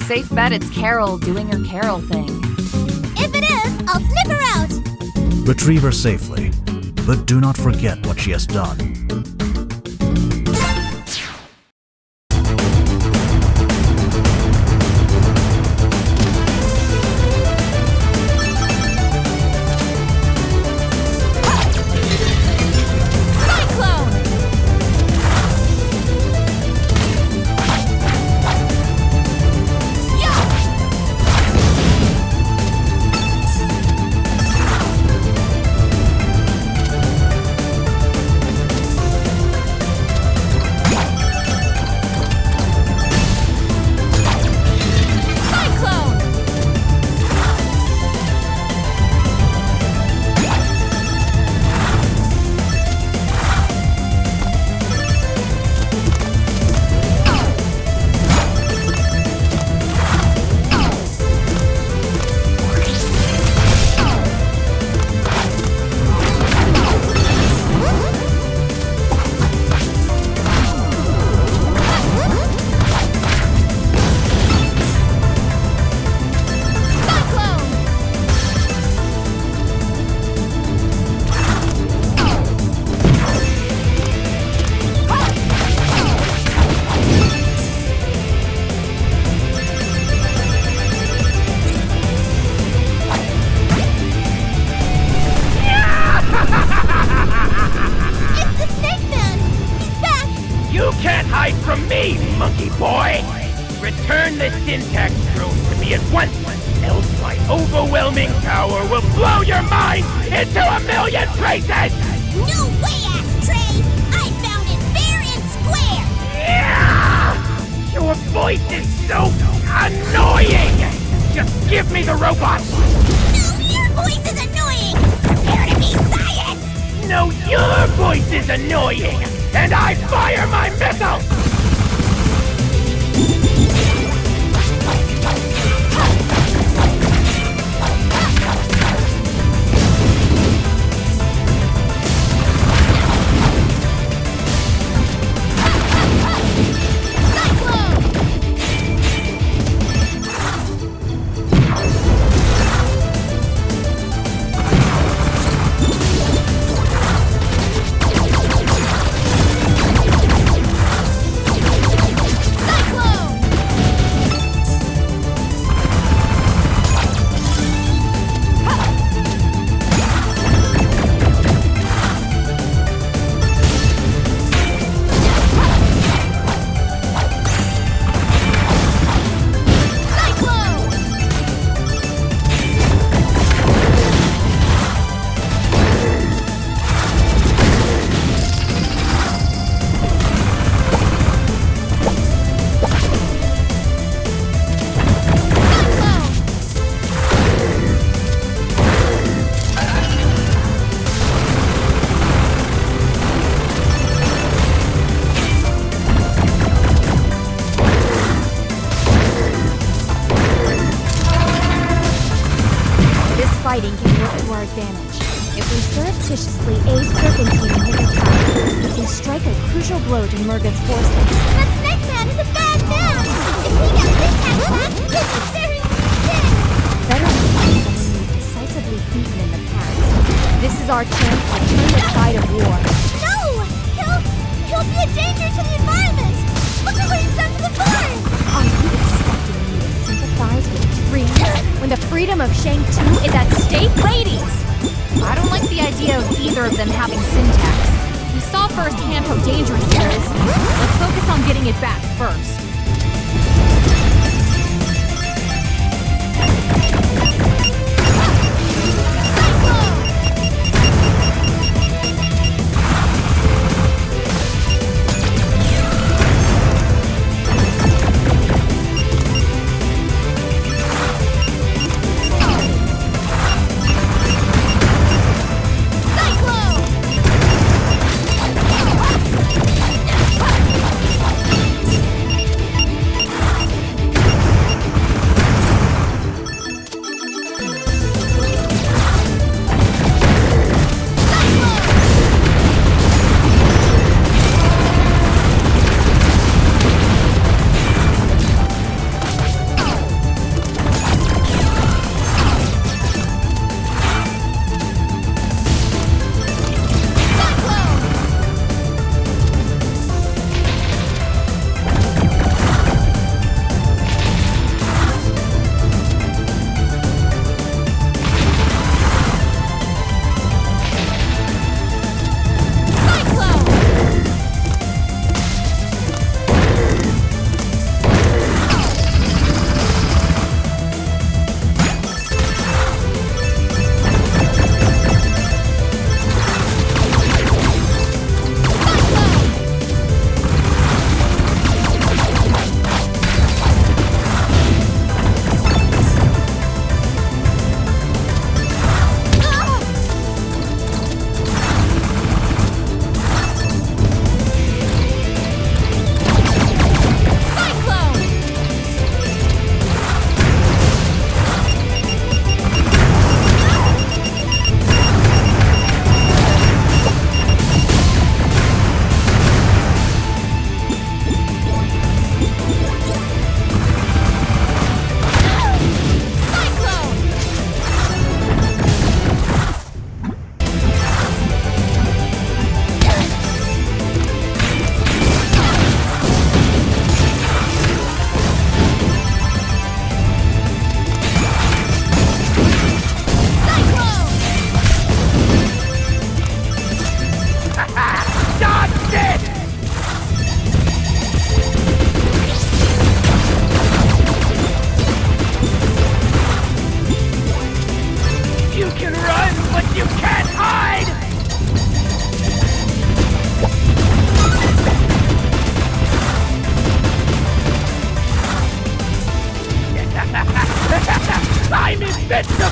Safe bet it's Carol doing her Carol thing. If it is, I'll snip her out! Retrieve her safely, but do not forget what she has done. Turn the syntax drone to me at once, else my overwhelming power will blow your mind into a million pieces! No way, Ashtray! I found it fair and square! Yeah! Your voice is so annoying! Just give me the robot! No, your voice is annoying! Prepare to be science! No, your voice is annoying! And I fire my missile! Fighting can work to our advantage. If we surreptitiously aid Serpentine in his attack, we can strike a crucial blow to Murga's forces. That Snake Man is a bad man! If he gets syntax back, this is very big! Better than someone we've decisively beaten in the past. This is our chance to turn the tide of war. No! He'll be a danger to the environment! Look at what he's done to the forest! Are you expecting me to sympathize with dreams when the freedom of Shang-Tu is at stake? Ladies! I don't like the idea of either of them having syntax. We saw firsthand how dangerous it is. Let's focus on getting it back first.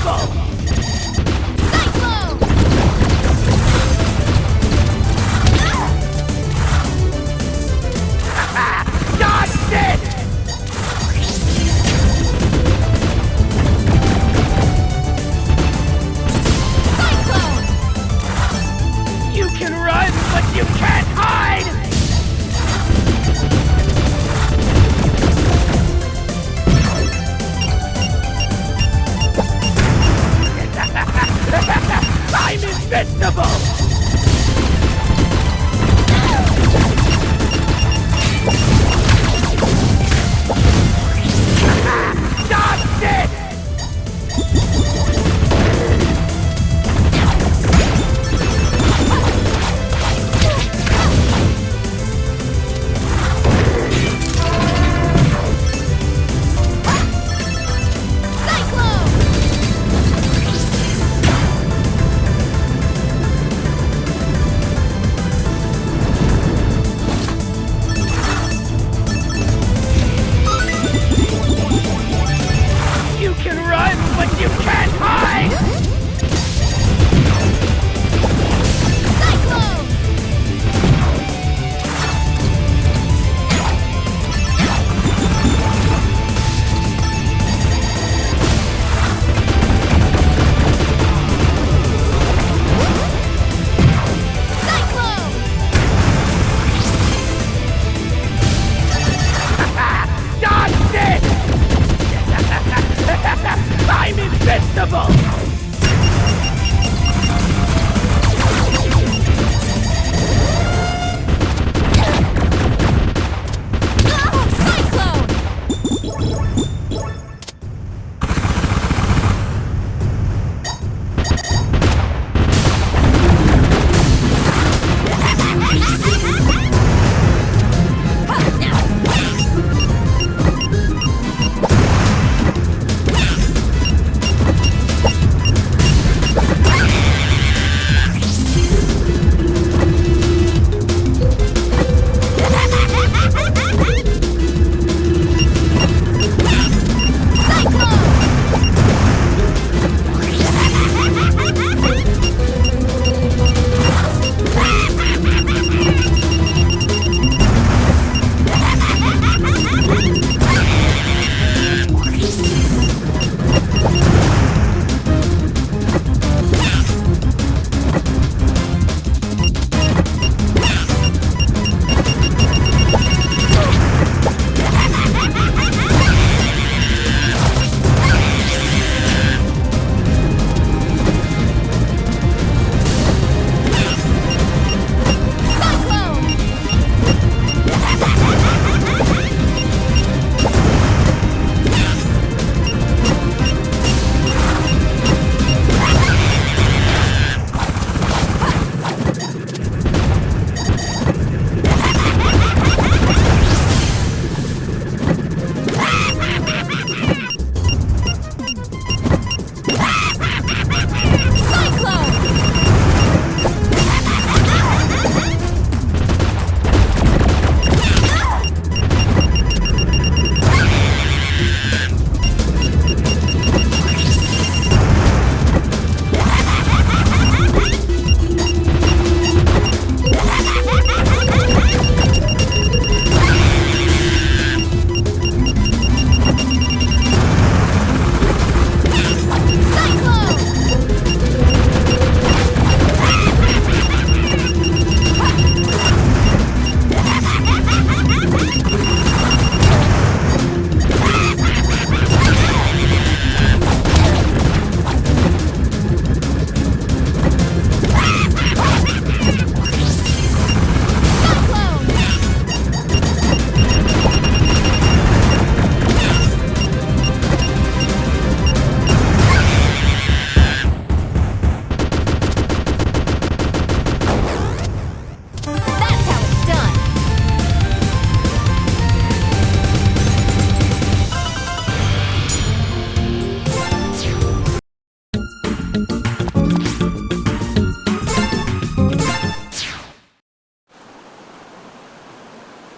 invincible! Dodged it! You can run, but you can't hide! I'm invincible! Dodged it! You can run, but you can't hide! Dodged it! I'm invincible!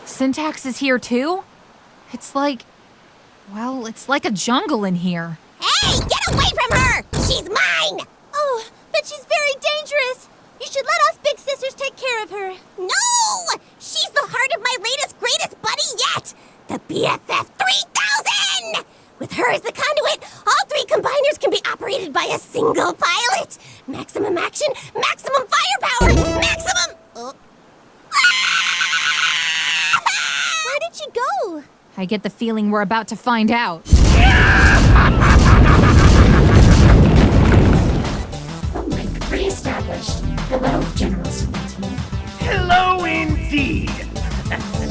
Syntax is here too? It's like... well, it's like a jungle in here. Hey, get away from her! She's mine! Oh, but she's very dangerous. You should let us big sisters take care of her. No! She's the heart of my latest, greatest buddy yet! The BFF 3000! With her as the conduit, all 3 combiners can be operated by a single pilot. Maximum action, maximum firepower, maximum... Oh. Where did she go? I get the feeling we're about to find out. Re-established. Hello, General Singleton. Hello indeed!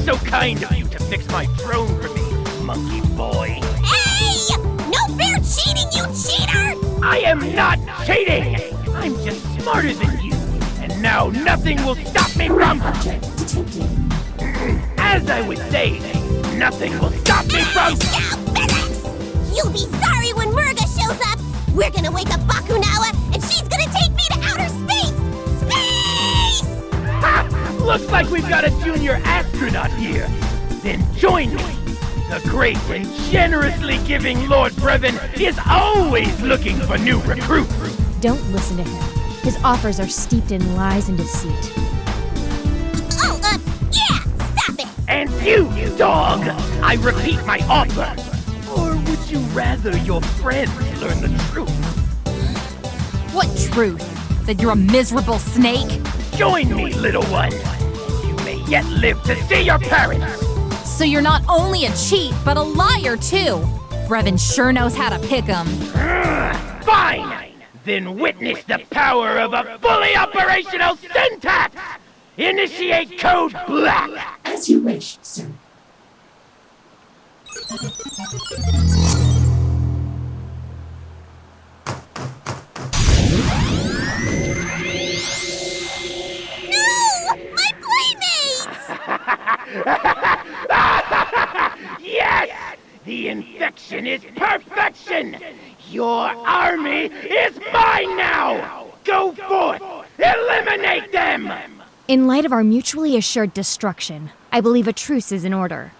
So kind of you to fix my throne for me, monkey boy. Hey! No fair cheating, you cheater! I am not cheating! I'm just smarter than you, and now nothing will stop me from... As I was saying, nothing will stop me from... Physics! You'll be sorry when Murga shows up! We're gonna wake up Bakunawa, and she's gonna take me to outer space! Space! Ha! Looks like we've got a junior astronaut here. Then join me. The great and generously giving Lord Brevin is always looking for new recruits. Don't listen to him. His offers are steeped in lies and deceit. Oh, yeah! Stop it! And you, dog! I repeat my offer. Or would you rather your friends learn the truth? What truth? That you're a miserable snake? Join me, little one. You may yet live to see your parents. So you're not only a cheat, but a liar too. Brevin sure knows how to pick 'em. Fine! Then witness the power of a fully operational syntax! Initiate code black! As you wish, sir. Yes! The infection is perfection! Your army is mine now! Go forth! Eliminate them! In light of our mutually assured destruction, I believe a truce is in order.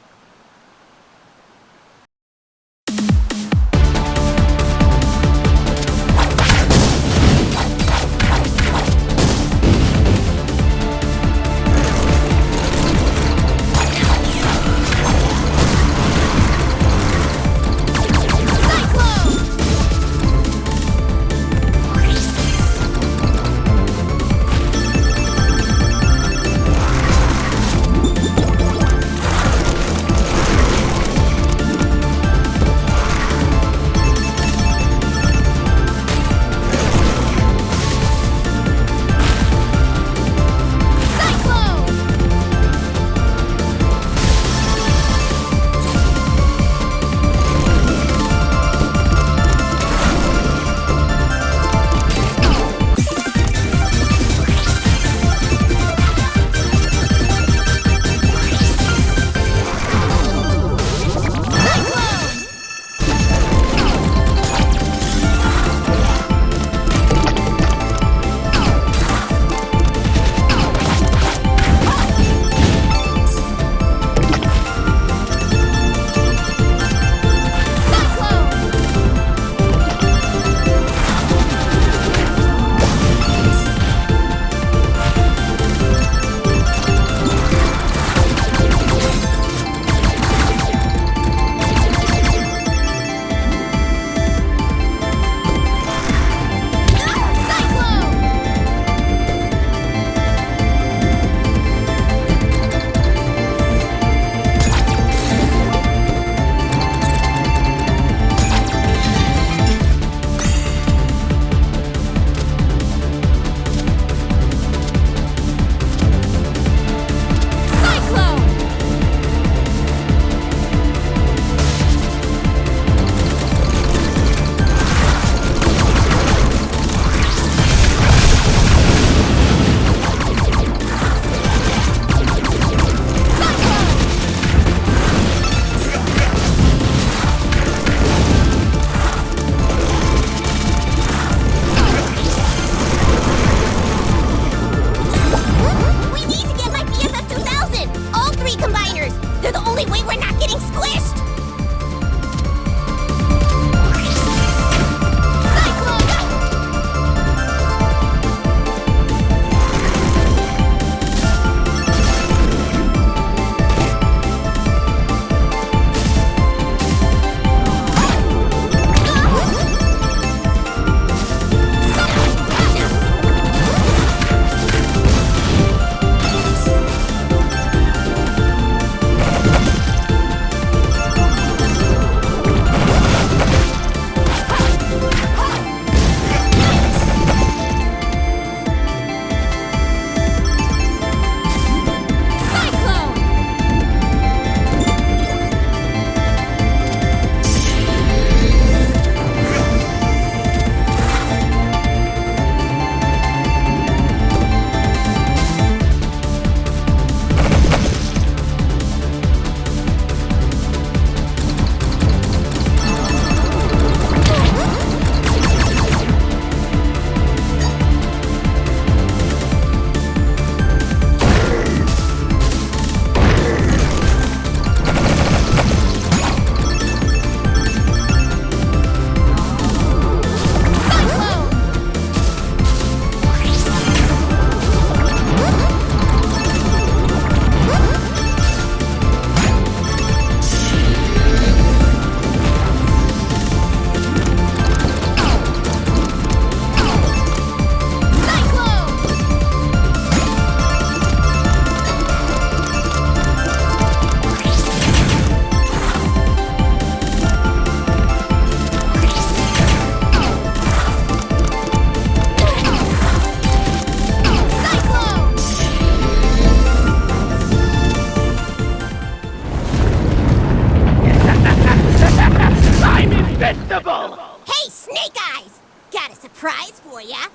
surprise for ya.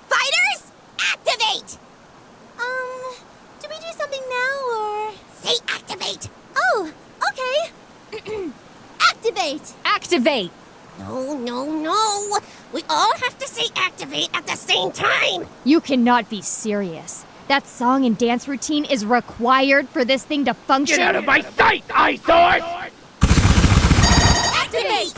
Fighters, activate! Do we do something now, or...? Say activate! Oh, okay. Activate! Activate! No. We all have to say activate at the same time. You cannot be serious. That song and dance routine is required for this thing to function. Get out of my sight, eyesore! Activate!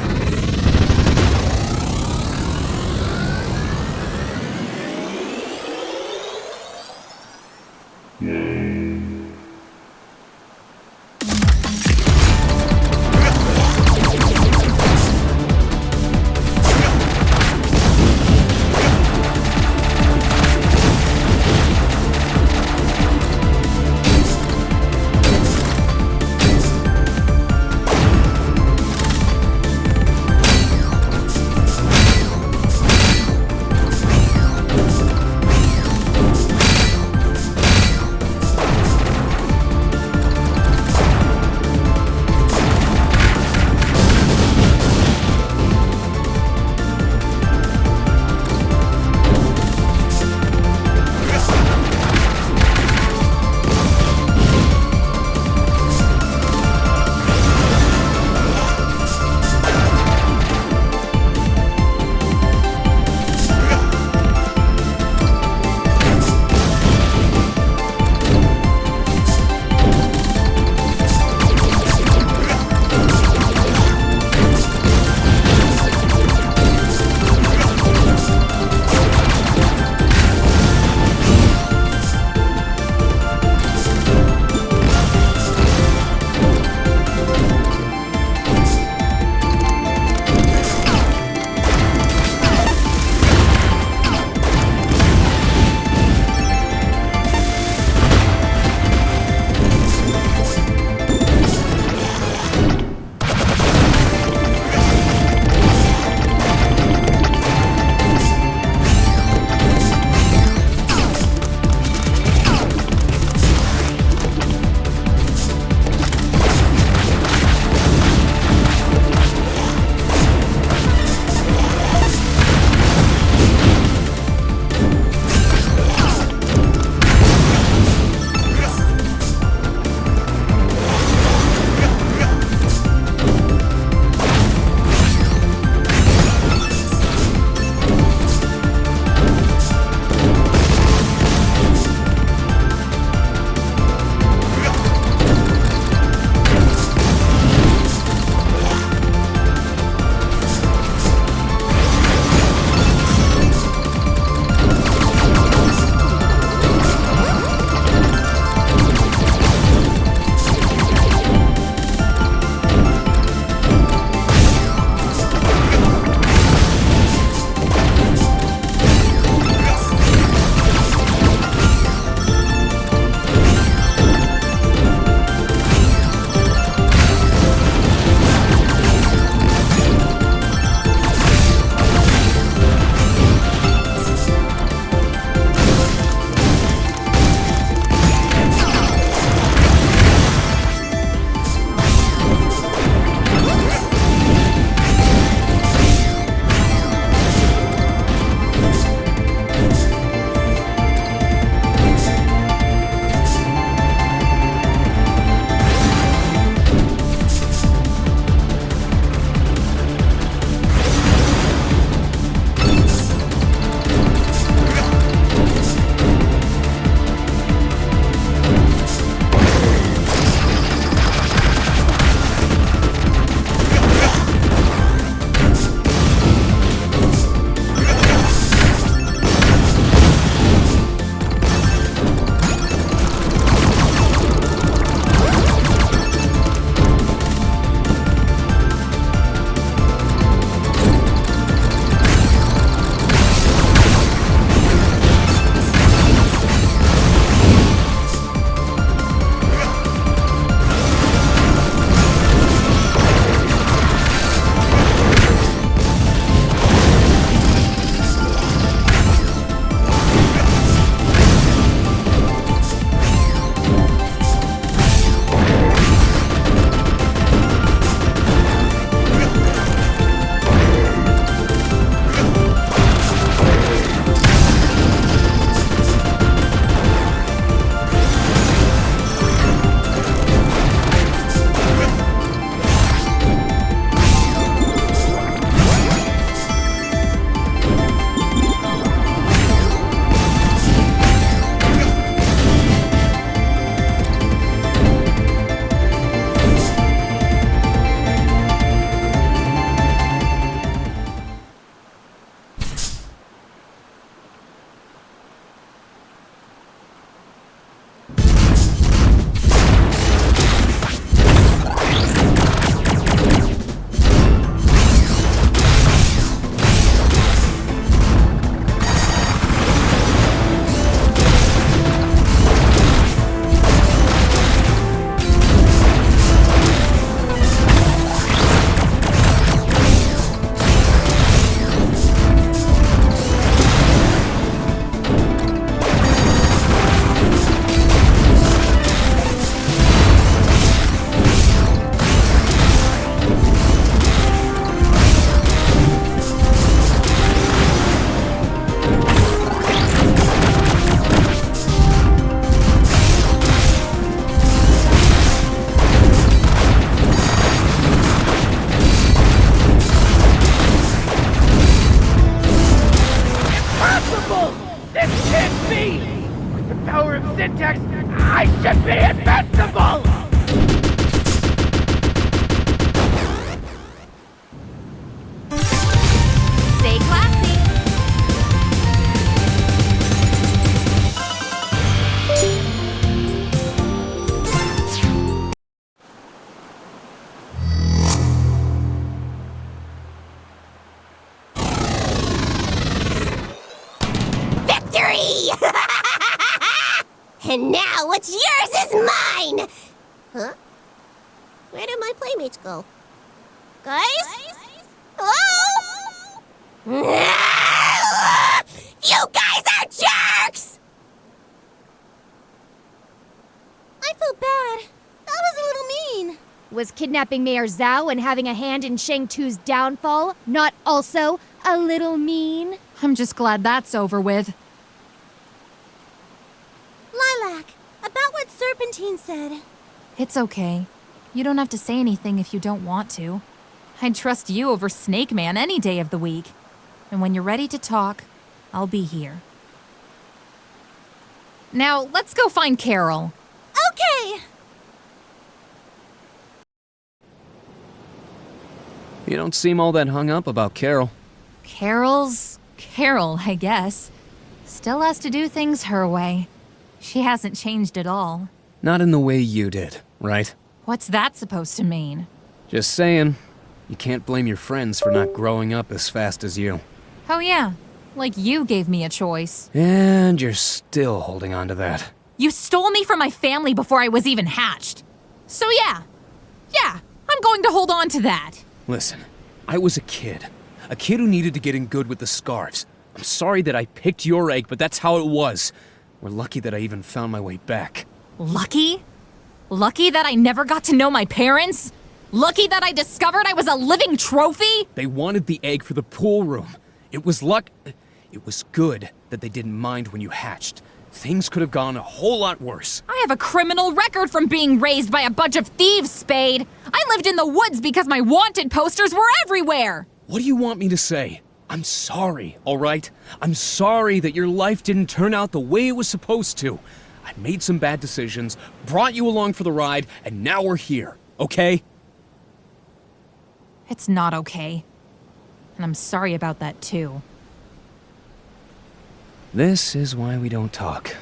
free! And now what's yours is mine! Huh? Where did my playmates go? Guys? Hello? You guys are jerks! I feel bad. That was a little mean. Was kidnapping Mayor Zhao and having a hand in Shang Tu's downfall not also a little mean? I'm just glad that's over with. Lilac, about what Serpentine said. It's okay. You don't have to say anything if you don't want to. I'd trust you over Snake Man any day of the week. And when you're ready to talk, I'll be here. Now, let's go find Carol. Okay! You don't seem all that hung up about Carol. Carol's Carol, I guess. Still has to do things her way. She hasn't changed at all. Not in the way you did, right? What's that supposed to mean? Just saying. You can't blame your friends for not growing up as fast as you. Oh yeah, like you gave me a choice. And you're still holding on to that. You stole me from my family before I was even hatched. So yeah, I'm going to hold on to that. Listen, I was a kid who needed to get in good with the scarves. I'm sorry that I picked your egg, but that's how it was. We're lucky that I even found my way back. Lucky? Lucky that I never got to know my parents? Lucky that I discovered I was a living trophy? They wanted the egg for the pool room. It was good that they didn't mind when you hatched. Things could have gone a whole lot worse. I have a criminal record from being raised by a bunch of thieves, Spade. I lived in the woods because my wanted posters were everywhere. What do you want me to say? I'm sorry, all right? I'm sorry that your life didn't turn out the way it was supposed to. I made some bad decisions, brought you along for the ride, and now we're here, okay? It's not okay. And I'm sorry about that too. This is why we don't talk.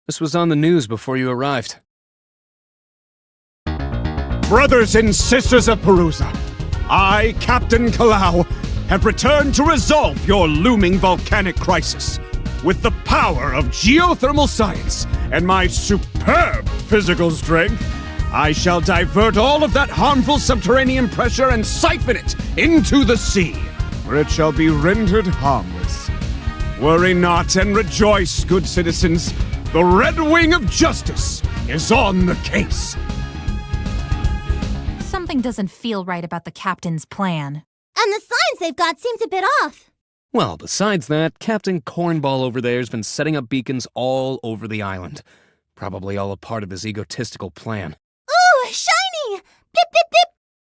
This was on the news before you arrived. Brothers and sisters of Perusa, I, Captain Kalau, have returned to resolve your looming volcanic crisis. With the power of geothermal science and my superb physical strength, I shall divert all of that harmful subterranean pressure and siphon it into the sea, where it shall be rendered harmless. Worry not and rejoice, good citizens. The Red Wing of Justice is on the case. Something doesn't feel right about the captain's plan. And the signs they've got seems a bit off. Well, besides that, Captain Cornball over there's been setting up beacons all over the island. Probably all a part of his egotistical plan. Ooh, shiny!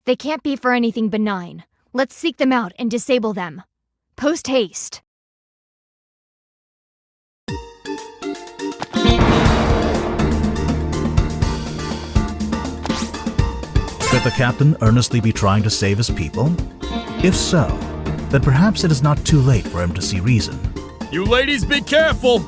They can't be for anything benign. Let's seek them out and disable them. Post haste. Could the captain earnestly be trying to save his people? If so, then perhaps it is not too late for him to see reason. You ladies be careful!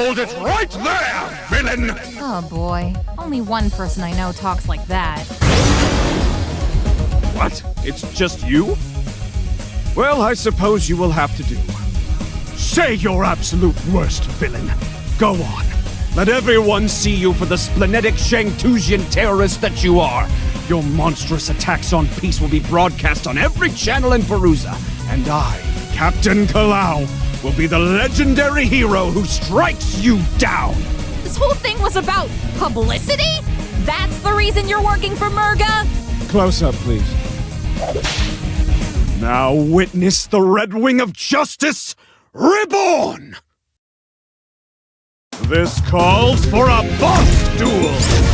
Hold it right there, villain! Oh boy, only one person I know talks like that. What? It's just you? Well, I suppose you will have to do. Say your absolute worst, villain. Go on. Let everyone see you for the splenetic Shangtusian terrorist that you are. Your monstrous attacks on peace will be broadcast on every channel in Perusa. And I, Captain Kalau, will be the legendary hero who strikes you down. This whole thing was about publicity? That's the reason you're working for Murga? Close up, please. Now witness the Red Wing of Justice reborn! This calls for a boss duel!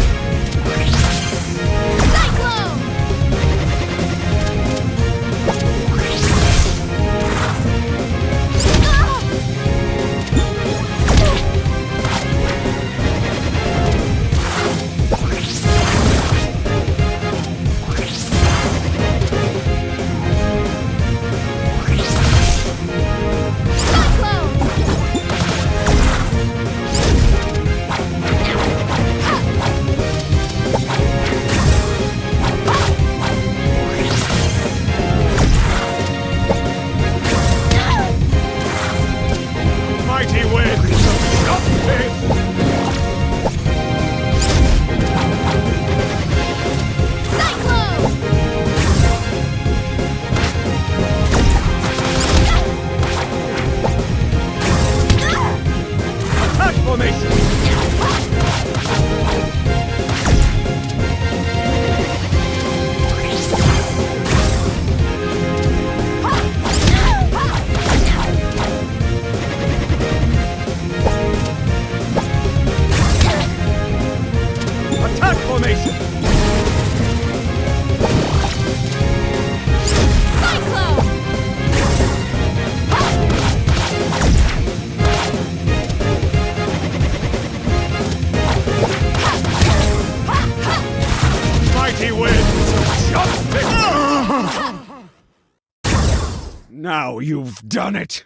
Now you've done it!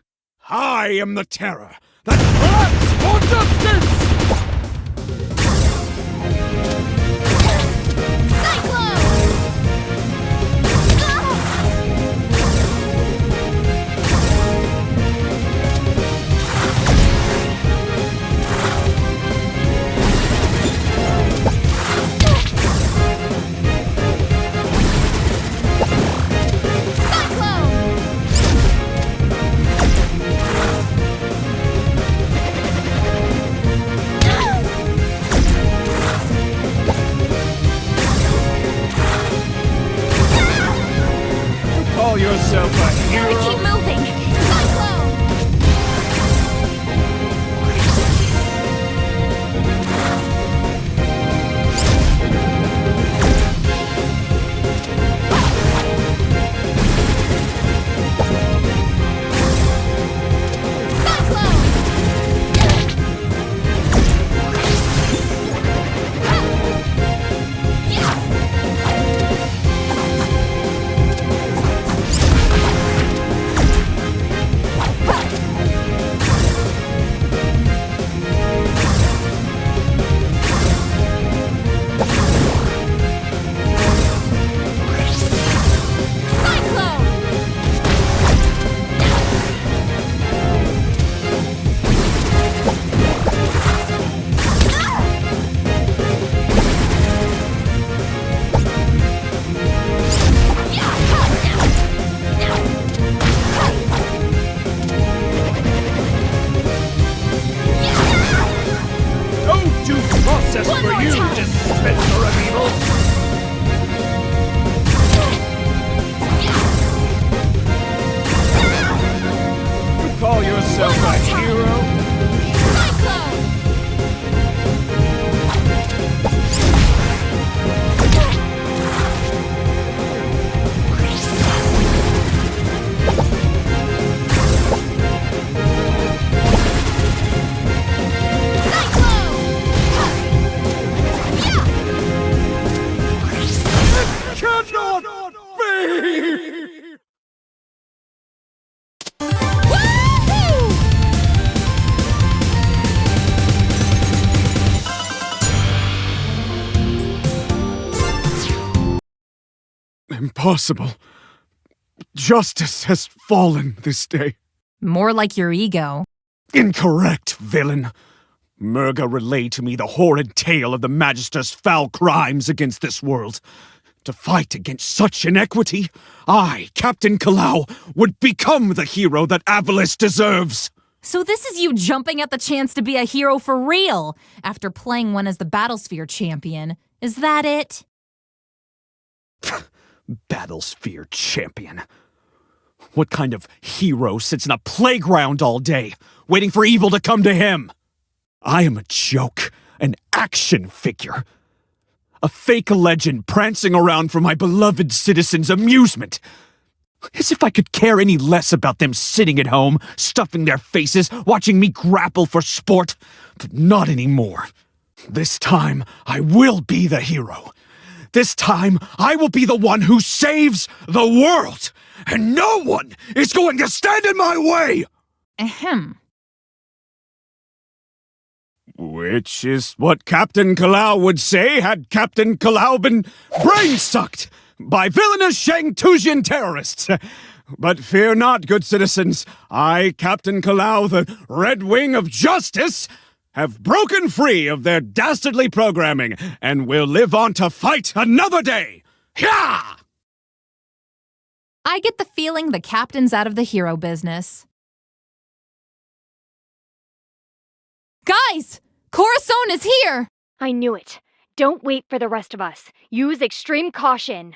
I am the terror that fights for justice! Impossible. Justice has fallen this day. More like your ego. Incorrect, villain. Murga relayed to me the horrid tale of the Magister's foul crimes against this world. To fight against such inequity, I, Captain Kalau, would become the hero that Avalis deserves. So this is you jumping at the chance to be a hero for real, after playing one as the Battlesphere champion. Is that it? Battlesphere champion. What kind of hero sits in a playground all day, waiting for evil to come to him? I am a joke, an action figure. A fake legend prancing around for my beloved citizens' amusement. As if I could care any less about them sitting at home, stuffing their faces, watching me grapple for sport. But not anymore. This time, I will be the hero. This time, I will be the one who saves the world. And no one is going to stand in my way! Ahem. Which is what Captain Kalau would say had Captain Kalau been brain-sucked by villainous Shangtusian terrorists. But fear not, good citizens. I, Captain Kalau, the Red Wing of Justice, have broken free of their dastardly programming and will live on to fight another day. Hyah! I get the feeling the captain's out of the hero business. Guys! Corazon is here! I knew it. Don't wait for the rest of us. Use extreme caution.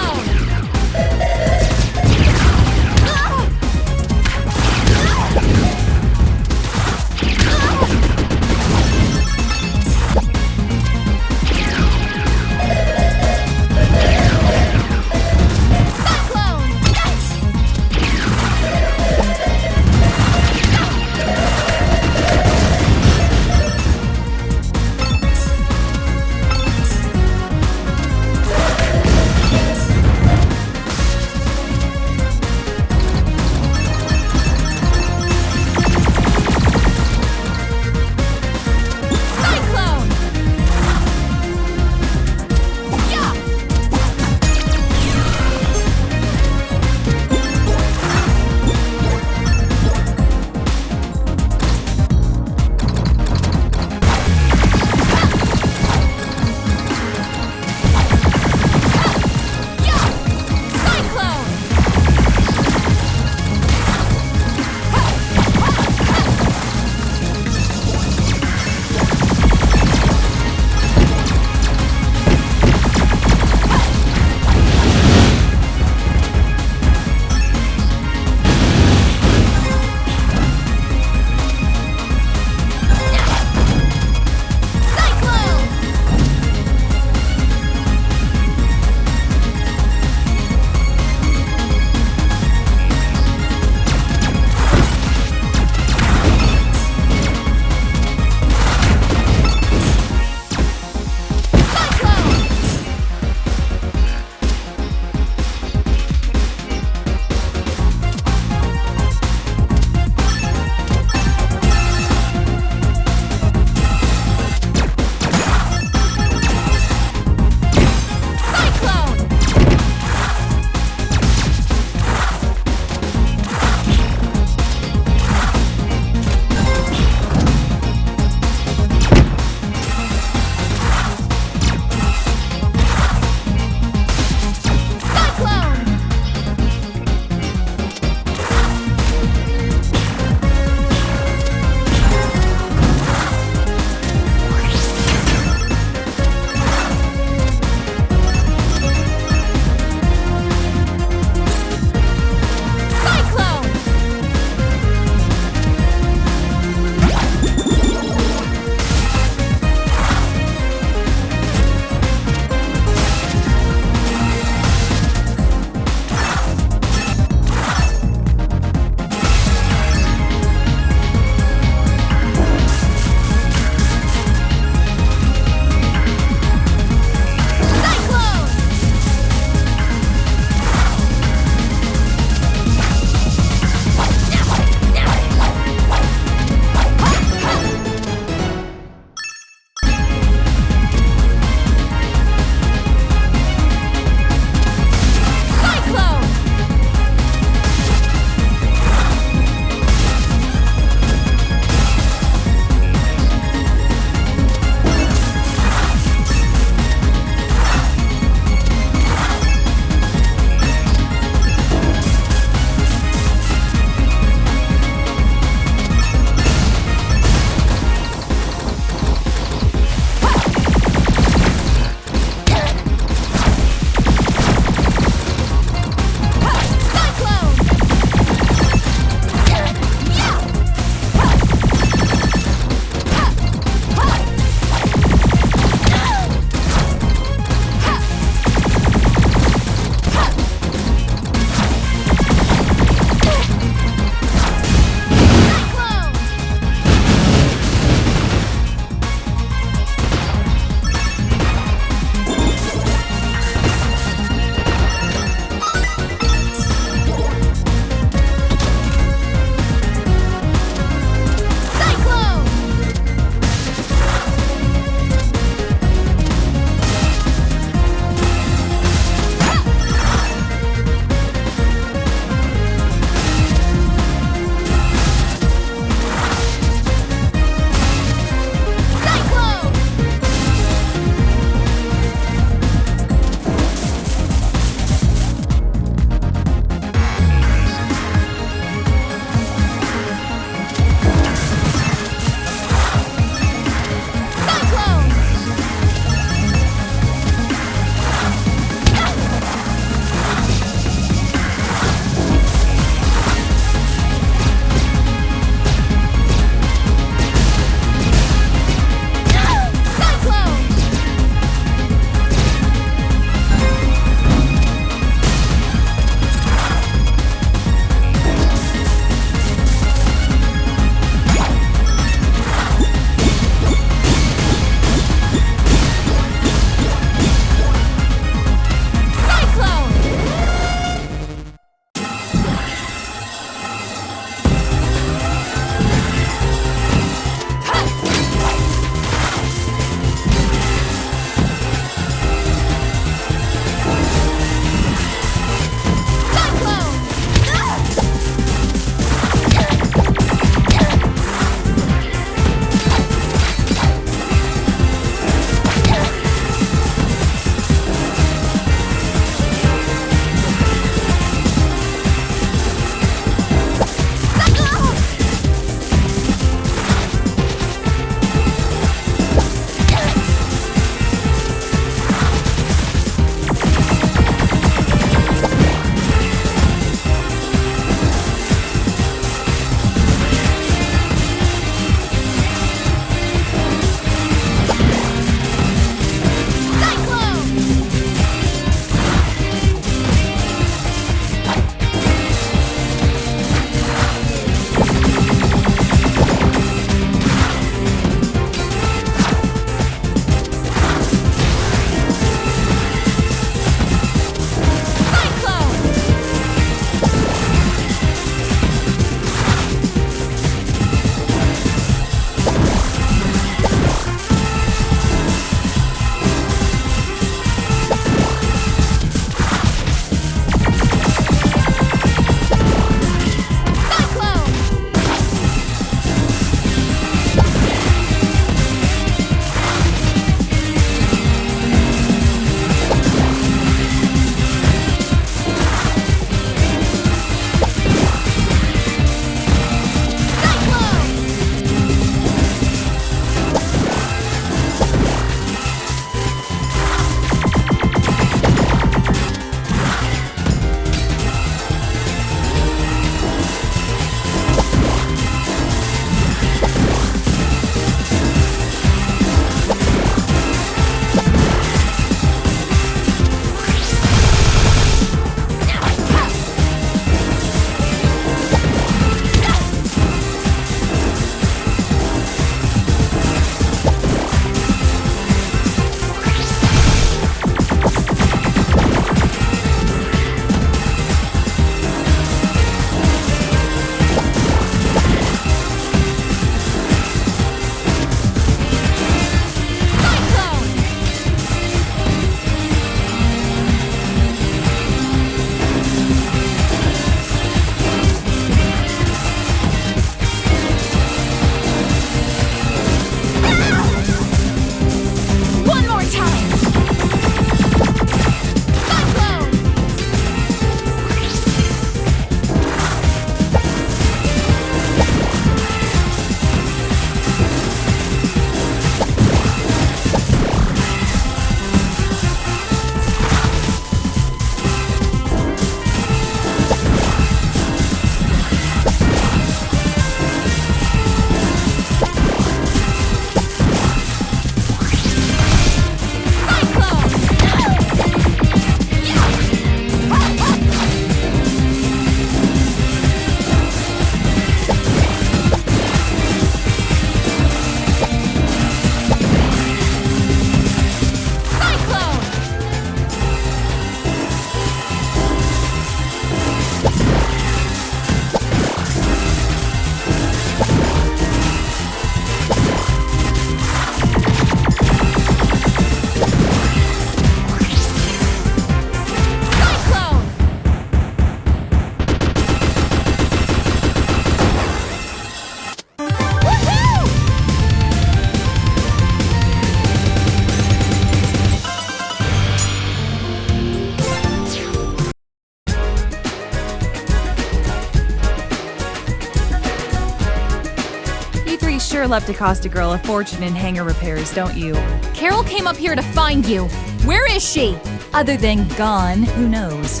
sure love to cost a girl a fortune in hangar repairs, don't you? Carol came up here to find you. Where is she? Other than gone, who knows?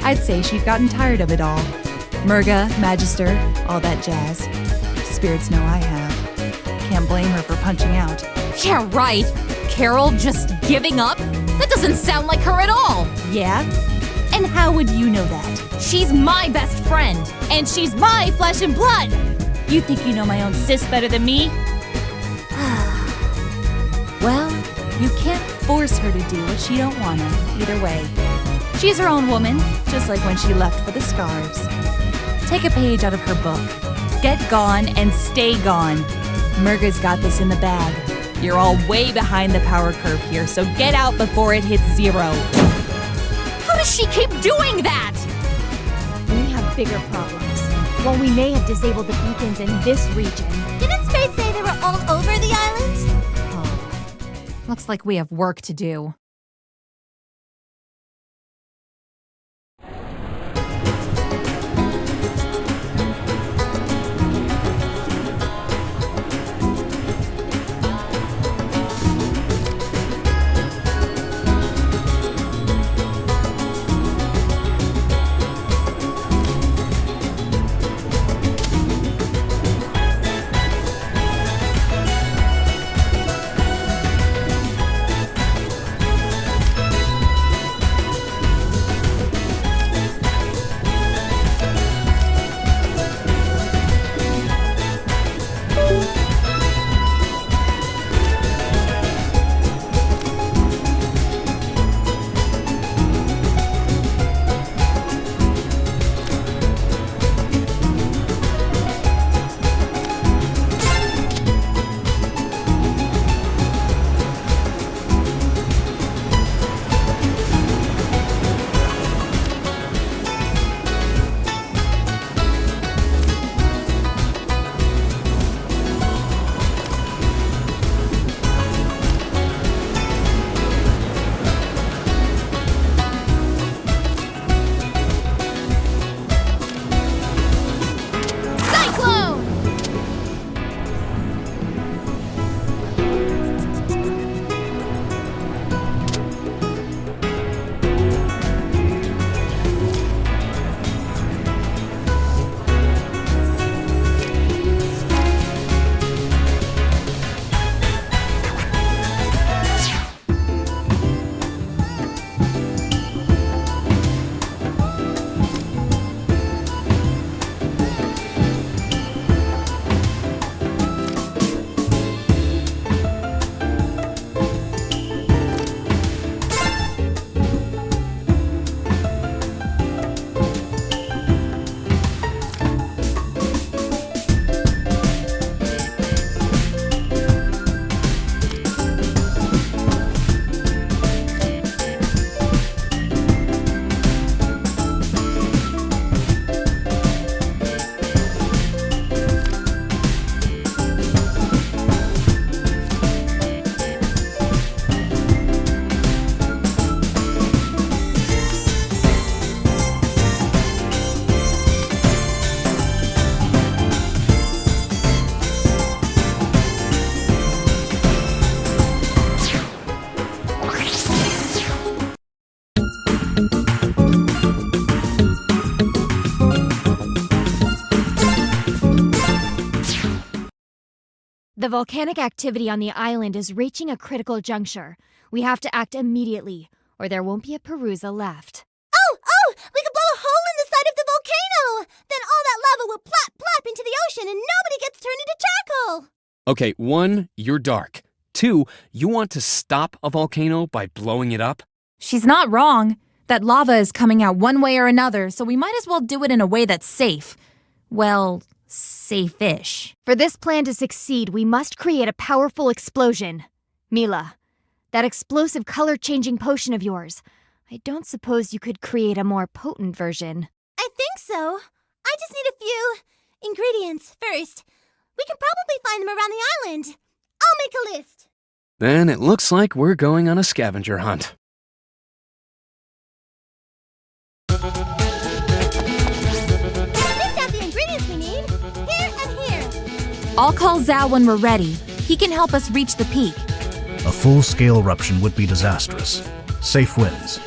I'd say she'd gotten tired of it all. Murga, Magister, all that jazz. Spirits know I have. Can't blame her for punching out. Yeah, right. Carol just giving up? That doesn't sound like her at all. Yeah? And how would you know that? She's my best friend, and she's my flesh and blood. You think you know my own sis better than me? Well, you can't force her to do what she don't wanna, either way. She's her own woman, just like when she left for the Scarves. Take a page out of her book. Get gone and stay gone. Murga's got this in the bag. You're all way behind the power curve here, so get out before it hits 0. How does she keep doing that? We have bigger problems. While we may have disabled the beacons in this region, Didn't Spade say they were all over the island? Looks like we have work to do. The volcanic activity on the island is reaching a critical juncture. We have to act immediately, or there won't be a Perusa left. Oh! We could blow a hole in the side of the volcano! Then all that lava will plop into the ocean and nobody gets turned into charcoal! Okay, 1, you're dark. 2, you want to stop a volcano by blowing it up? She's not wrong. That lava is coming out one way or another, so we might as well do it in a way that's safe. Well, safe-ish. For this plan to succeed, we must create a powerful explosion. Mila, that explosive color-changing potion of yours, I don't suppose you could create a more potent version. I think so. I just need a few ingredients first. We can probably find them around the island. I'll make a list. Then it looks like we're going on a scavenger hunt. These have the ingredients we need. Here and here. I'll call Zhao when we're ready. He can help us reach the peak. A full-scale eruption would be disastrous. Safe wins.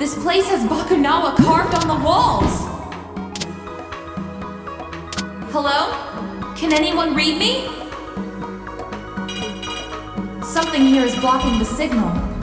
This place has Bakunawa carved on the walls! Hello? Can anyone read me? Something here is blocking the signal.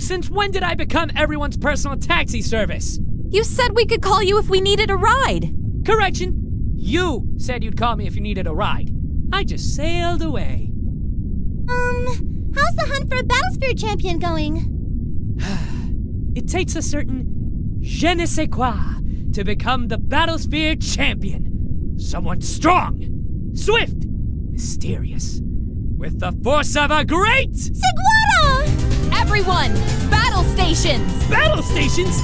Since when did I become everyone's personal taxi service? You said we could call you if we needed a ride. Correction. You said you'd call me if you needed a ride. I just sailed away. How's the hunt for a Battlesphere champion going? It takes a certain je ne sais quoi to become the Battlesphere champion. Someone strong, swift, mysterious, with the force of a great... Siguara! Everyone, battle stations! Battle stations?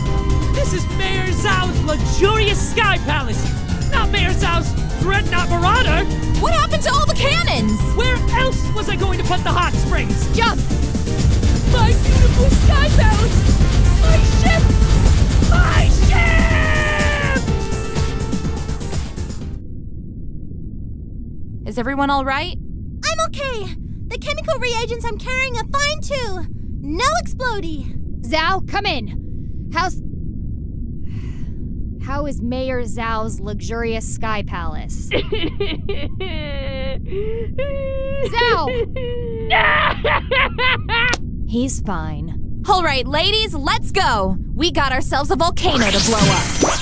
This is Mayor Zhao's luxurious sky palace, not Mayor Zhao's dreadnought marauder. What happened to all the cannons? Where else was I going to put the hot springs? Jump! My beautiful sky palace! My ship! My ship! Is everyone all right? I'm okay. The chemical reagents I'm carrying are fine too. No explodey. Zhao, come in. How is Mayor Zhao's luxurious sky palace? Zhao! He's fine. All right, ladies, let's go. We got ourselves a volcano to blow up.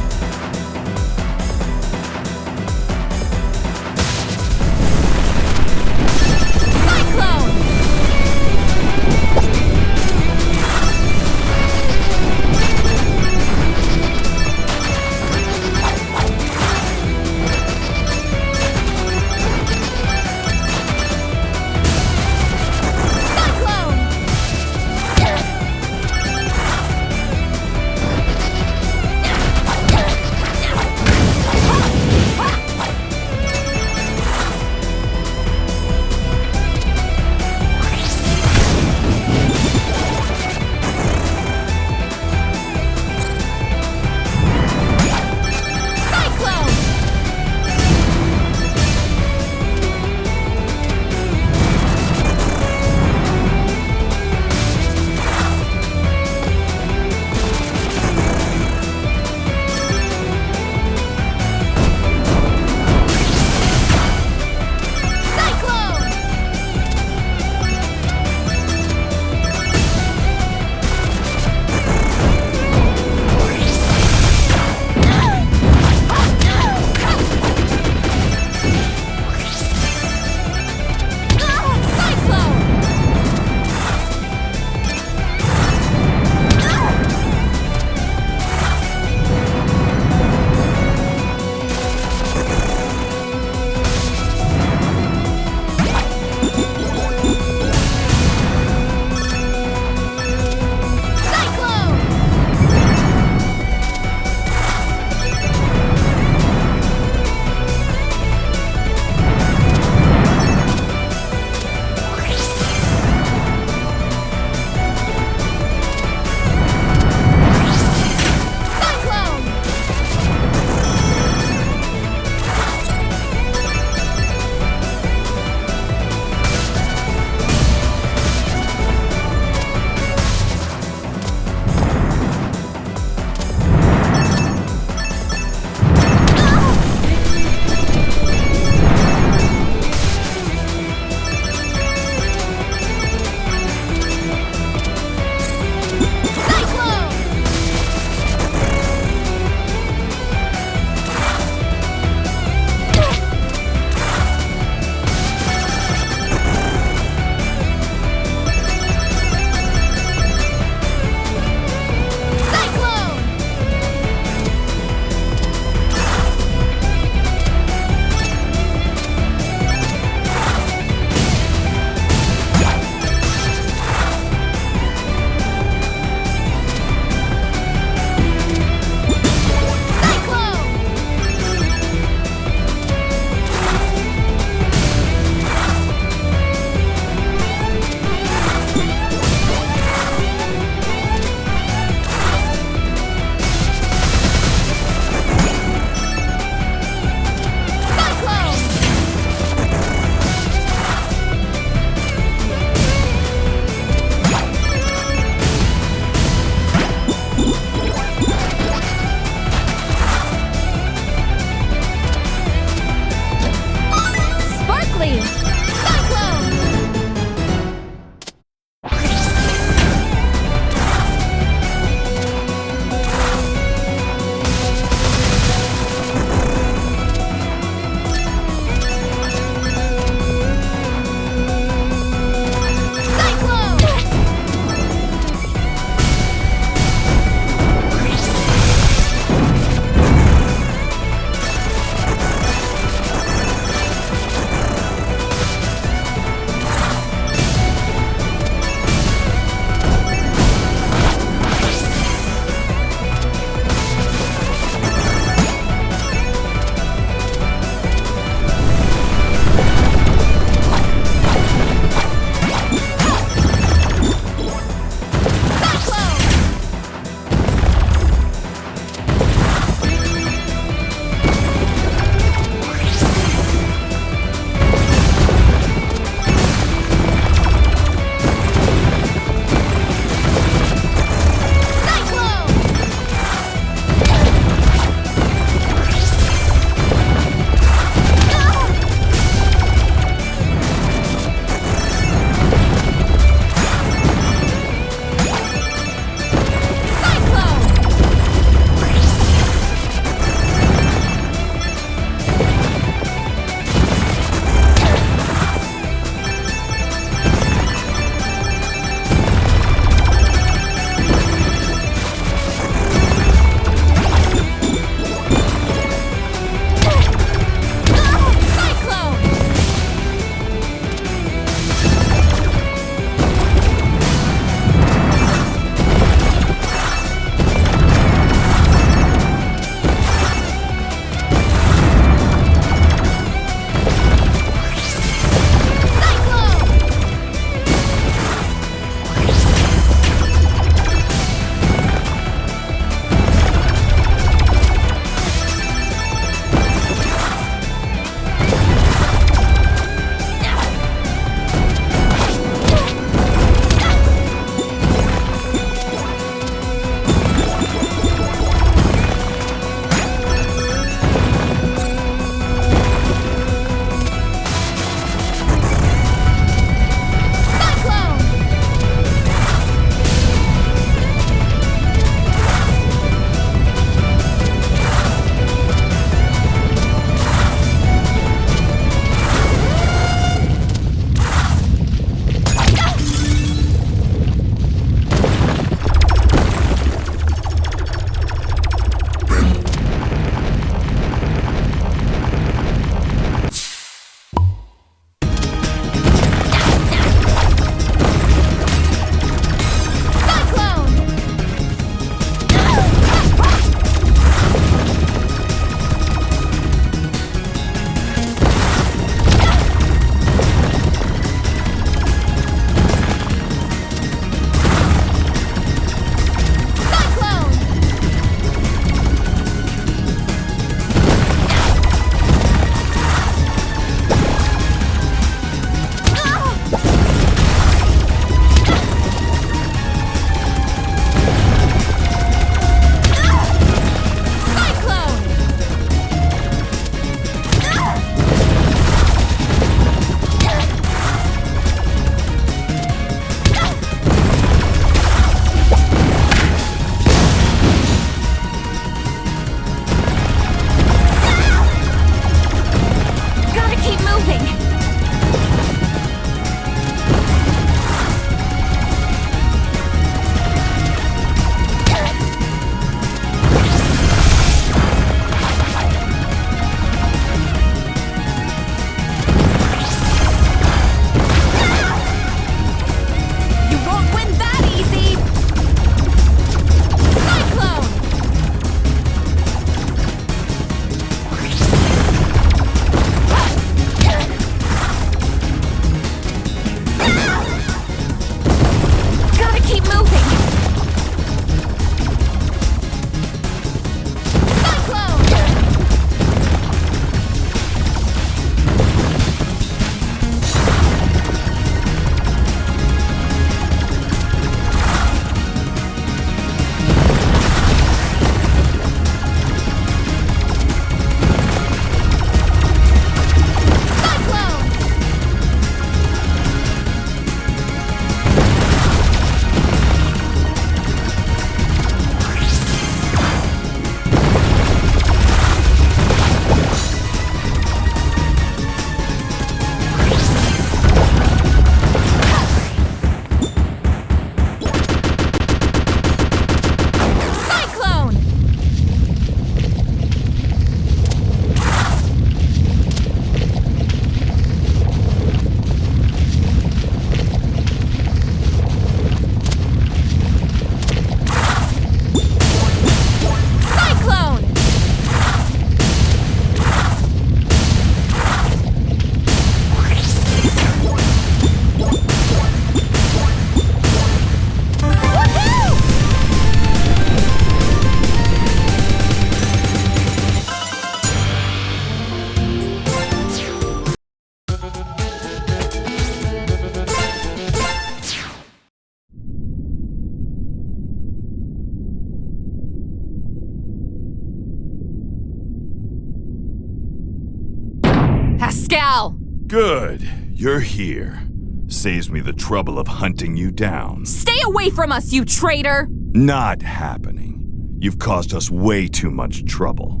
gal! Good. You're here. Saves me the trouble of hunting you down. Stay away from us, you traitor! Not happening. You've caused us way too much trouble.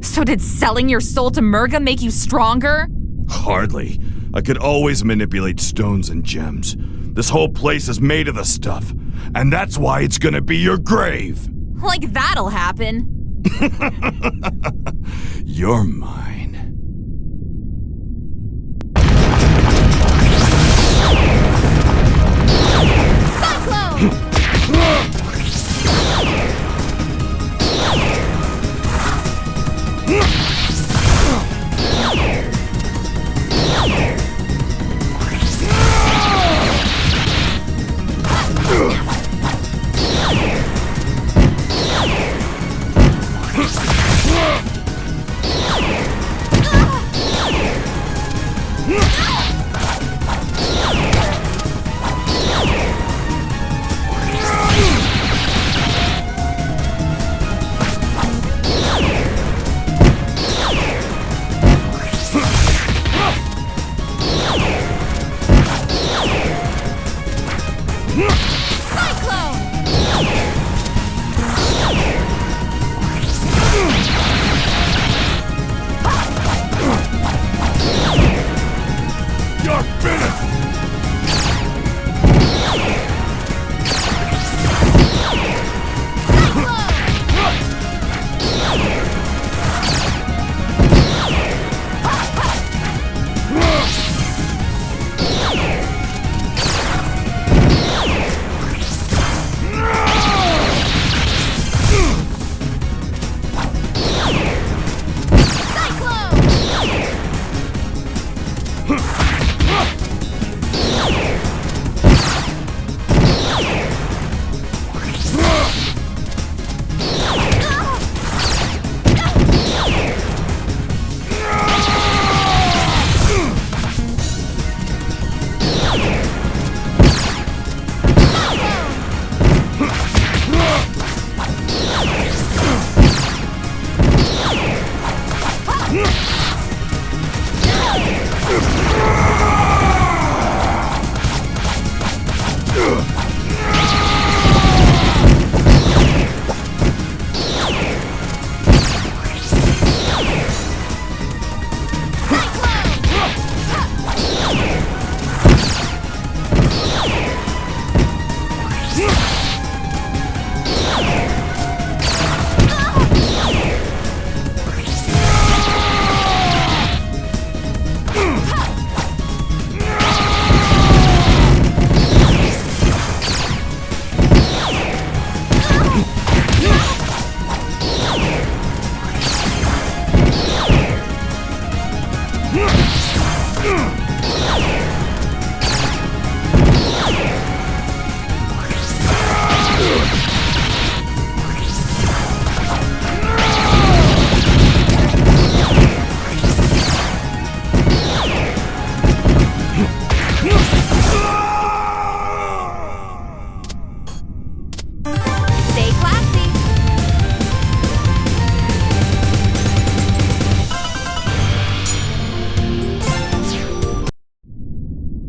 So did selling your soul to Murga make you stronger? Hardly. I could always manipulate stones and gems. This whole place is made of the stuff, and that's why it's gonna be your grave. Like that'll happen. You're mine.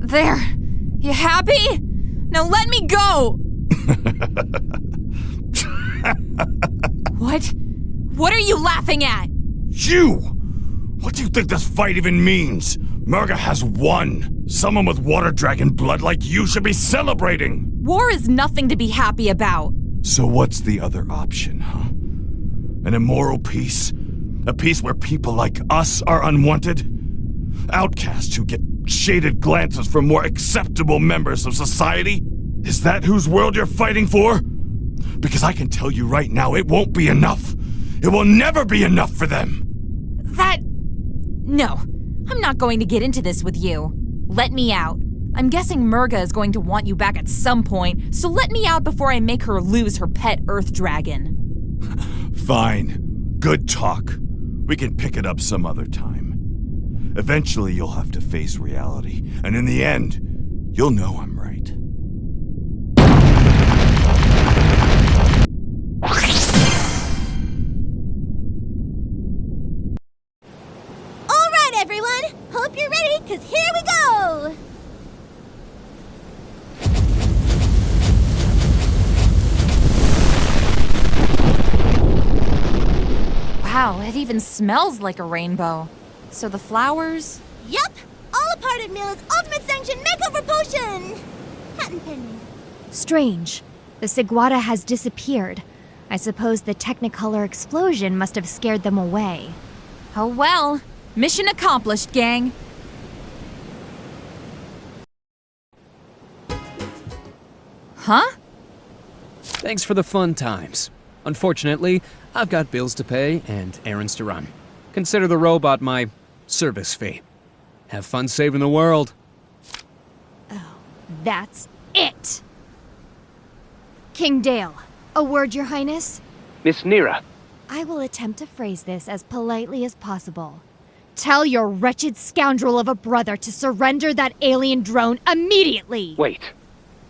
There. You happy? Now let me go! What? What are you laughing at? You! What do you think this fight even means? Murga has won. Someone with water dragon blood like you should be celebrating. War is nothing to be happy about. So what's the other option, huh? An immoral peace? A peace where people like us are unwanted? Outcasts who get shaded glances from more acceptable members of society? Is that whose world you're fighting for? Because I can tell you right now, it won't be enough. It will never be enough for them. No. I'm not going to get into this with you. Let me out. I'm guessing Murga is going to want you back at some point, so let me out before I make her lose her pet Earth Dragon. Fine. Good talk. We can pick it up some other time. Eventually you'll have to face reality, and in the end, you'll know I'm right. everyone! Hope you're ready, because here we go! Wow, it even smells like a rainbow. So the flowers? Yup! All a part of Mila's ultimate sanctioned makeover potion! Patent pending. Strange. The Sigwata has disappeared. I suppose the Technicolor explosion must have scared them away. Oh well. Mission accomplished, gang. Huh? Thanks for the fun times. Unfortunately, I've got bills to pay and errands to run. Consider the robot my service fee. Have fun saving the world. Oh, that's it! King Dale, a word, Your Highness? Miss Nira. I will attempt to phrase this as politely as possible. Tell your wretched scoundrel of a brother to surrender that alien drone immediately! Wait,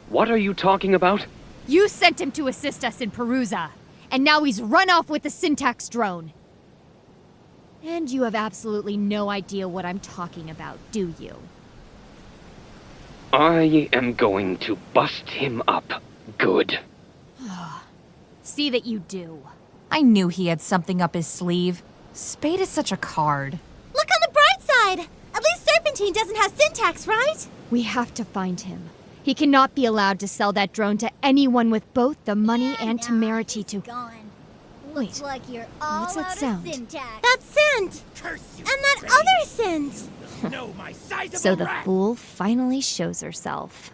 what are you talking about? You sent him to assist us in Perusa, and now he's run off with the Syntax drone. And you have absolutely no idea what I'm talking about, do you? I am going to bust him up good. See that you do. I knew he had something up his sleeve. Spade is such a card. Look on the bright side! At least Serpentine doesn't have Syntax, right? We have to find him. He cannot be allowed to sell that drone to anyone with both the money and temerity to... Gone. Wait, Looks like you're all what's that out sound? of Syntax. That scent! Curse you, And that other scent! know my size of So a the rat. fool finally shows herself.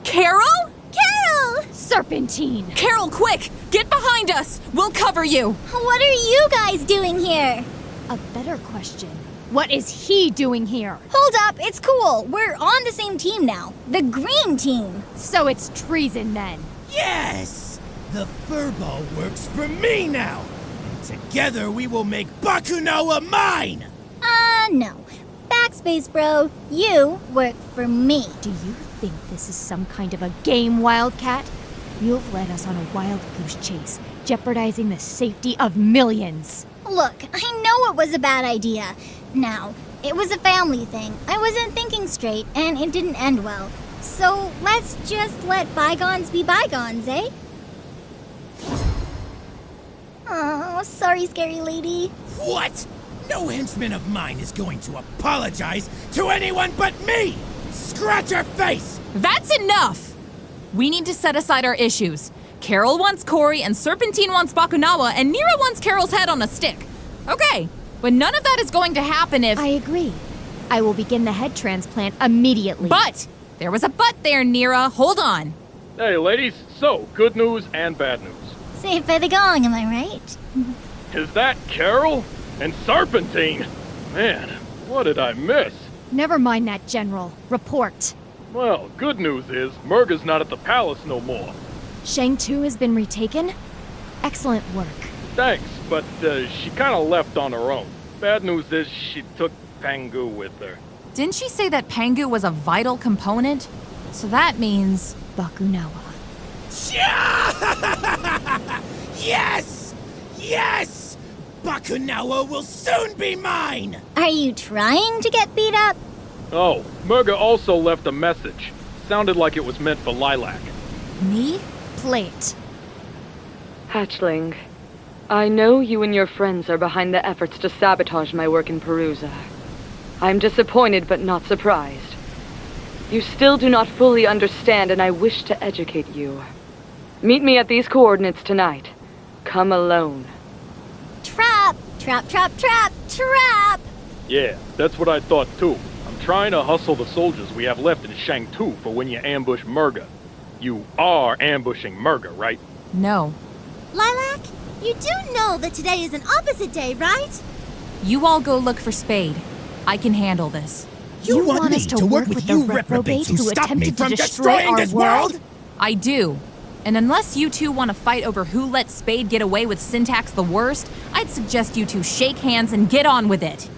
Carol? Carol! Serpentine! Carol, quick! Get behind us! We'll cover you! What are you guys doing here? A better question. What is he doing here? Hold up, it's cool. We're on the same team now. The green team. So it's treason then. Yes! The furball works for me now! And together we will make Bakunawa mine! No. Backspace, bro. You work for me. Do you think this is some kind of a game, Wildcat? You've led us on a wild goose chase, jeopardizing the safety of millions. Look, I know it was a bad idea. Now, it was a family thing. I wasn't thinking straight, and it didn't end well. So let's just let bygones be bygones, eh? Oh, sorry, scary lady. What? No henchman of mine is going to apologize to anyone but me! Scratch her face! That's enough! We need to set aside our issues. Carol wants Cory, and Serpentine wants Bakunawa, and Nira wants Carol's head on a stick. Okay, but none of that is going to happen if... I agree. I will begin the head transplant immediately. But! There was a but there, Nira. Hold on. Hey, ladies. So, good news and bad news. Saved by the gong, am I right? Is that Carol? And Serpentine? Man, what did I miss? Never mind that, General. Report. Well, good news is, Murga's not at the palace no more. Shang Tu has been retaken? Excellent work. Thanks, but she kinda left on her own. Bad news is she took Pangu with her. Didn't she say that Pangu was a vital component? So that means... Bakunawa. Yes! Yes! Bakunawa will soon be mine! Are you trying to get beat up? Oh, Murga also left a message. Sounded like it was meant for Lilac. Me? Play it. Hatchling, I know you and your friends are behind the efforts to sabotage my work in Perusa. I'm disappointed but not surprised. You still do not fully understand, and I wish to educate you. Meet me at these coordinates tonight. Come alone. Trap! Trap, trap, trap, trap! Yeah, that's what I thought too. I'm trying to hustle the soldiers we have left in Shang-Tu for when you ambush Murga. You are ambushing Murga, right? No. Lilac, you do know that today is an opposite day, right? You all go look for Spade. I can handle this. You want us to work with you reprobates who stopped me from destroying this world? I do. And unless you two want to fight over who let Spade get away with Syntax the worst, I'd suggest you two shake hands and get on with it.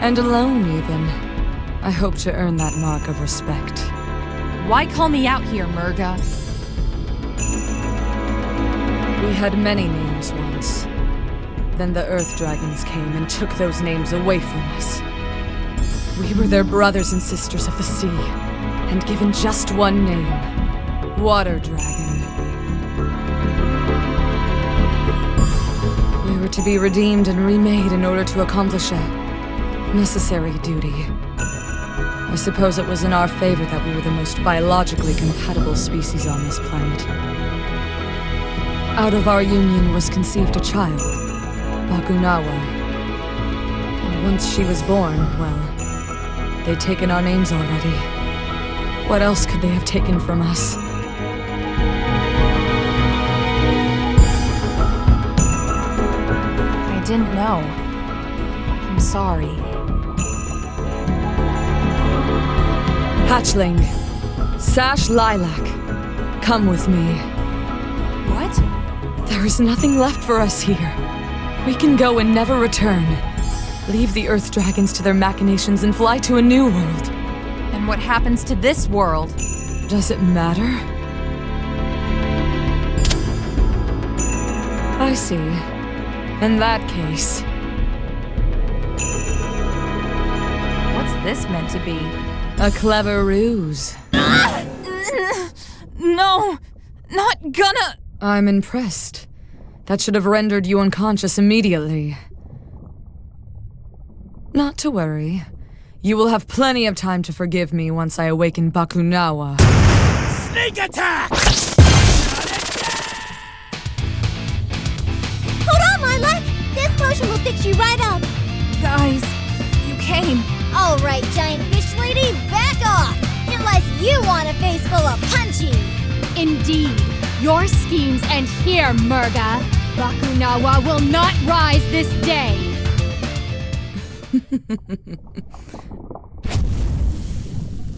And alone, even. I hope to earn that mark of respect. Why call me out here, Murga? We had many names once. Then the Earth Dragons came and took those names away from us. We were their brothers and sisters of the sea, and given just one name, Water Dragon. We were to be redeemed and remade in order to accomplish a necessary duty. I suppose it was in our favor that we were the most biologically compatible species on this planet. Out of our union was conceived a child, Bakunawa. And once she was born, well, they'd taken our names already. What else could they have taken from us? I didn't know. I'm sorry. Hatchling, Sash Lilac, come with me. What? There is nothing left for us here. We can go and never return. Leave the Earth Dragons to their machinations and fly to a new world. And what happens to this world? Does it matter? I see. In that case... What's this meant to be? A clever ruse. No! Not gonna... I'm impressed. That should have rendered you unconscious immediately. Not to worry. You will have plenty of time to forgive me once I awaken Bakunawa. Sneak attack! Hold on, Lilac! This potion will fix you right up! Guys, you came. All right, giant fish lady, back off! Unless you want a face full of punchies! Indeed. Your schemes end here, Murga. Bakunawa will not rise this day.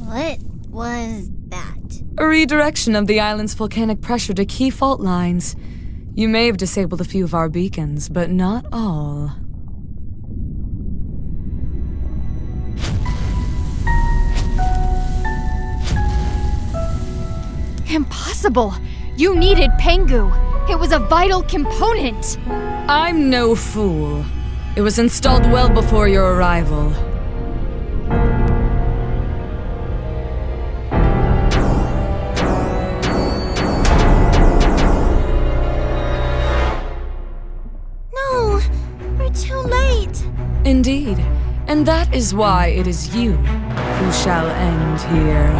What was that? A redirection of the island's volcanic pressure to key fault lines. You may have disabled a few of our beacons, but not all. Impossible! You needed Pengu. It was a vital component. I'm no fool. It was installed well before your arrival. No, we're too late. Indeed. And that is why it is you who shall end here.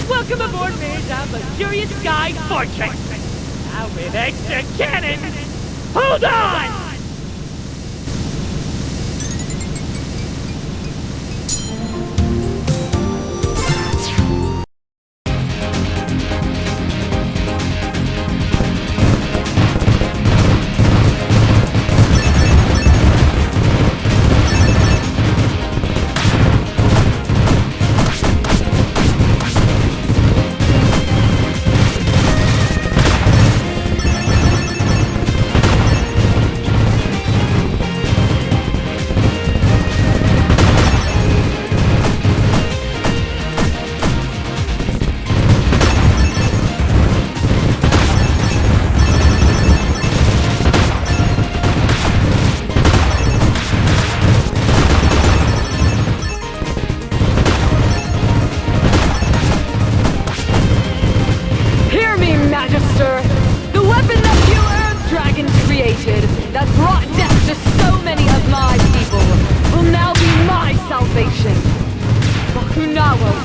Welcome aboard Mayor's luxurious sky fortress. Now with extra cannons. Hold on!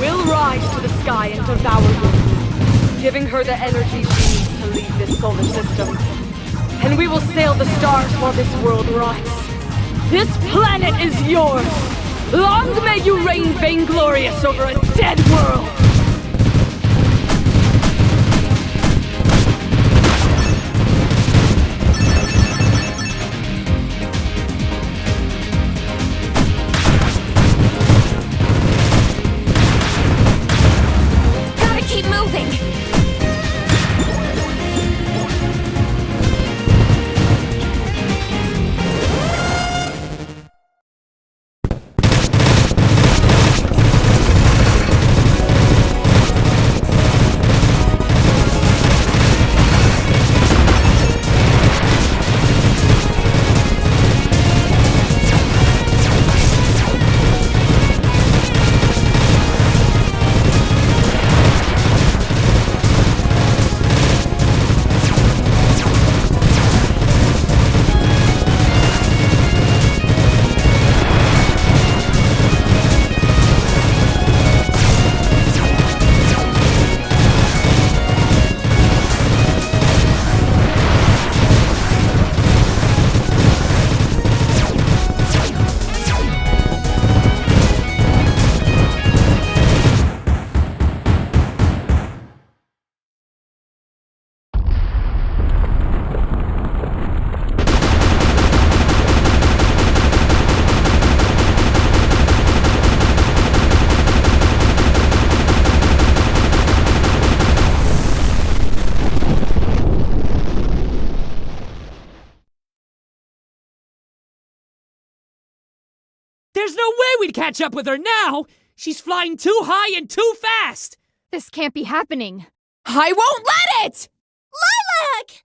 will rise to the sky and devour you, giving her the energy she needs to leave this solar system. And we will sail the stars while this world rots. This planet is yours! Long may you reign vainglorious over a dead world! Gotta keep moving! There's no way we'd catch up with her now! She's flying too high and too fast! This can't be happening. I won't let it! Lilac!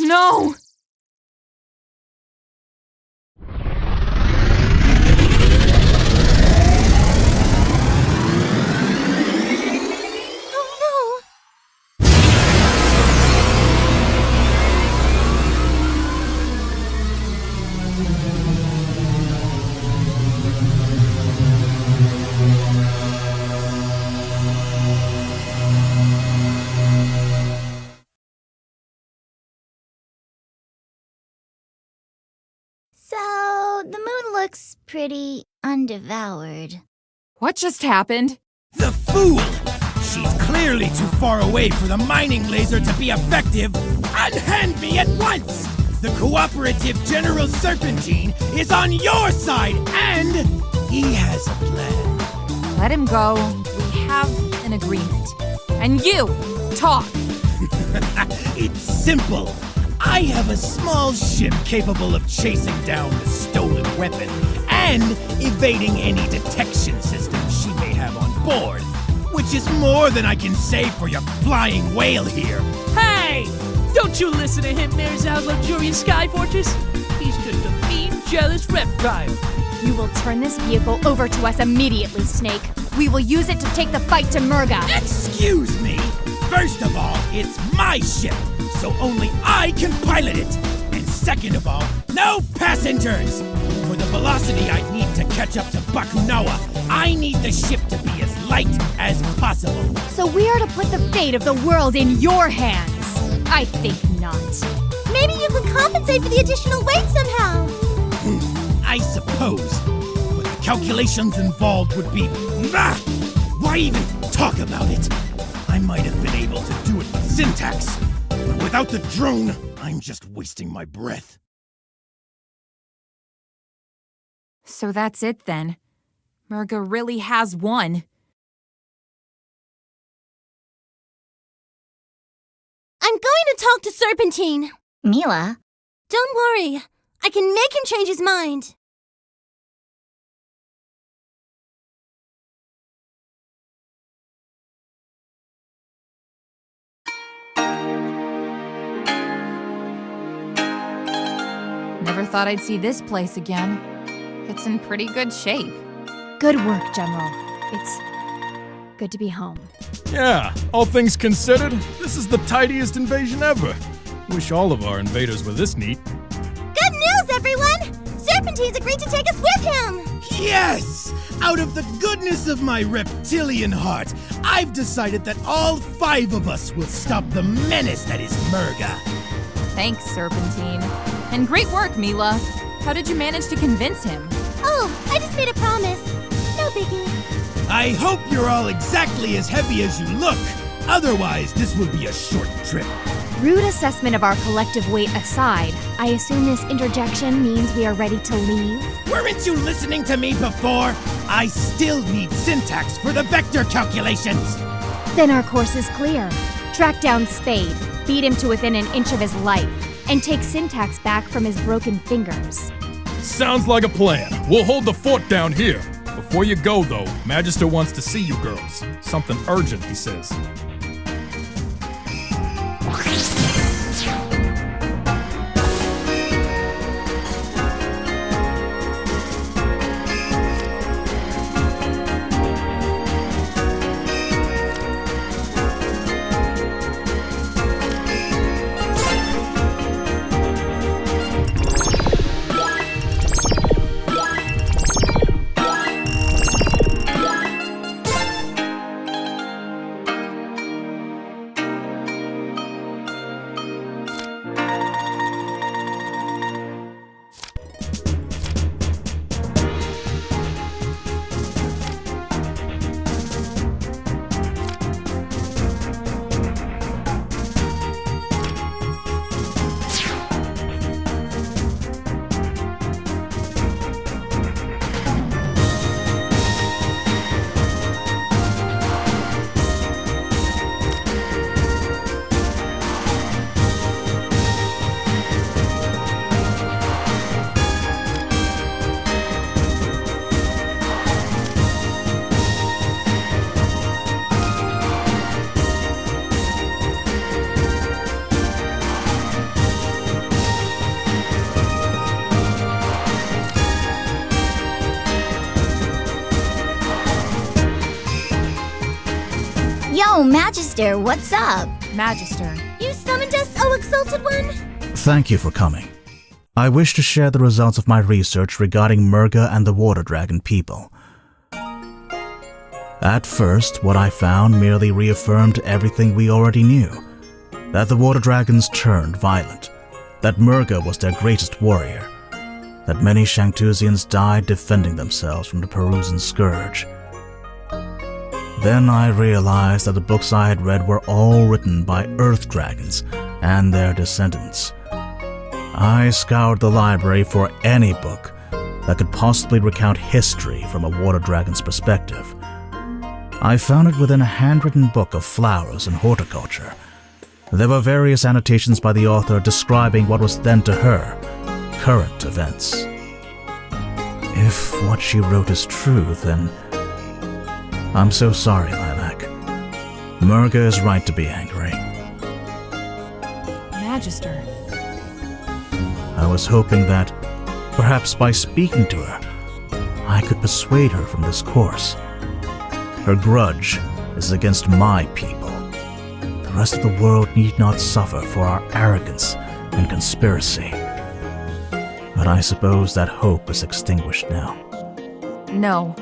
No! Oh So, the moon looks pretty undevoured. What just happened? The fool! She's clearly too far away for the mining laser to be effective. Unhand me at once! The cooperative General Serpentine is on your side, and he has a plan. Let him go. We have an agreement. And you, talk! It's simple. I have a small ship capable of chasing down the stolen weapon and evading any detection system she may have on board, which is more than I can say for your flying whale here. Hey! Don't you listen to him, Mirzal's luxurious sky fortress! He's just a mean, jealous reptile. You will turn this vehicle over to us immediately, Snake. We will use it to take the fight to Murga. Excuse me! First of all, it's my ship, so only I can pilot it. And second of all, no passengers! For the velocity I need to catch up to Bakunawa, I need the ship to be as light as possible. So we are to put the fate of the world in your hands? I think not. Maybe you could compensate for the additional weight somehow. I suppose. But the calculations involved would be... Why even talk about it? I might have been able to do it with syntax, but without the drone, I'm just wasting my breath. So that's it then. Murga really has won. I'm going to talk to Serpentine. Mila? Don't worry. I can make him change his mind. Never thought I'd see this place again. It's in pretty good shape. Good work, General. It's good to be home. Yeah, all things considered, this is the tidiest invasion ever. Wish all of our invaders were this neat. Good news, everyone! Serpentine's agreed to take us with him! Yes! Out of the goodness of my reptilian heart, I've decided that all 5 of us will stop the menace that is Murga. Thanks, Serpentine. And great work, Mila. How did you manage to convince him? Oh, I just made a promise. No biggie. I hope you're all exactly as heavy as you look. Otherwise, this will be a short trip. Rude assessment of our collective weight aside, I assume this interjection means we are ready to leave? Weren't you listening to me before? I still need syntax for the vector calculations. Then our course is clear. Track down Spade, beat him to within an inch of his life, and take syntax back from his broken fingers. Sounds like a plan. We'll hold the fort down here. Before you go, though, Magister wants to see you girls. Something urgent, he says. Yo, Magister, what's up? Magister. You summoned us, oh exalted one? Thank you for coming. I wish to share the results of my research regarding Murga and the Water Dragon people. At first, what I found merely reaffirmed everything we already knew. That the Water Dragons turned violent. That Murga was their greatest warrior. That many Shangtusians died defending themselves from the Perusian scourge. Then I realized that the books I had read were all written by Earth Dragons and their descendants. I scoured the library for any book that could possibly recount history from a Water Dragon's perspective. I found it within a handwritten book of flowers and horticulture. There were various annotations by the author describing what was then to her current events. If what she wrote is true, then I'm so sorry, Lilac. Murga is right to be angry. Magister. I was hoping that, perhaps by speaking to her, I could persuade her from this course. Her grudge is against my people. The rest of the world need not suffer for our arrogance and conspiracy. But I suppose that hope is extinguished now. No,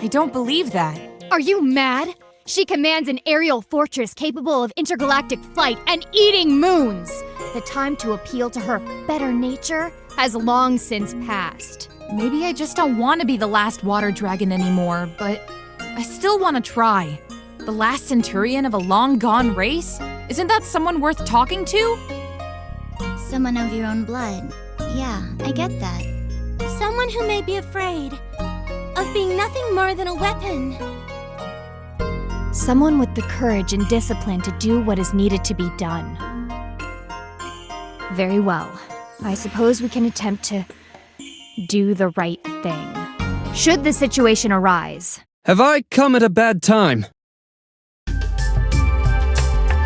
I don't believe that. Are you mad? She commands an aerial fortress capable of intergalactic flight and eating moons. The time to appeal to her better nature has long since passed. Maybe I just don't want to be the last water dragon anymore, but I still want to try. The last centurion of a long-gone race? Isn't that someone worth talking to? Someone of your own blood. Yeah, I get that. Someone who may be afraid of being nothing more than a weapon. Someone with the courage and discipline to do what is needed to be done. Very well. I suppose we can attempt to do the right thing. Should the situation arise. Have I come at a bad time?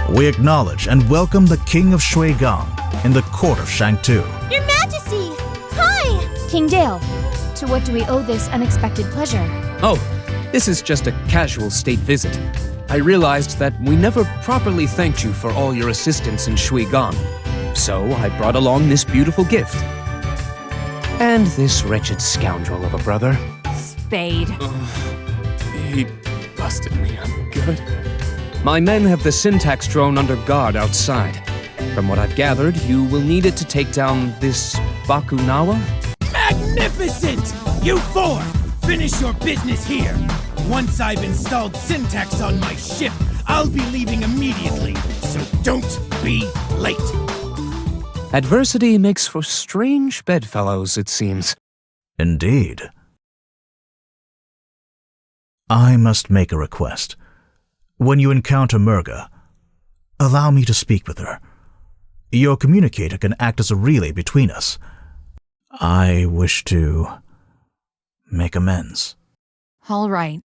We acknowledge and welcome the King of Shui Gong in the court of Shangtu. Your Majesty! King Dale, to what do we owe this unexpected pleasure? Oh, this is just a casual state visit. I realized that we never properly thanked you for all your assistance in Shui Gong. So I brought along this beautiful gift. And this wretched scoundrel of a brother. Spade. He busted me. I'm good. My men have the syntax drone under guard outside. From what I've gathered, you will need it to take down this Bakunawa? Magnificent! You four, finish your business here. Once I've installed syntax on my ship, I'll be leaving immediately, so don't be late. Adversity makes for strange bedfellows, it seems. Indeed. I must make a request. When you encounter Murga, allow me to speak with her. Your communicator can act as a relay between us. I wish to make amends. All right.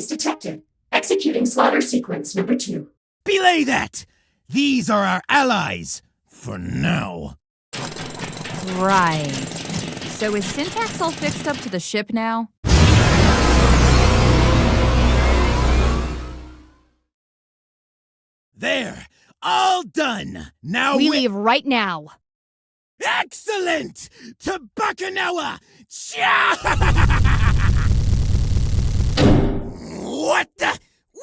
Detected. Executing slaughter sequence number 2. Belay that! These are our allies. For now. Right. So is syntax all fixed up to the ship now? There! All done! Now we leave right now. Excellent! To Bakunawa!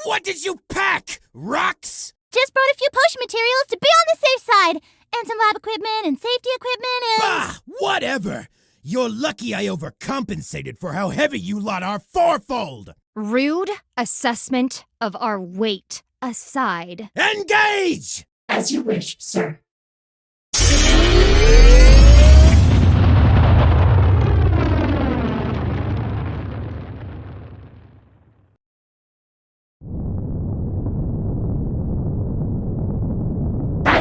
What did you pack? Rocks? Just brought a few potion materials to be on the safe side. And some lab equipment and safety equipment and... Bah! Whatever! You're lucky I overcompensated for how heavy you lot are fourfold! Rude assessment of our weight aside. Engage! As you wish, sir.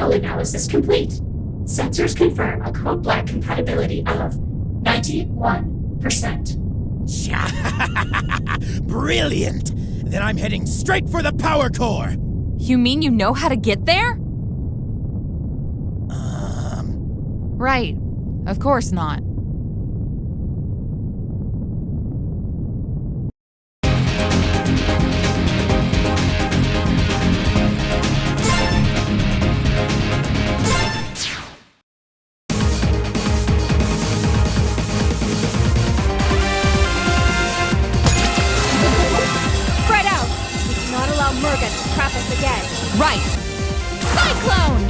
Analysis complete. Sensors confirm a code black compatibility of 91%. Brilliant! Then I'm heading straight for the power core! You mean you know how to get there? Right. Of course not. Murga to trap us again. Right. Cyclone!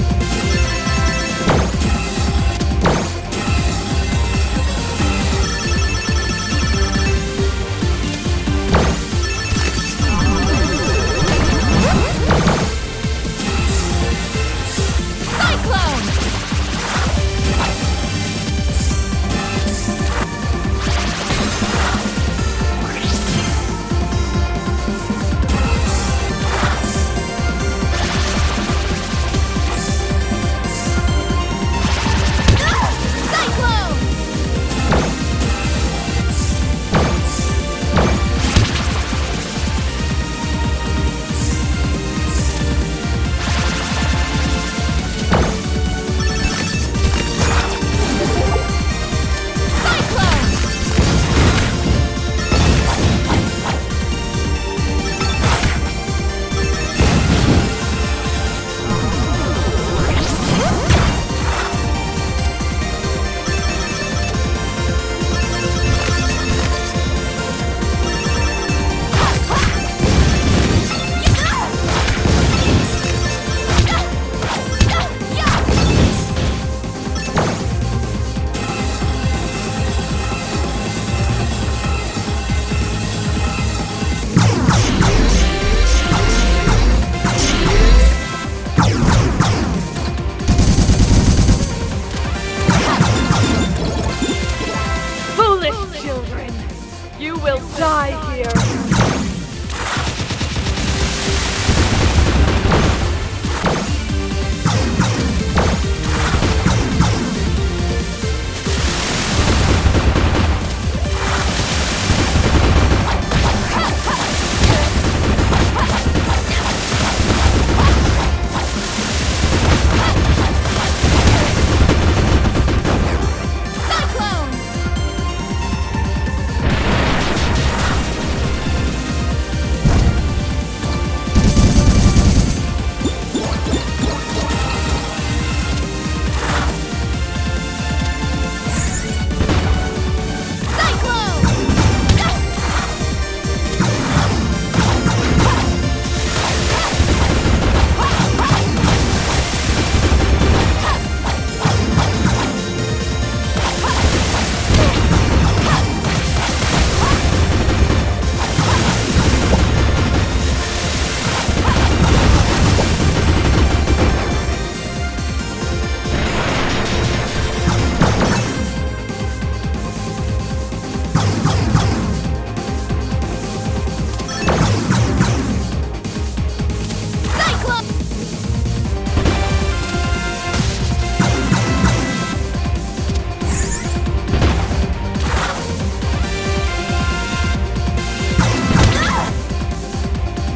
You will die here.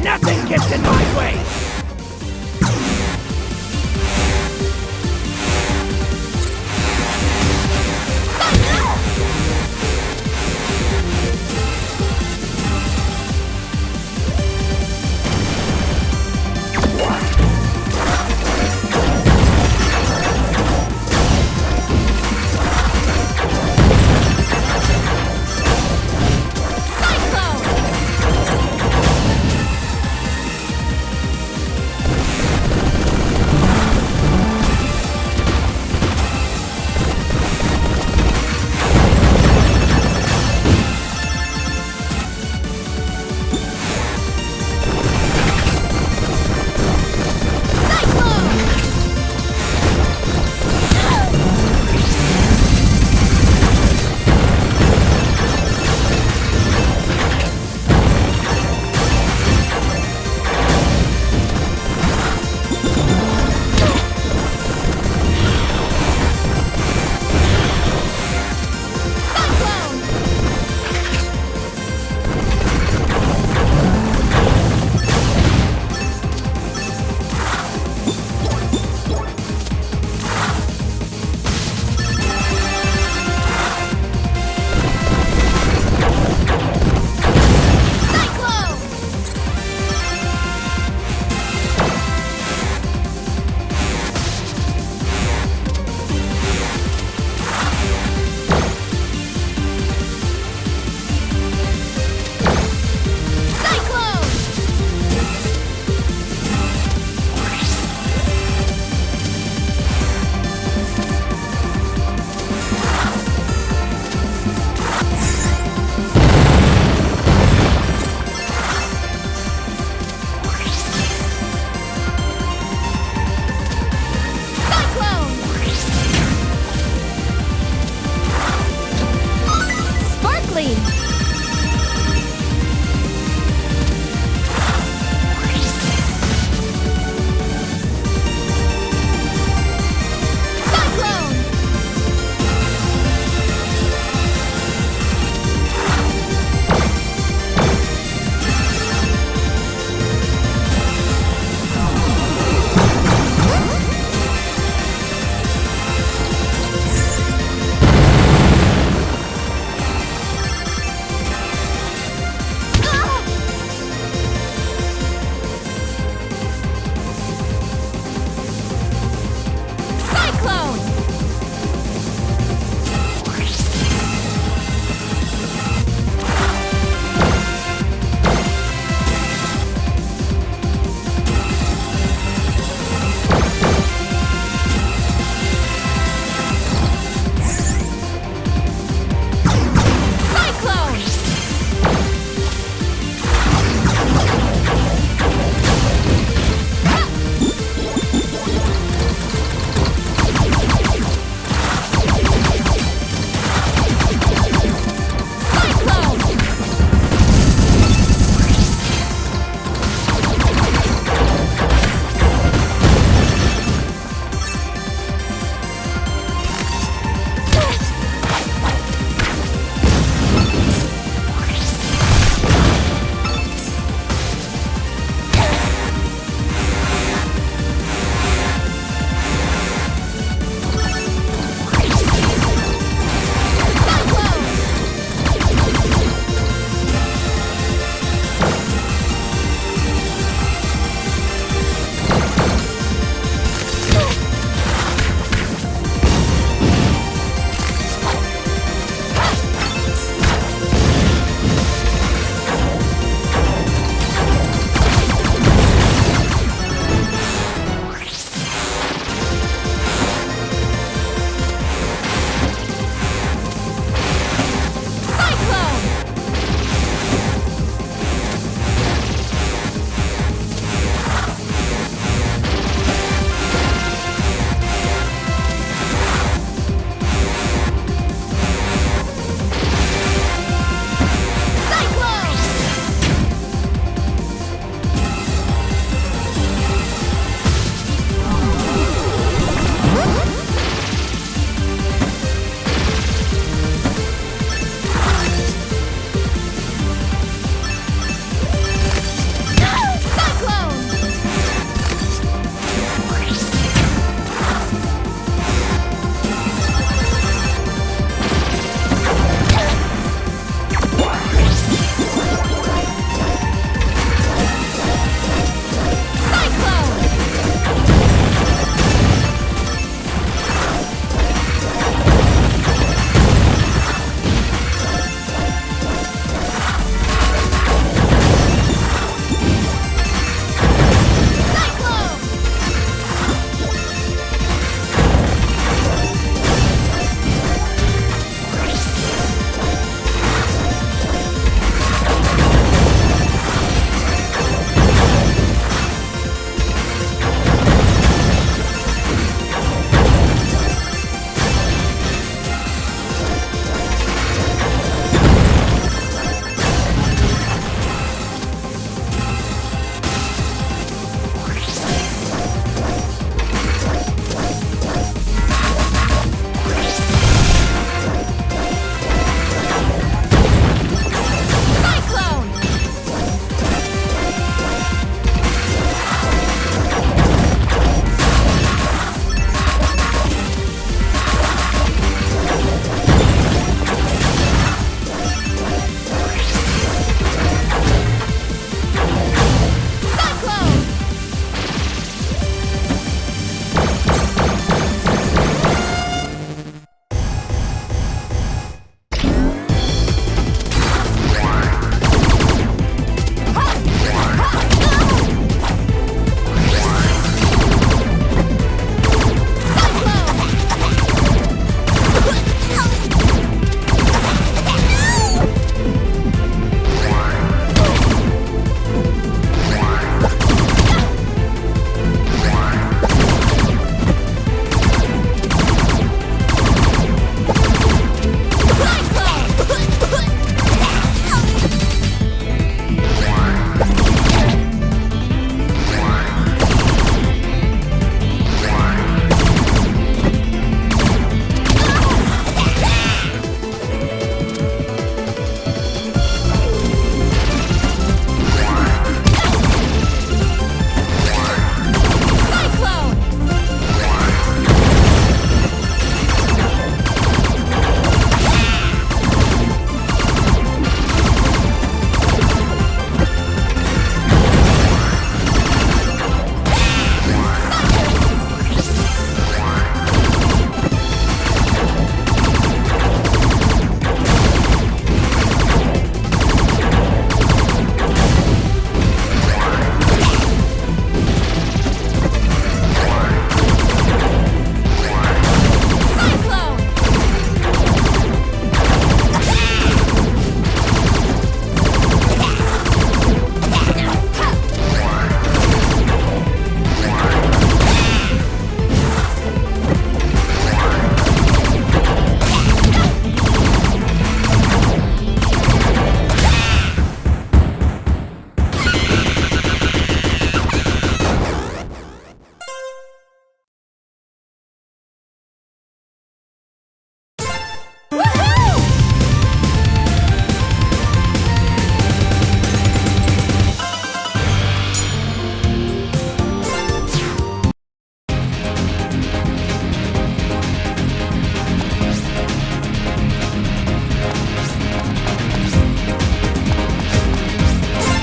Nothing gets in my way!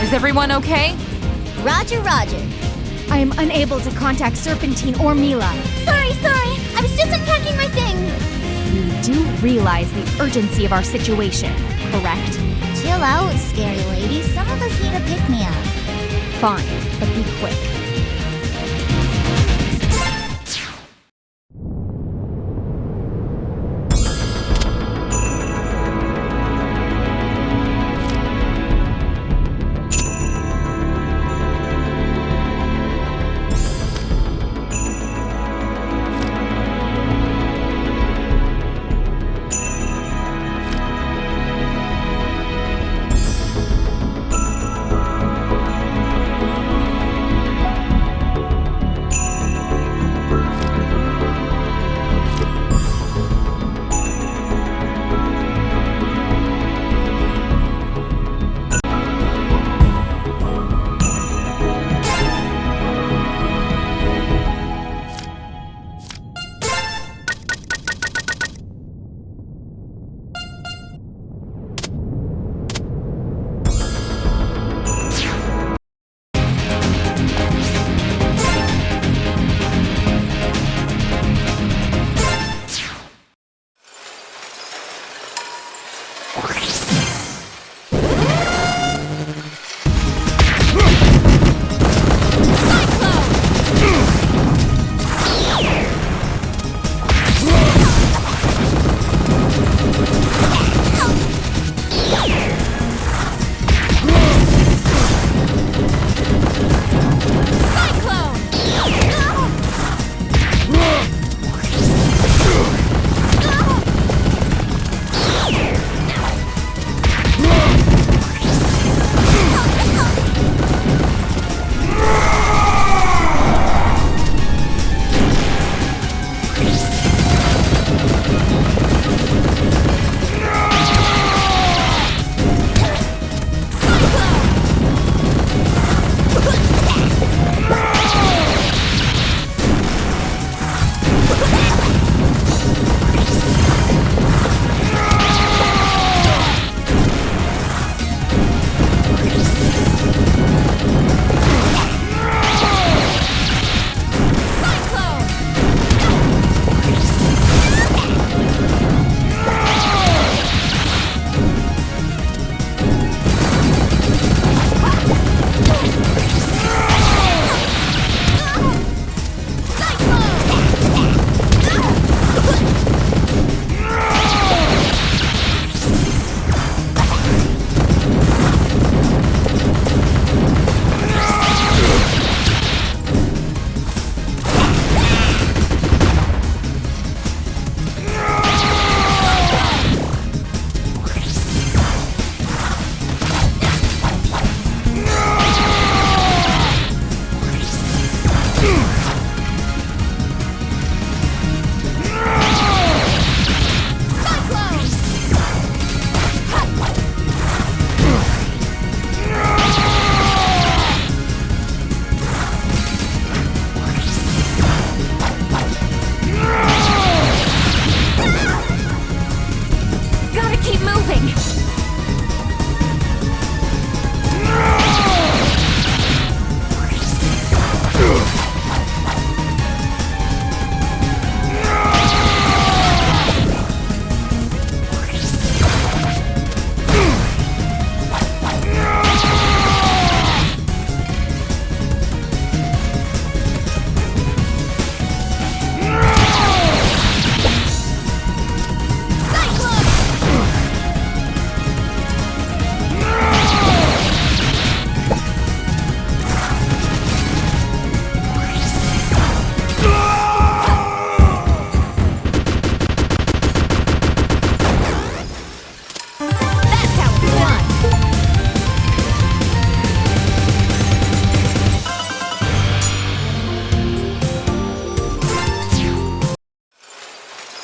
Is everyone okay? Roger, roger. I am unable to contact Serpentine or Mila. Sorry. I was just unpacking my things. You do realize the urgency of our situation, correct? Chill out, scary lady. Some of us need a pick-me-up. Fine, but be quick.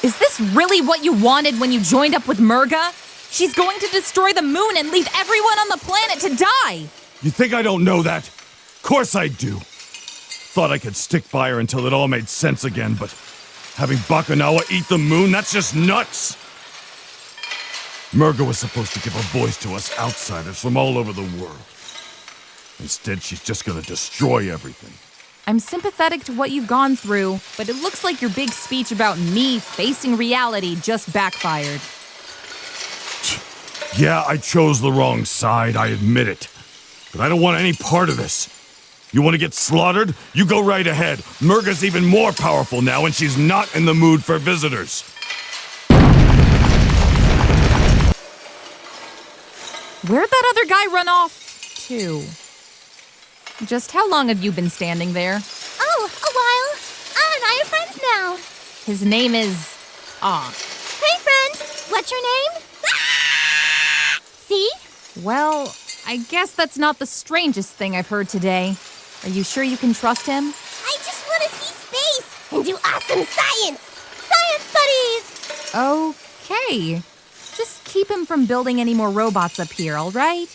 Is this really what you wanted when you joined up with Murga? She's going to destroy the moon and leave everyone on the planet to die! You think I don't know that? Of course I do. Thought I could stick by her until it all made sense again, but having Bakunawa eat the moon, that's just nuts! Murga was supposed to give a voice to us outsiders from all over the world. Instead, she's just gonna destroy everything. I'm sympathetic to what you've gone through, but it looks like your big speech about me facing reality just backfired. Yeah, I chose the wrong side, I admit it. But I don't want any part of this. You want to get slaughtered? You go right ahead. Murga's even more powerful now, and she's not in the mood for visitors. Where'd that other guy run off to? Just how long have you been standing there? Oh, a while. And I are friends now. His name is... Hey, friend. What's your name? See? Well, I guess that's not the strangest thing I've heard today. Are you sure you can trust him? I just want to see space and do awesome science. Science buddies! Okay. Just keep him from building any more robots up here, all right?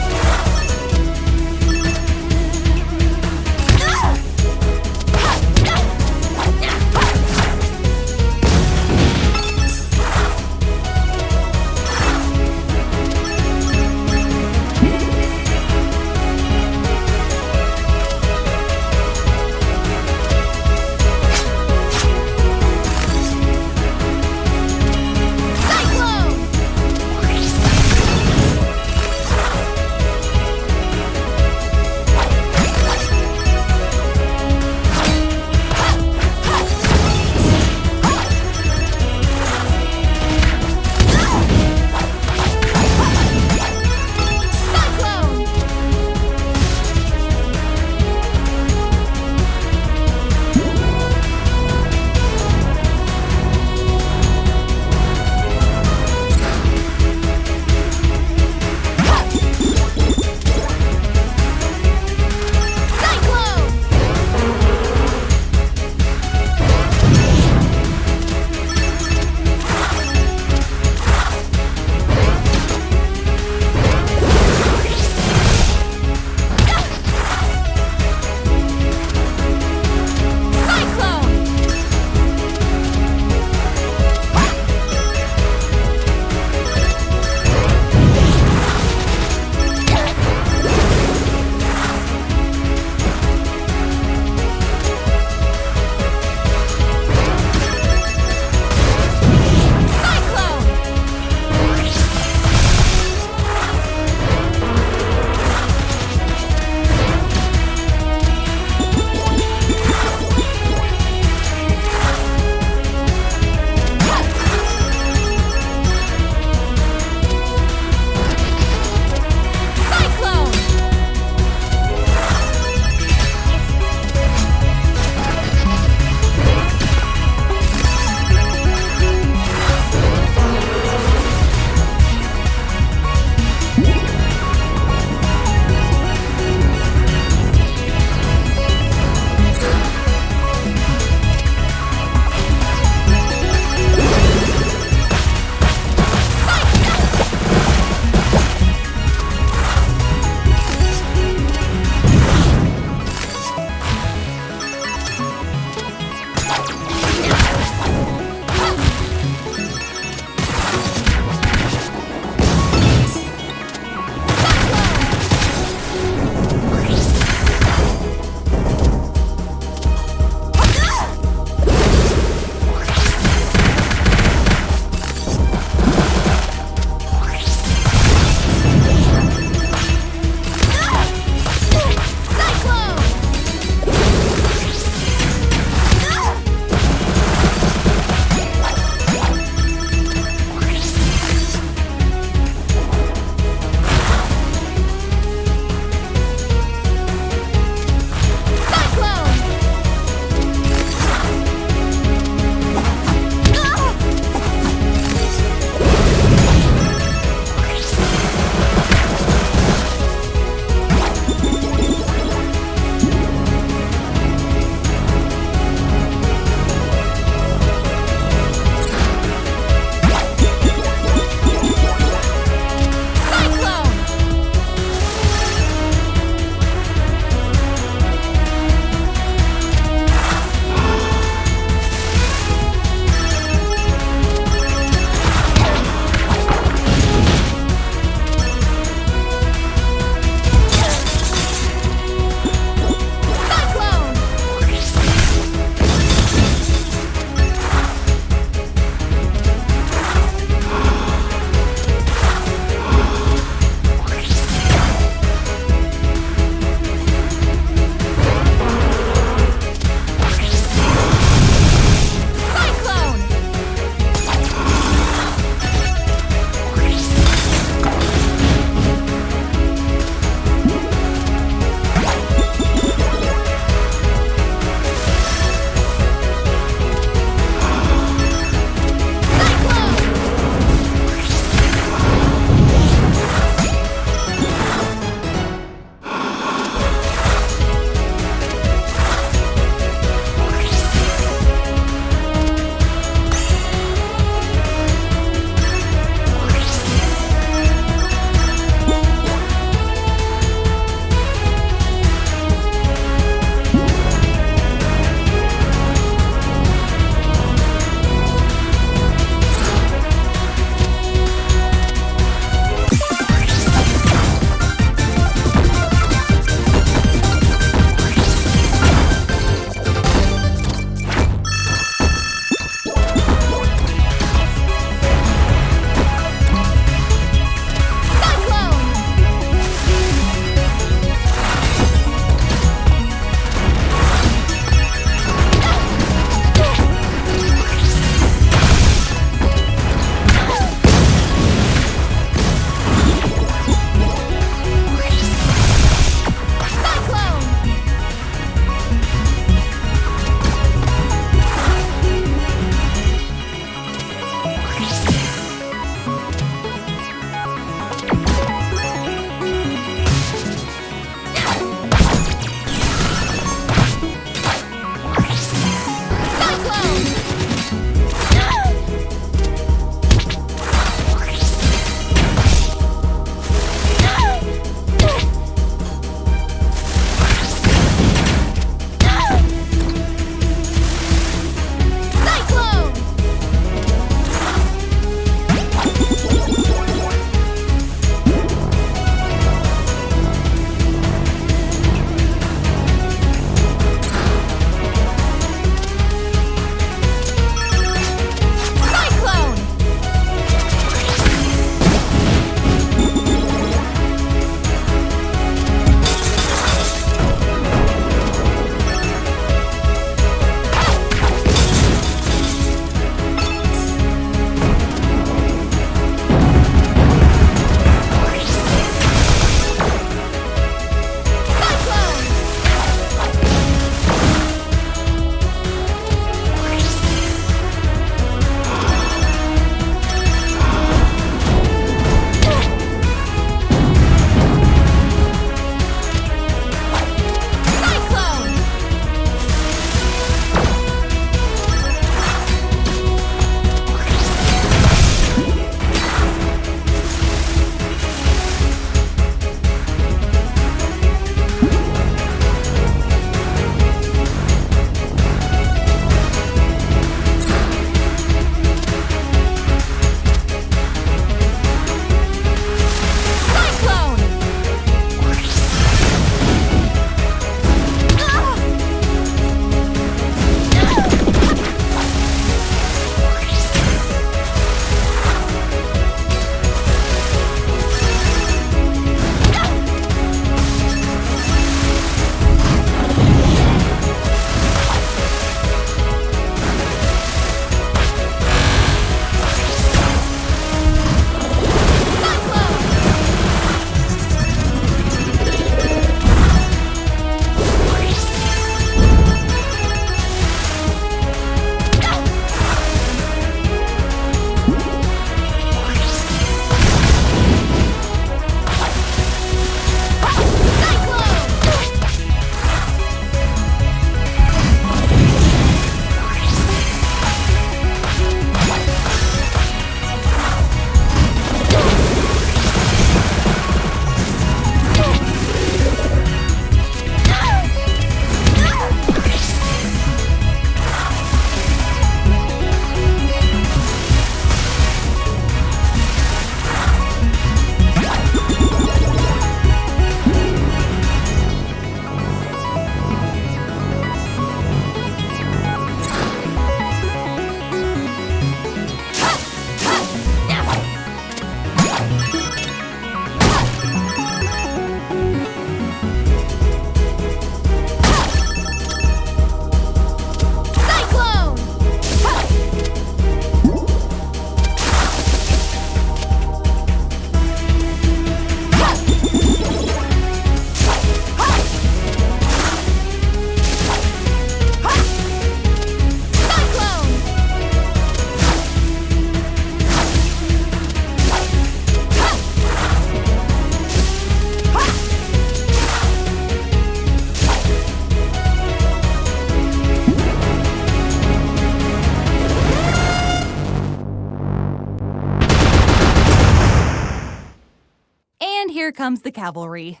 here comes the cavalry.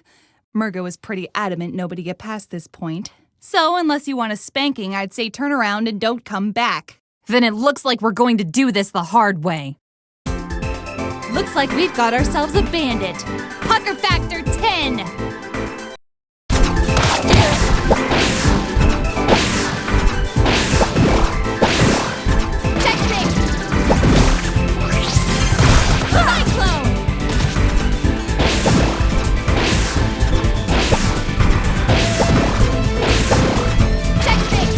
Murga was pretty adamant nobody get past this point. So, unless you want a spanking, I'd say turn around and don't come back. Then it looks like we're going to do this the hard way. Looks like we've got ourselves a bandit. Pucker Factor 10! Check 6! Cyclone! Check 6!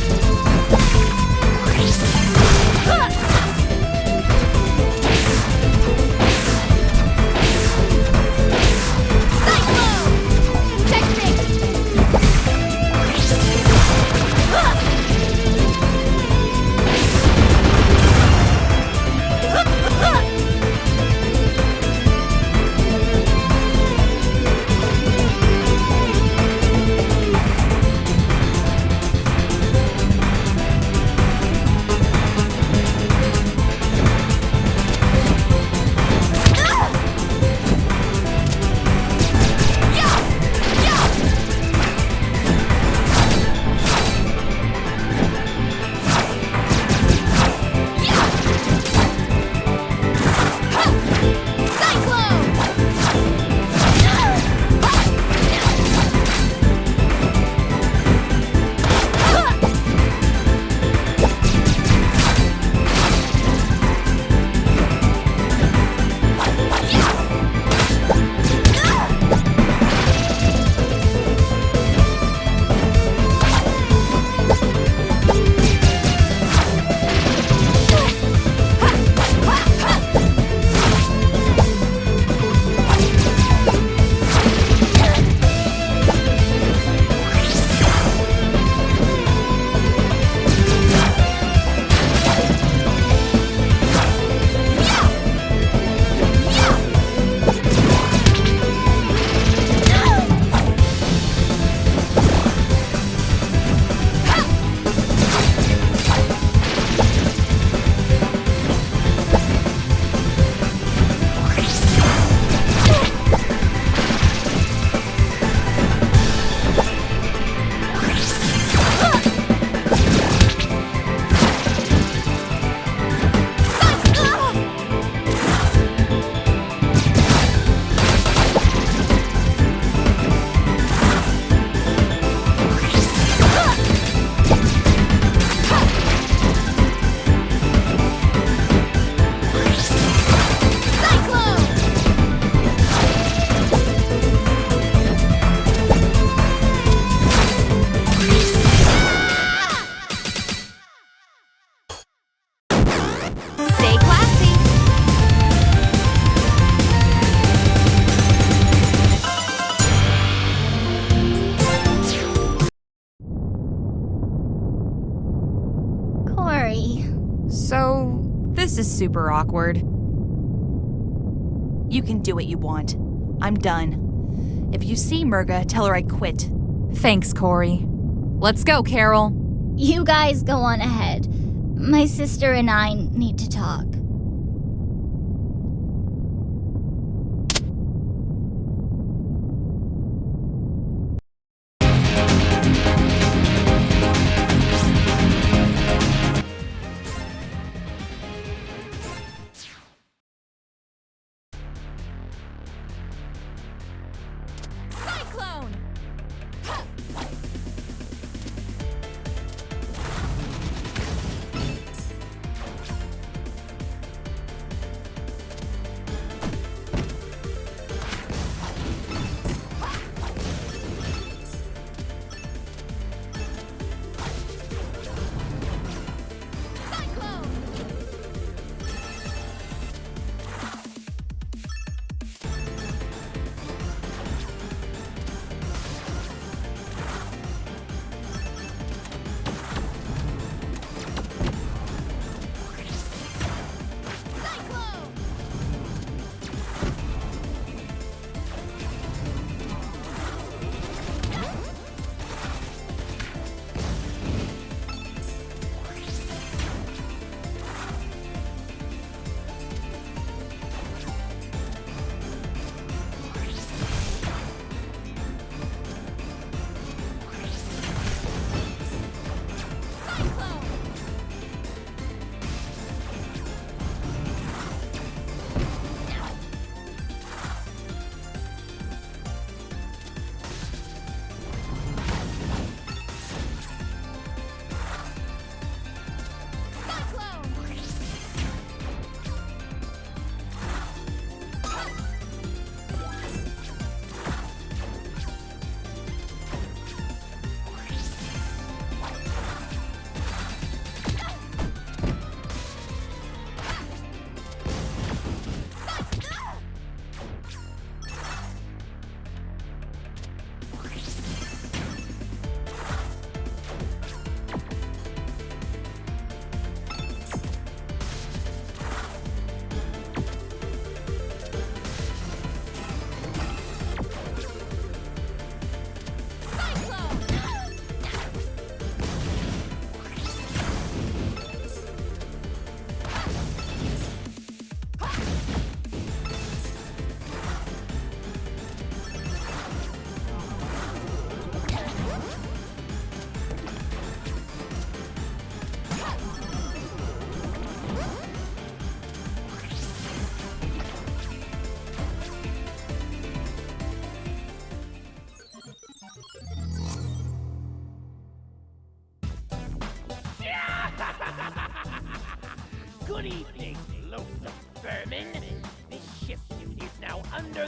So, this is super awkward. You can do what you want. I'm done. If you see Murga, tell her I quit. Thanks, Corey. Let's go, Carol. You guys go on ahead. My sister and I need to talk. Cyclone!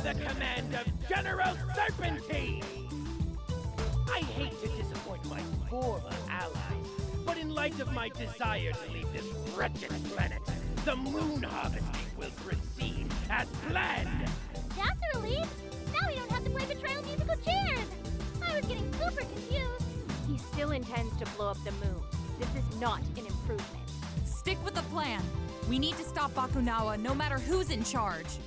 the command of General Serpentine! I hate to disappoint my former allies, but in light of my desire to leave this wretched planet, the moon harvesting will proceed as planned! That's a relief! Now we don't have to play betrayal musical chairs! I was getting super confused! He still intends to blow up the moon. This is not an improvement. Stick with the plan. We need to stop Bakunawa no matter who's in charge.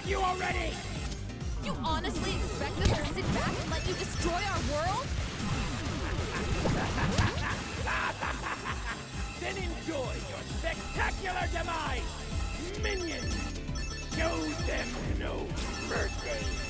you already! You honestly expect us to sit back and let you destroy our world? Then enjoy your spectacular demise! Minions! Show them no mercy!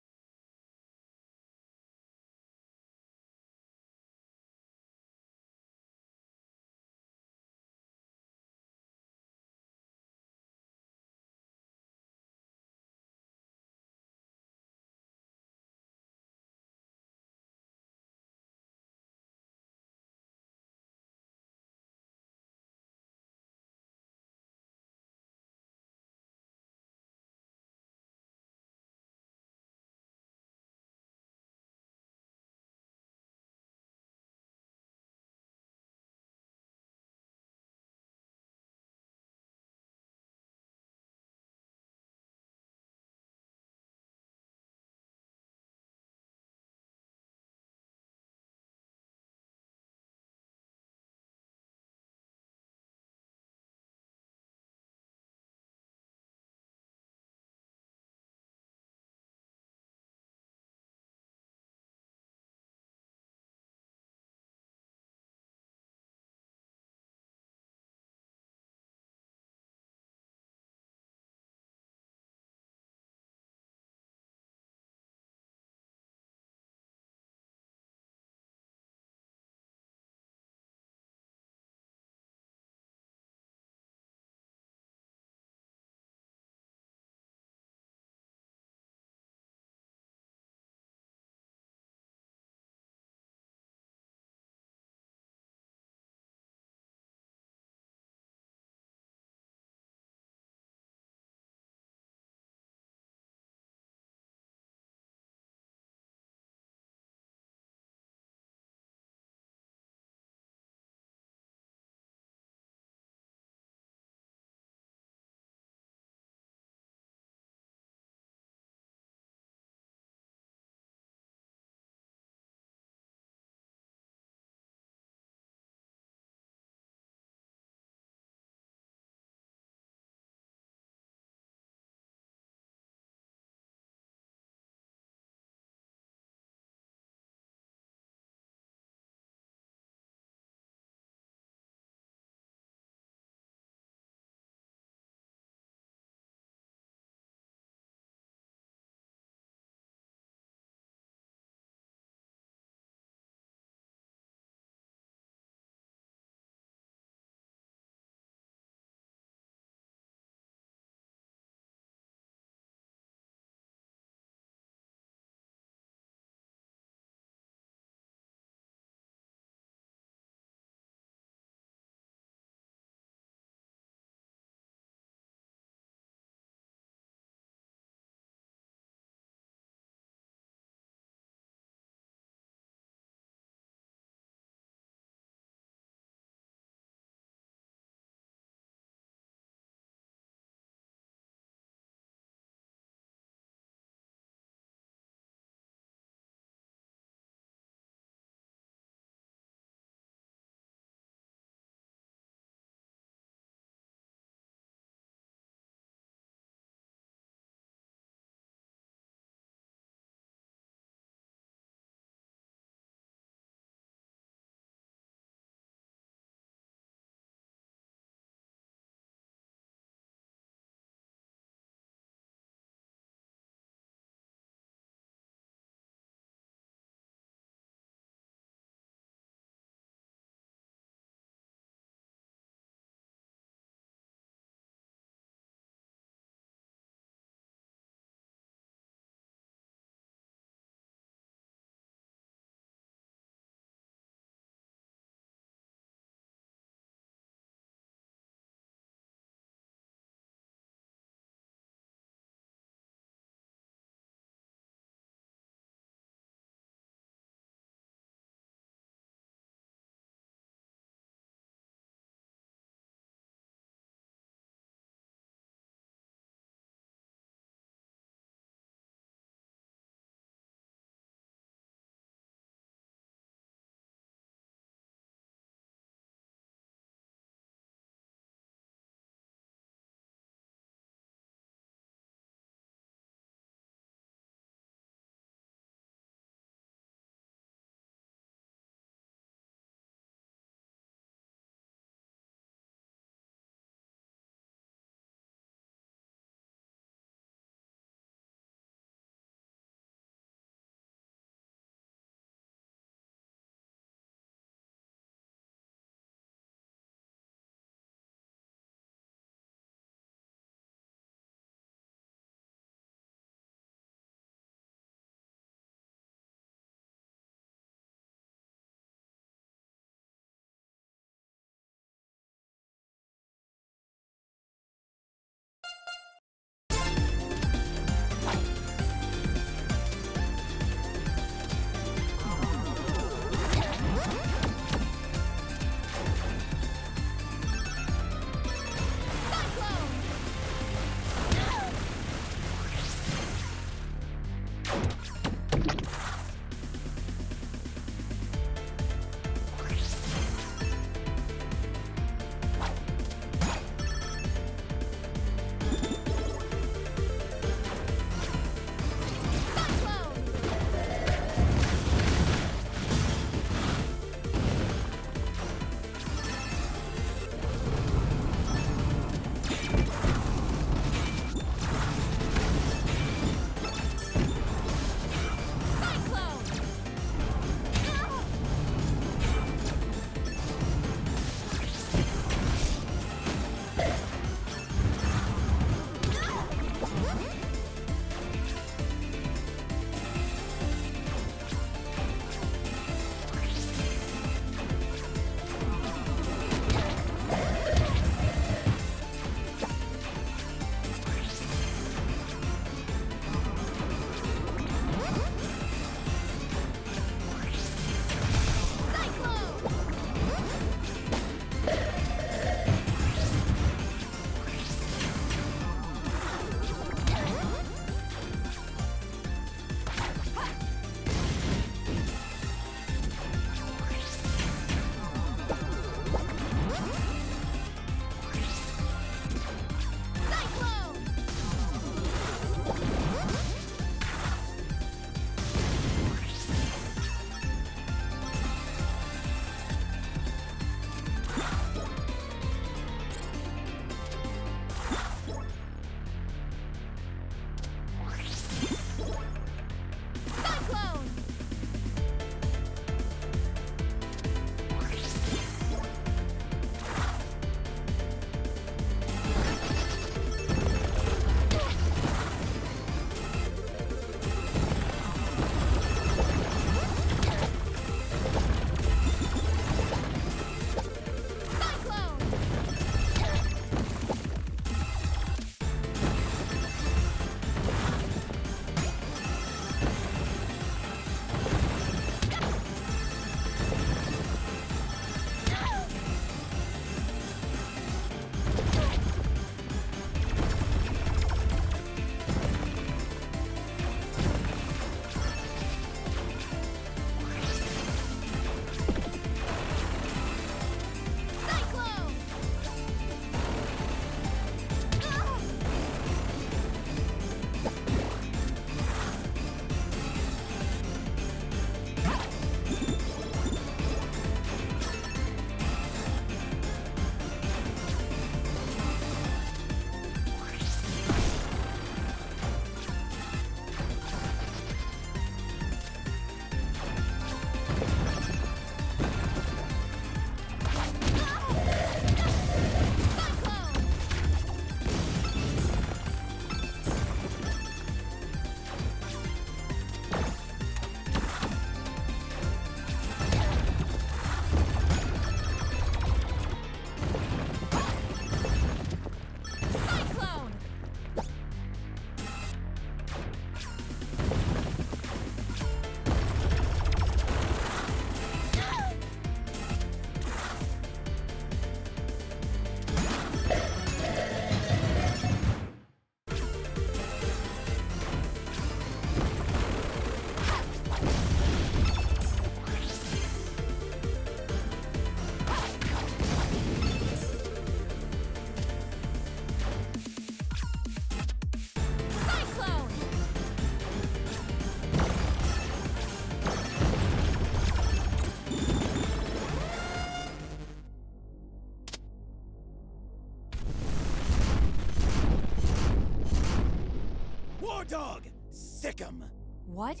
Sick 'em! What?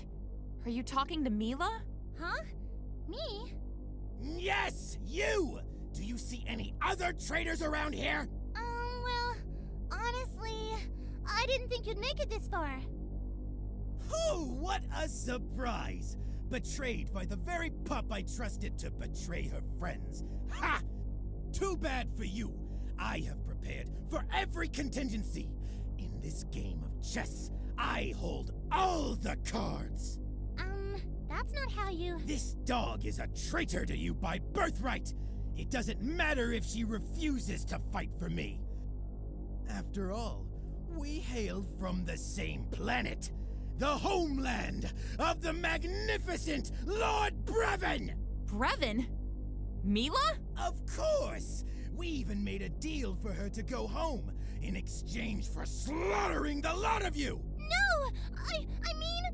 Are you talking to Mila? Huh? Me? Yes, you! Do you see any other traitors around here? Well, honestly, I didn't think you'd make it this far. Oh, what a surprise! Betrayed by the very pup I trusted to betray her friends. Ha! Too bad for you. I have prepared for every contingency. In this game of chess, I hold all the cards. That's not how you... This dog is a traitor to you by birthright. It doesn't matter if she refuses to fight for me. After all, we hail from the same planet. the homeland of the magnificent Lord Brevin! Brevin? Mila? Of course! We even made a deal for her to go home in exchange for slaughtering the lot of you! No! I mean,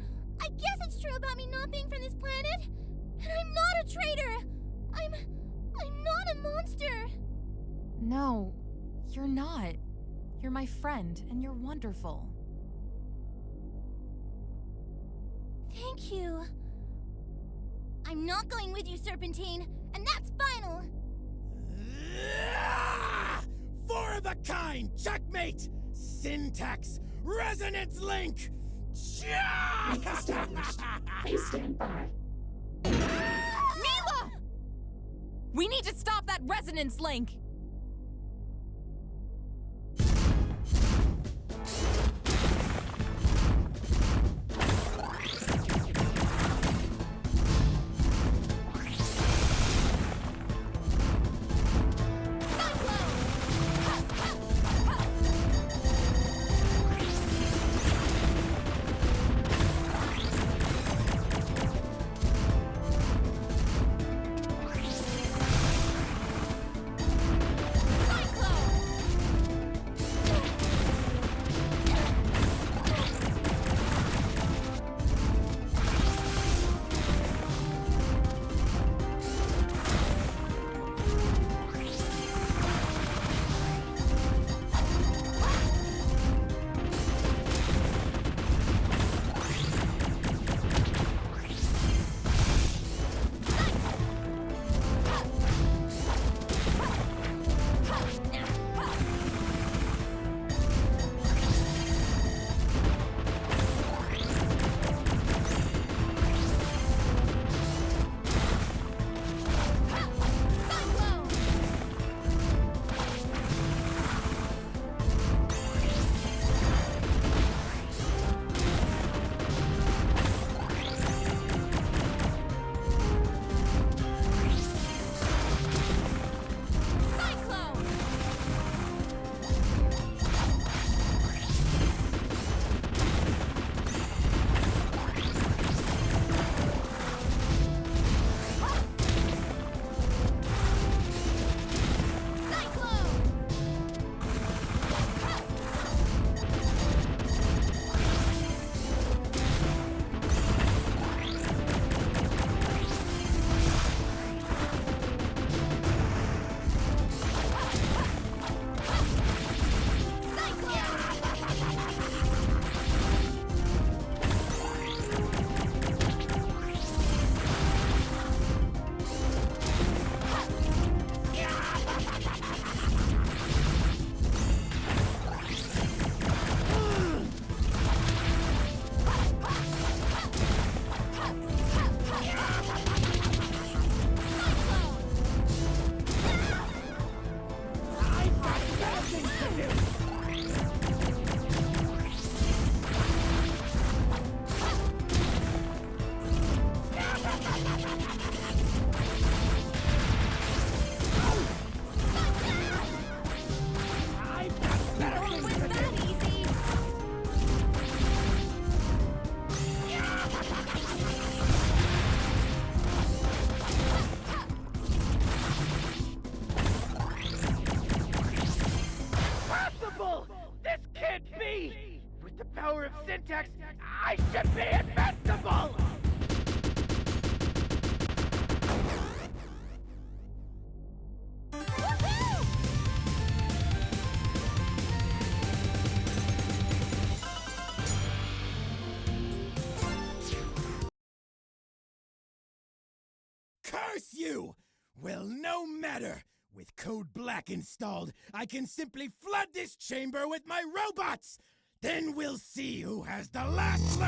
I guess it's true about me not being from this planet. And I'm not a traitor! I'm not a monster! No, you're not. You're my friend, and you're wonderful. Thank you. I'm not going with you, Serpentine, and that's final! Four of a kind! Checkmate! Syntax! Resonance link! Link established. Please stand by. Mila! We need to stop that resonance link! With the power of syntax, I should be invincible! Curse you! Well, no matter! With Code Black installed, I can simply flood this chamber with my robots! Then we'll see who has the last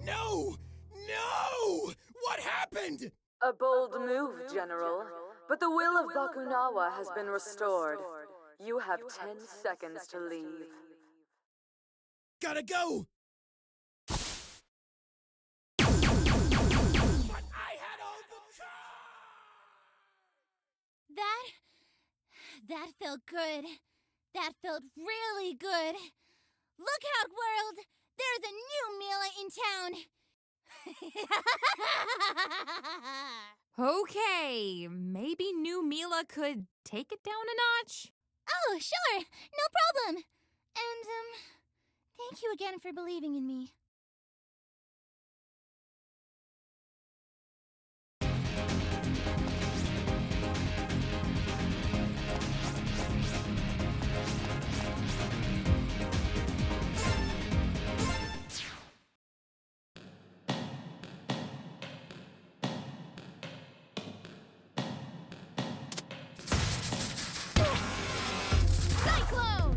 No! No! What happened? A bold move, General. But the will of Bakunawa has been restored. You have 10 seconds to leave. Gotta go! That felt good. That felt really good. Look out, world! There's a new Mila in town! Okay, maybe new Mila could take it down a notch? Oh, sure! No problem! And, thank you again for believing in me. Cyclone!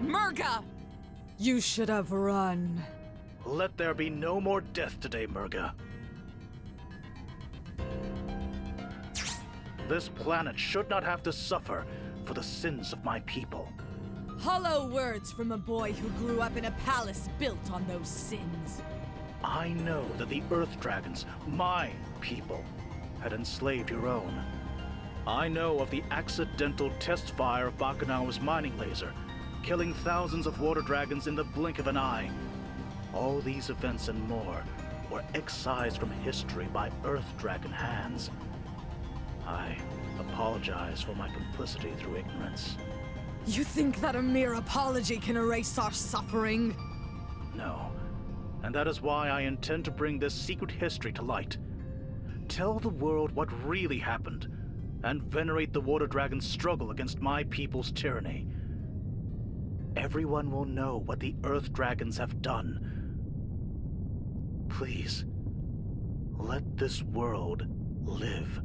Murga! You should have run. Let there be no more death today, Murga. This planet should not have to suffer for the sins of my people. Hollow words from a boy who grew up in a palace built on those sins. I know that the Earth Dragons, my people, had enslaved your own. I know of the accidental test fire of Bakunawa's mining laser, killing thousands of water dragons in the blink of an eye. All these events and more were excised from history by Earth Dragon hands. I apologize for my complicity through ignorance. You think that a mere apology can erase our suffering? No. And that is why I intend to bring this secret history to light. Tell the world what really happened, and venerate the Water Dragon's struggle against my people's tyranny. Everyone will know what the Earth Dragons have done. Please, let this world live.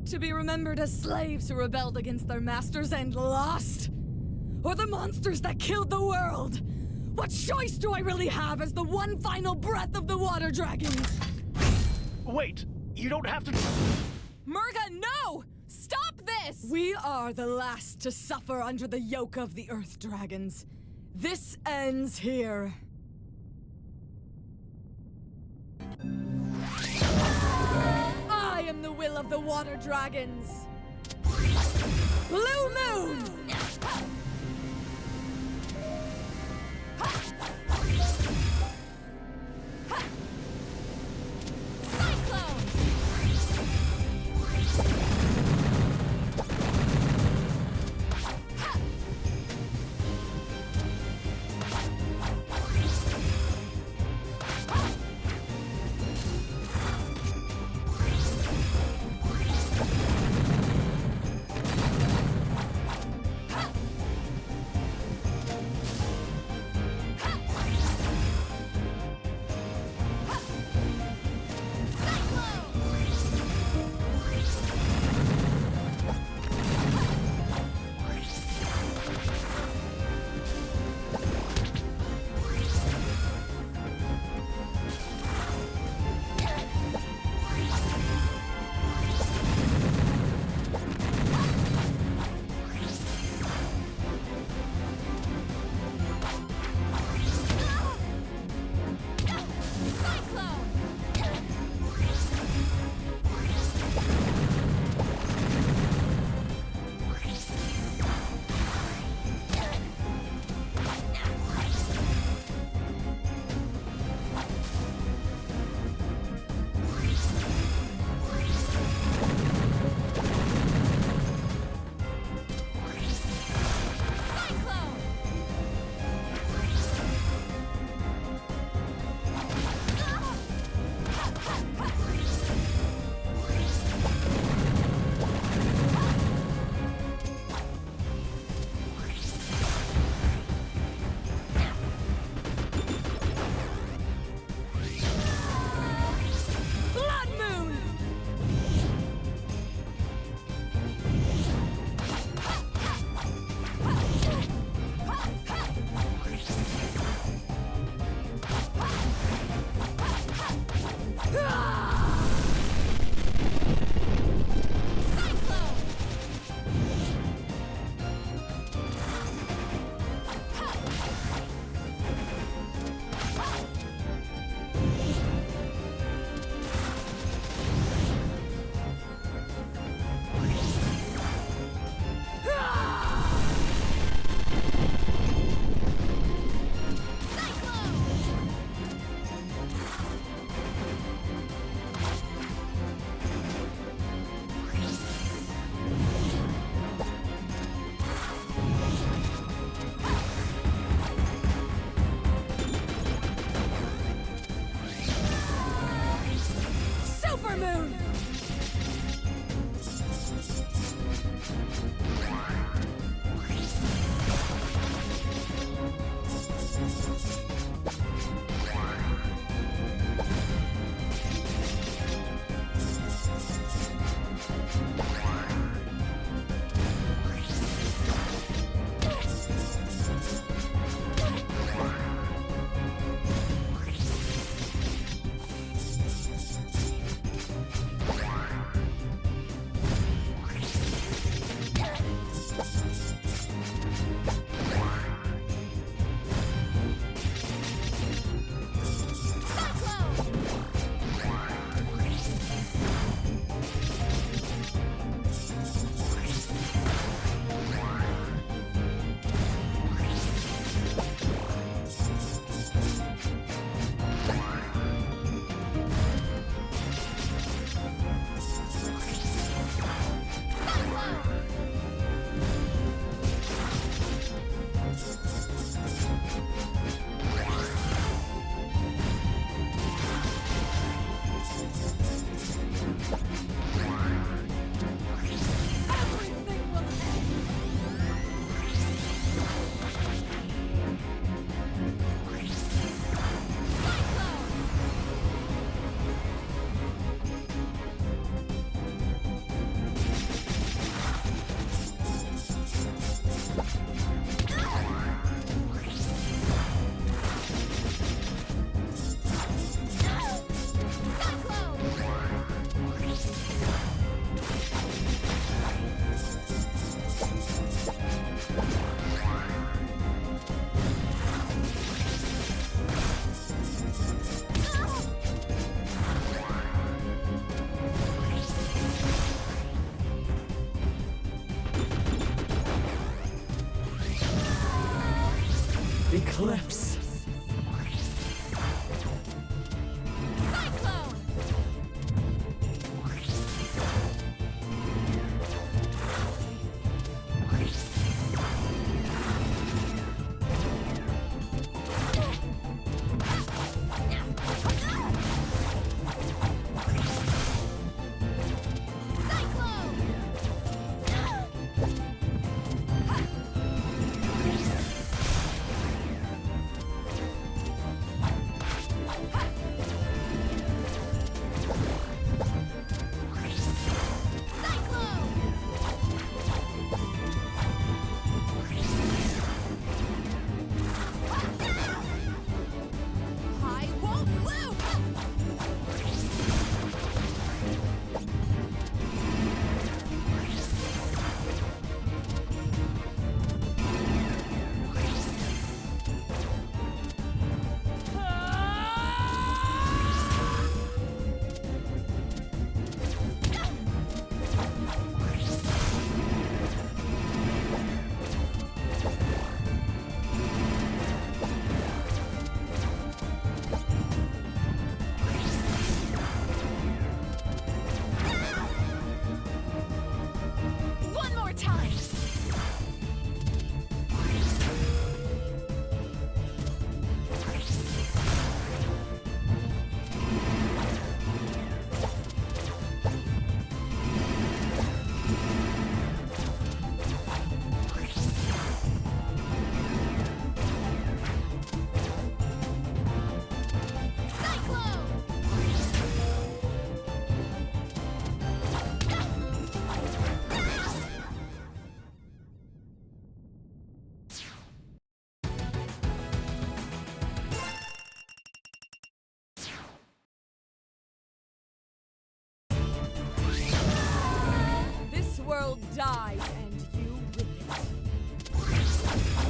To be remembered as slaves who rebelled against their masters and lost? Or the monsters that killed the world? What choice do I really have as the one final breath of the Water Dragons? Wait! You don't have to— Murga, no! Stop this! We are the last to suffer under the yoke of the Earth Dragons. This ends here. I am the will of the Water Dragons! Blue Moon!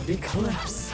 Eclipse.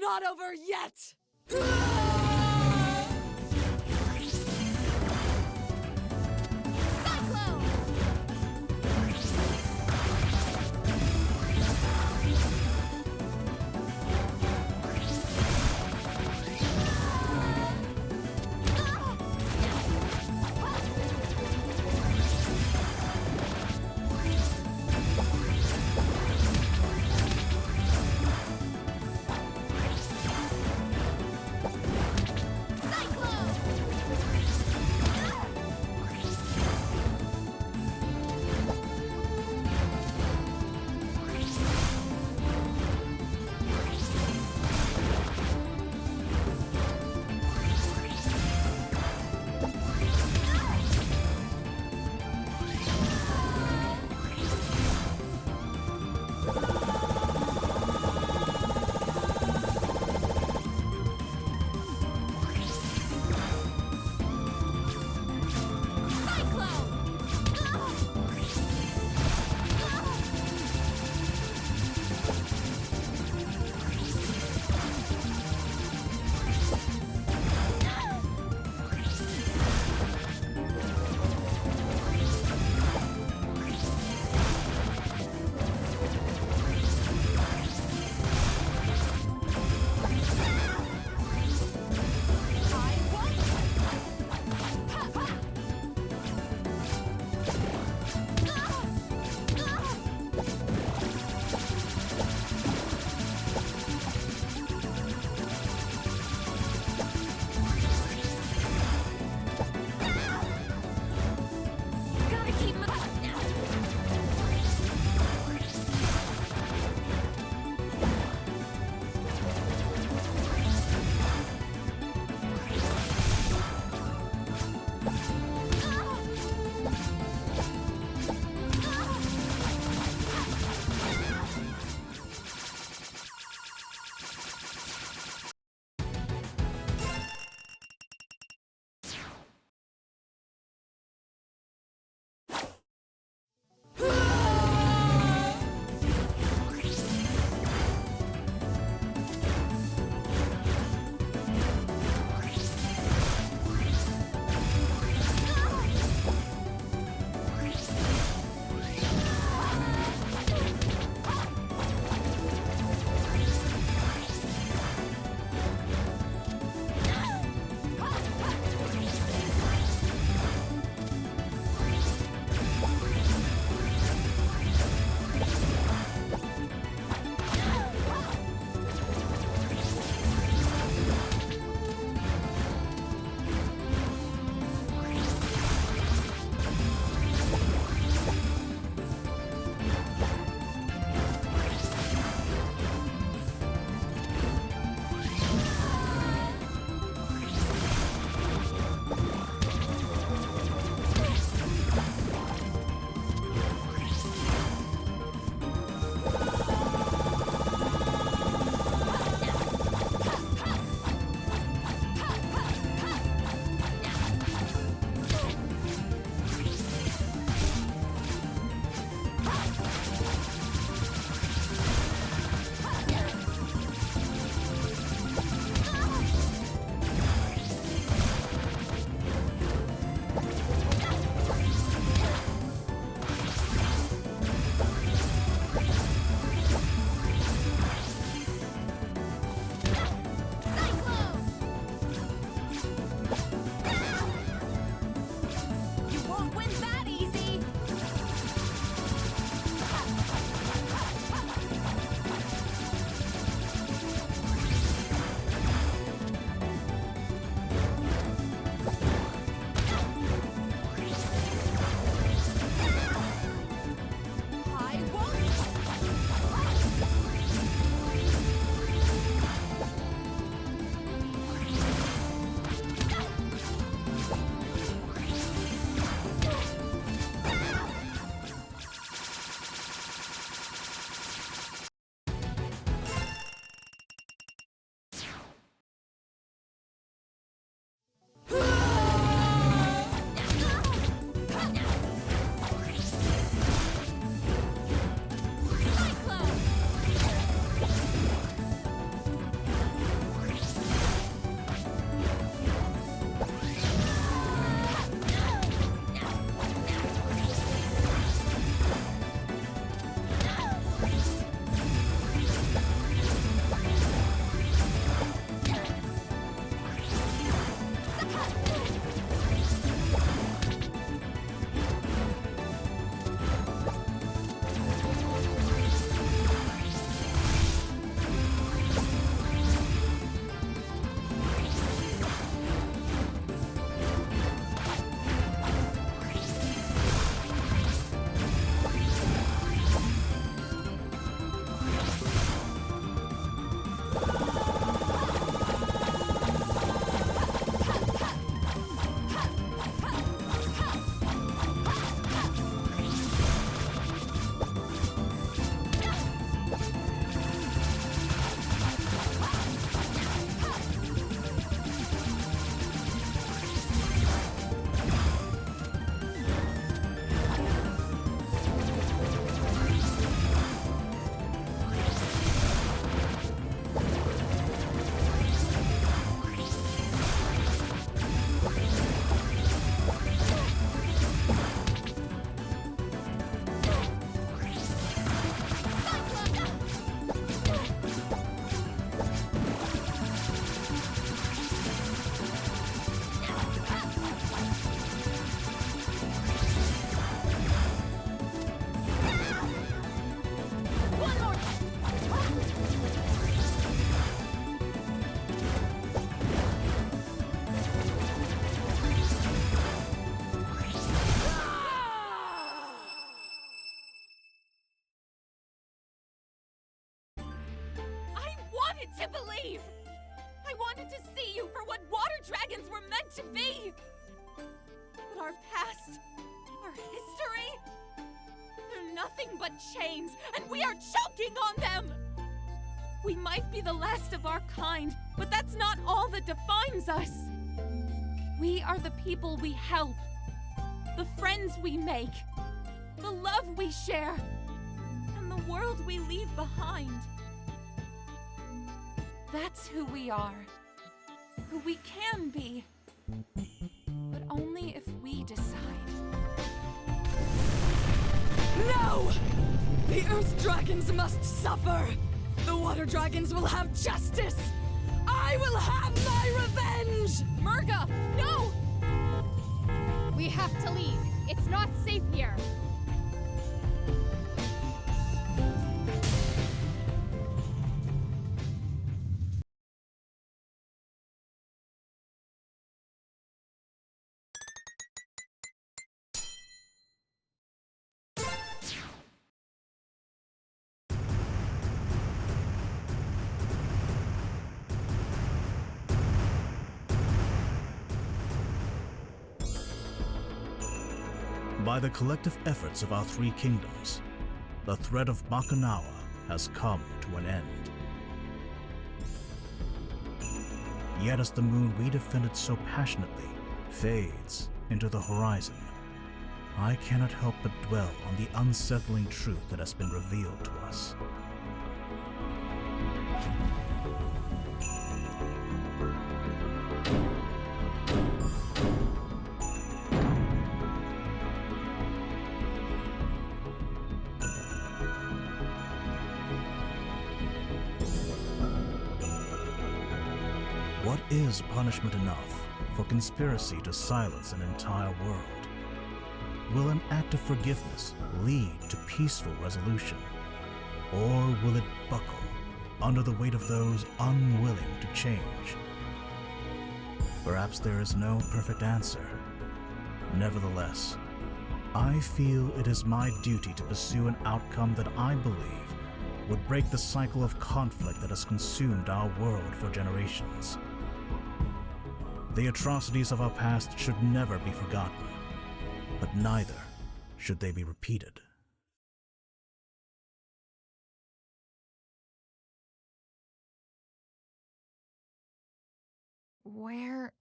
not over yet! wanted to believe! I wanted to see you for what water dragons were meant to be! But our past, our history, they're nothing but chains, and we are choking on them! We might be the last of our kind, but that's not all that defines us. We are the people we help, the friends we make, the love we share, and the world we leave behind. That's who we are, who we can be, but only if we decide. No! The Earth Dragons must suffer! The Water Dragons will have justice! I will have my revenge! Murga, no! We have to leave. It's not safe here. By the collective efforts of our three kingdoms, the threat of Bakunawa has come to an end. Yet as the moon we defended so passionately fades into the horizon, I cannot help but dwell on the unsettling truth that has been revealed to us. What is punishment enough for conspiracy to silence an entire world? Will an act of forgiveness lead to peaceful resolution? Or will it buckle under the weight of those unwilling to change? Perhaps there is no perfect answer. Nevertheless, I feel it is my duty to pursue an outcome that I believe would break the cycle of conflict that has consumed our world for generations. The atrocities of our past should never be forgotten, but neither should they be repeated. Where...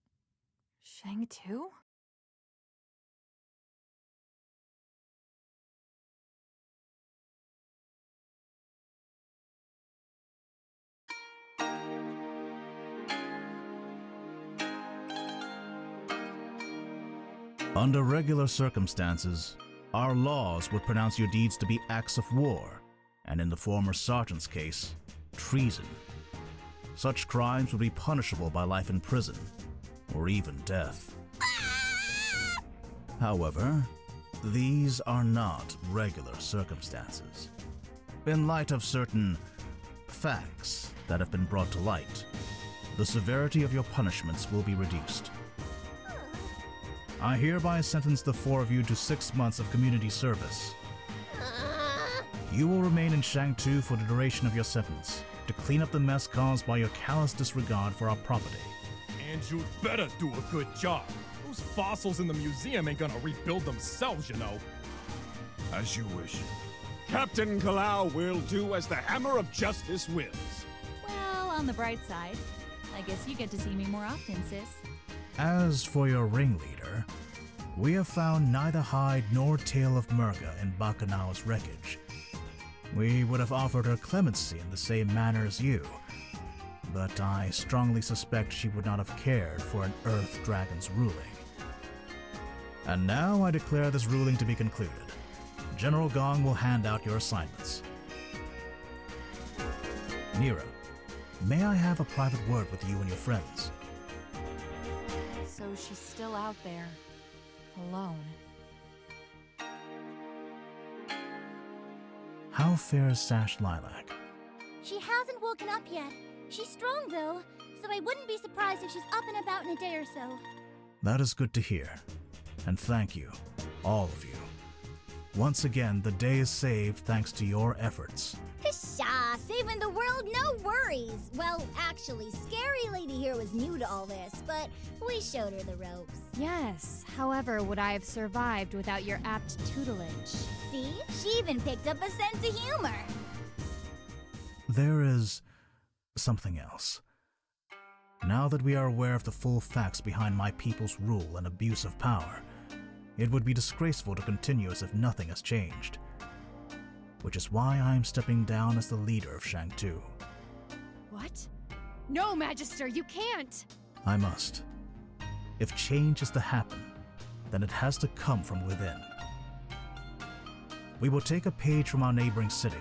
Shang-Tu? Under regular circumstances, our laws would pronounce your deeds to be acts of war, and in the former sergeant's case, treason. Such crimes would be punishable by life in prison, or even death. However, these are not regular circumstances. In light of certain facts that have been brought to light, the severity of your punishments will be reduced. I hereby sentence the four of you to 6 months of community service. You will remain in Shang-Tu for the duration of your sentence, to clean up the mess caused by your callous disregard for our property. And you'd better do a good job. Those fossils in the museum ain't gonna rebuild themselves, you know. As you wish. Captain Kalau will do as the Hammer of Justice wills. Well, on the bright side, I guess you get to see me more often, sis. As for your ringleader, we have found neither hide nor tail of Murga in Bakunawa's wreckage. We would have offered her clemency in the same manner as you, but I strongly suspect she would not have cared for an Earth Dragon's ruling. And now I declare this ruling to be concluded. General Gong will hand out your assignments. Nira, may I have a private word with you and your friends? So she's still out there, alone. How fares Sash Lilac? She hasn't woken up yet. She's strong, though, so I wouldn't be surprised if she's up and about in a day or so. That is good to hear. And thank you, all of you. Once again, the day is saved thanks to your efforts. Pshaw, saving the world, no worries. Well, actually, Scary Lady here was new to all this, but we showed her the ropes. Yes, however would I have survived without your apt tutelage? See? She even picked up a sense of humor. There is something else. Now that we are aware of the full facts behind my people's rule and abuse of power, it would be disgraceful to continue as if nothing has changed. Which is why I am stepping down as the leader of Shang-Tu. What? No, Magister, you can't! I must. If change is to happen, then it has to come from within. We will take a page from our neighboring city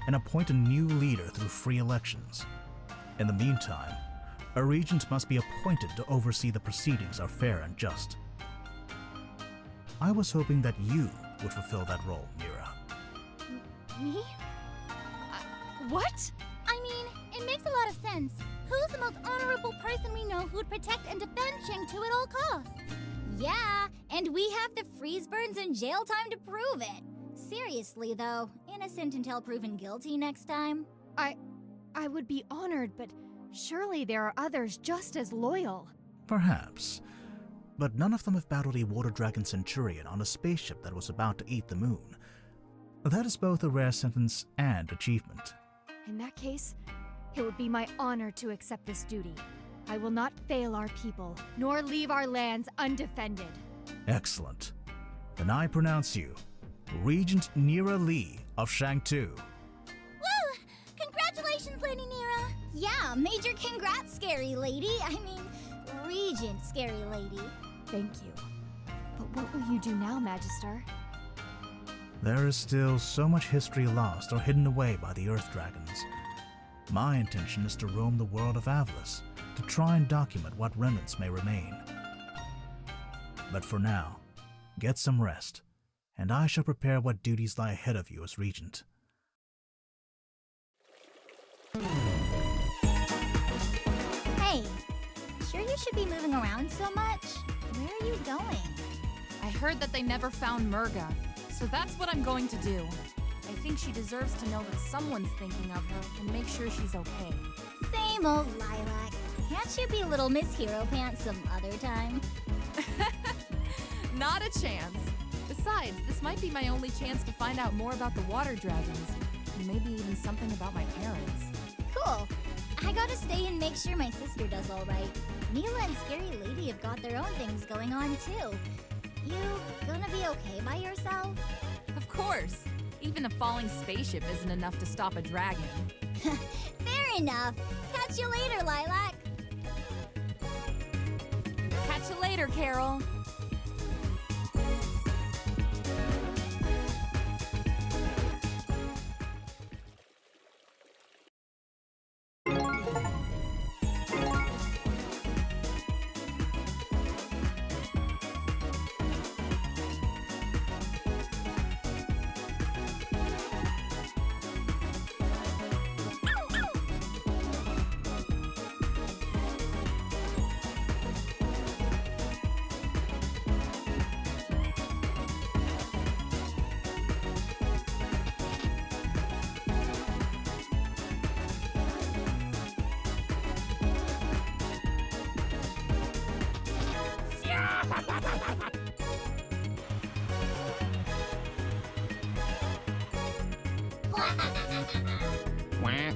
and appoint a new leader through free elections. In the meantime, a regent must be appointed to oversee the proceedings are fair and just. I was hoping that you would fulfill that role, Mira. Me? What? I mean, it makes a lot of sense. Who's the most honorable person we know who'd protect and defend Shang-Tu at all costs? Yeah, and we have the freeze burns and jail time to prove it. Seriously, though, innocent until proven guilty next time. I would be honored, but surely there are others just as loyal. Perhaps. But none of them have battled a water dragon centurion on a spaceship that was about to eat the moon. That is both a rare sentence and achievement. In that case, it would be my honor to accept this duty. I will not fail our people, nor leave our lands undefended. Excellent. Then I pronounce you Regent Nira Lee of Shang-Tu. Woo! Congratulations, Lady Nira! Yeah, major congrats, Scary Lady. I mean, Regent Scary Lady. Thank you. But what will you do now, Magister? There is still so much history lost or hidden away by the Earth Dragons. My intention is to roam the world of Avalis to try and document what remnants may remain. But for now, get some rest, and I shall prepare what duties lie ahead of you as Regent. Hey, sure you should be moving around so much? Where are you going? I heard that they never found Murga, so that's what I'm going to do. I think she deserves to know that someone's thinking of her and make sure she's okay. Same old Lilac. Can't you be Little Miss Hero Pants some other time? Not a chance. Besides, this might be my only chance to find out more about the water dragons, and maybe even something about my parents. Cool. I gotta stay and make sure my sister does all right. Neela and Scary Lady have got their own things going on too. You gonna be okay by yourself? Of course. Even a falling spaceship isn't enough to stop a dragon. Fair enough. Catch you later, Lilac. Catch you later, Carol. Quack.